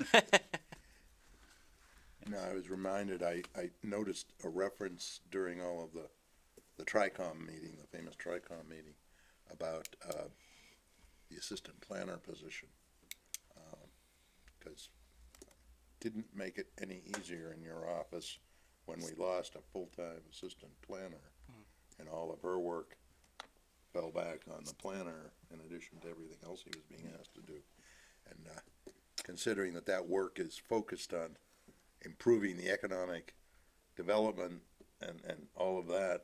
I was reminded, I noticed a reference during all of the TRICOM meeting, the famous TRICOM meeting, about the assistant planner position. Because didn't make it any easier in your office when we lost a full-time assistant planner, and all of her work fell back on the planner in addition to everything else he was being asked to do. And considering that work is focused on improving the economic development and all of that,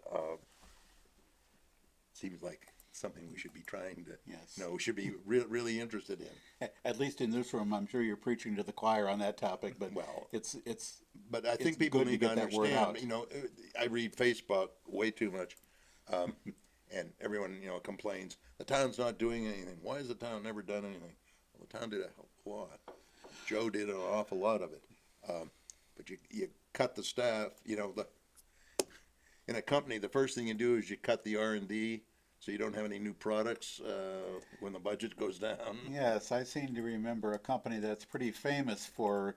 seems like something we should be trying to, Yes. we should be really interested in. At least in this room, I'm sure you're preaching to the choir on that topic, but Well, it's But I It's think people good to need to get that word understand, out. I read Facebook way too much, and everyone, complains, the town's not doing anything. Why has the town never done anything? Well, the town did a hell of a lot. Joe did an awful lot of it. But you cut the staff, in a company, the first thing you do is you cut the R&D, so you don't have any new products, when the budget goes down. Yes, I seem to remember a company that's pretty famous for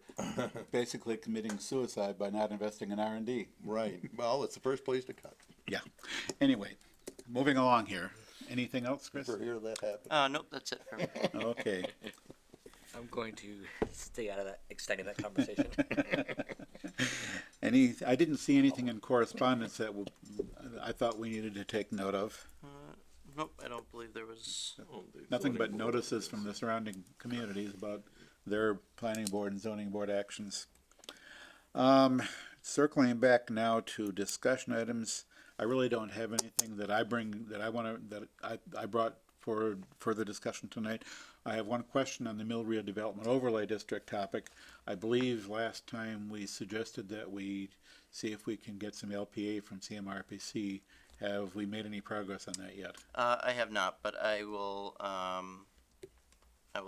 basically committing suicide by not investing in R&D. Right, well, it's the first place to cut. Yeah. Anyway, moving along here. Anything else, Chris? Ever hear that happen? Nope, that's it for me. Okay. I'm going to stay out of that, extending that conversation. I didn't see anything in correspondence that I thought we needed to take note of. Nope, I don't believe there was. Nothing but notices from the surrounding communities about their planning board and zoning board actions. Circling back now to discussion items, I really don't have anything that I brought for further discussion tonight. I have one question on the Mill Redevelopment Overlay District topic. I believe last time we suggested that we see if we can get some LPA from CMRPC. Have we made any progress on that yet? I have not, but I will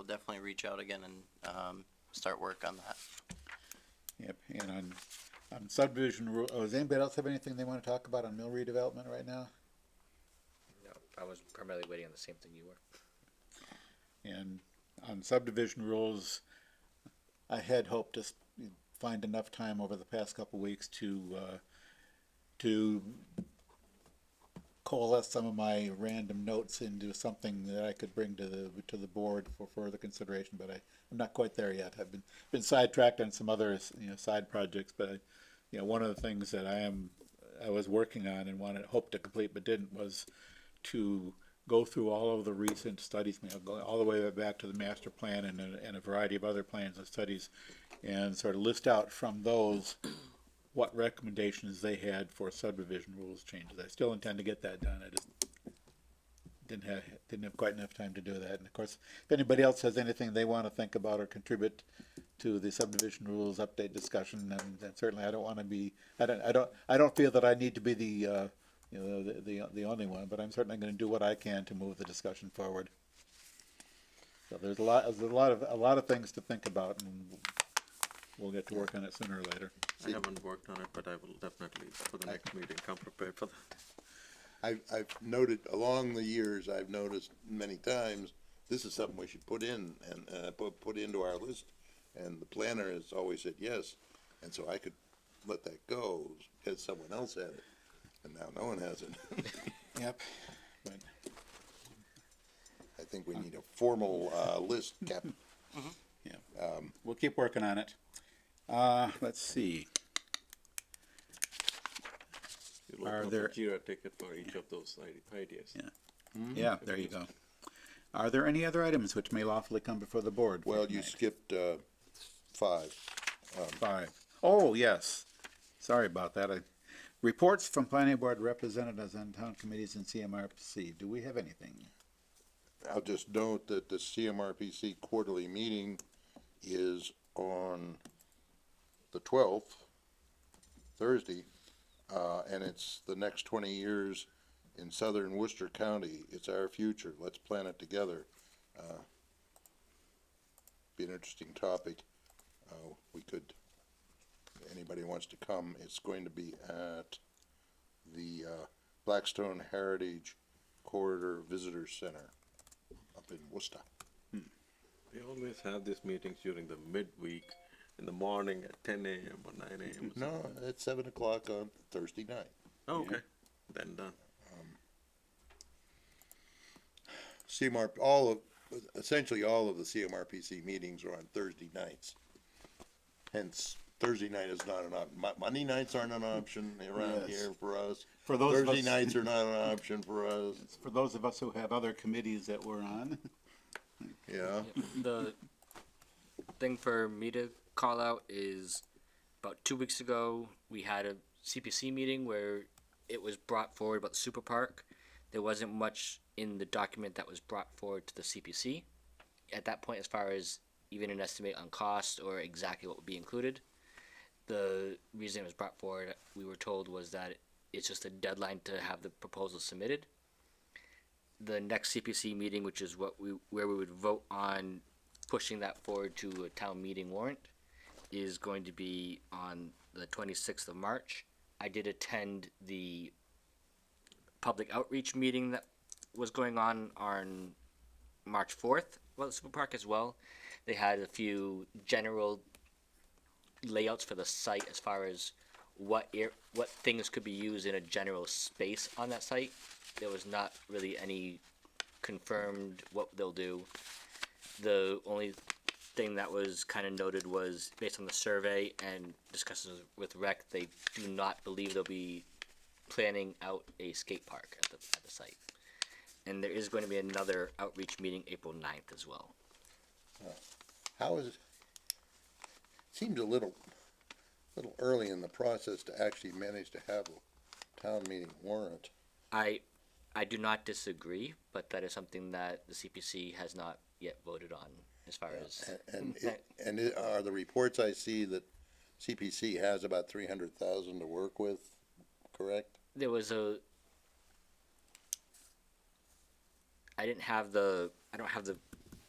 definitely reach out again and start work on that. Yep, and on subdivision rule, does anybody else have anything they want to talk about on mill redevelopment right now? I was primarily waiting on the same thing you were. And on subdivision rules, I had hoped to find enough time over the past couple weeks to coalesce some of my random notes into something that I could bring to the board for further consideration, but I'm not quite there yet. I've been sidetracked on some other, side projects, but one of the things that I was working on and hoped to complete but didn't was to go through all of the recent studies, going all the way back to the master plan and a variety of other plans and studies, and sort of list out from those what recommendations they had for subdivision rules changes. I still intend to get that done. I just didn't have quite enough time to do that. And of course, if anybody else has anything they want to think about or contribute to the subdivision rules update discussion, then certainly I don't want to be. I don't feel that I need to be the the only one, but I'm certainly going to do what I can to move the discussion forward. So there's a lot of things to think about, and we'll get to work on it sooner or later. I haven't worked on it, but I will definitely, for the next meeting, come prepared for that. I've noted, along the years, I've noticed many times, this is something we should put in and put into our list. And the planner has always said yes, and so I could let that go because someone else had it, and now no one has it. Yep. But I think we need a formal list, Cap. we'll keep working on it. Let's see. You'll Are open up there- a Jira ticket for each of those ideas. Yeah. Yeah, there you go. Are there any other items which may lawfully come before the board? for Well, you tonight? skipped 5. 5. Oh, yes. Sorry about that. Reports from planning board representatives on town committees and CMRPC. Do we have anything? I'll just note that the CMRPC quarterly meeting is on the 12th, Thursday, and it's the next 20 years in southern Worcester County. It's our future. Let's plan it together. Be an interesting topic. We could, if anybody wants to come, it's going to be at the Blackstone Heritage Corridor Visitor Center up in Worcester. They always have these meetings during the midweek, in the morning at 10 a.m. or 9 a.m. or No, something. it's 7 o'clock on Thursday night. Oh, okay, then done. Essentially all of the CMRPC meetings are on Thursday nights. Hence, Thursday night is not an option. Monday nights aren't an option around Yes. here for us. For those of Thursday us- nights are not an option for us. For those of us who have other committees that we're on. Yeah. The thing for me to call out is about 2 weeks ago, we had a CPC meeting where it was brought forward about the super park. There wasn't much in the document that was brought forward to the CPC at that point, as far as even an estimate on cost or exactly what would be included. The reason it was brought forward, we were told, was that it's just a deadline to have the proposal submitted. The next CPC meeting, which is where we would vote on pushing that forward to a town meeting warrant, is going to be on the 26th of March. I did attend the public outreach meeting that was going on March 4th about the super park as well. They had a few general layouts for the site as far as what things could be used in a general space on that site. There was not really any confirmed what they'll do. The only thing that was kind of noted was, based on the survey and discussions with rec, they do not believe they'll be planning out a skate park at the site. And there is going to be another outreach meeting April 9th as well. How is, seems a little early in the process to actually manage to have a town meeting warrant. I do not disagree, but that is something that the CPC has not yet voted on as far as. And are the reports I see that CPC has about 300,000 to work with, correct? There was I don't have the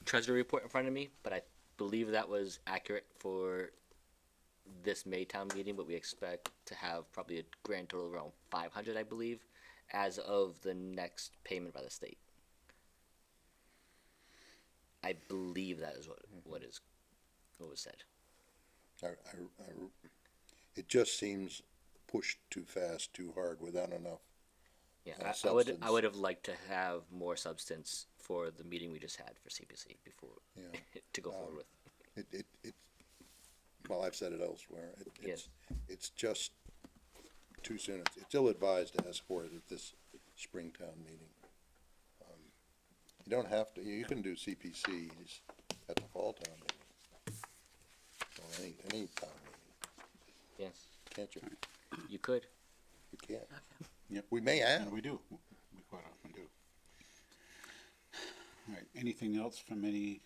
treasury report in front of me, but I believe that was accurate for this Maytown meeting, but we expect to have probably a grand total of around 500, I believe, as of the next payment by the state. I believe that is what was said. It just seems pushed too fast, too hard, without enough. Yeah, Uh, I would substance. have liked to have more substance for the meeting we just had for CPC before Yeah. to go forward with. Well, I've said it elsewhere. Yes. It's just too soon. It's ill-advised to ask for it at this Springtown meeting. You don't have to, you can do CPCs at the fall town meeting. Or any town meeting, Yes, can't you? you could. You can't. Yep. We may have. And we do, we quite often do. All right, anything else from any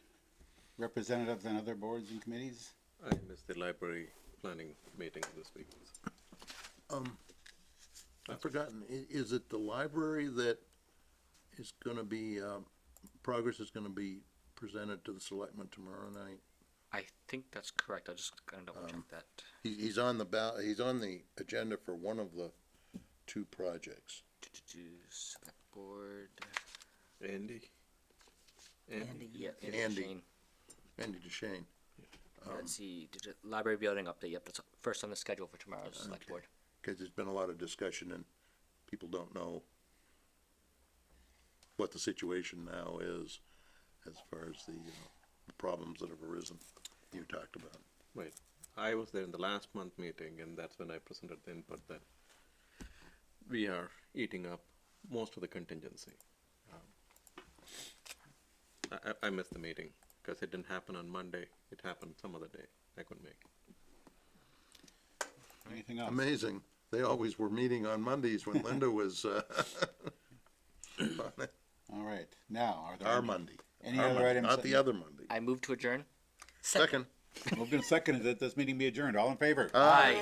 representatives on other boards and committees? I missed the library planning meeting this week. I've forgotten, is it the library that is gonna be, progress is gonna be presented to the selectmen tomorrow night? I think that's correct. I'll just kind of double check that. He's on the he's on the agenda for one of the two projects. Select board. Andy? Yeah, Andy. Shane. Andy DeShane. Let's see. Library building update. Yep, that's first on the schedule for tomorrow's select board. Cause there's been a lot of discussion and people don't know what the situation now is as far as the problems that have arisen you talked about. Right. I was there in the last month meeting, and that's when I presented the input that we are eating up most of the contingency. I missed the meeting because it didn't happen on Monday. It happened some other day I couldn't make. Anything else? Amazing. They always were meeting on Mondays when Linda was, on it. All right, now, are there Our any- Monday. Any Our other Monday, items? not the other Monday. I move to adjourn. Second. Moved and seconded that this meeting be adjourned. All in favor? Aye.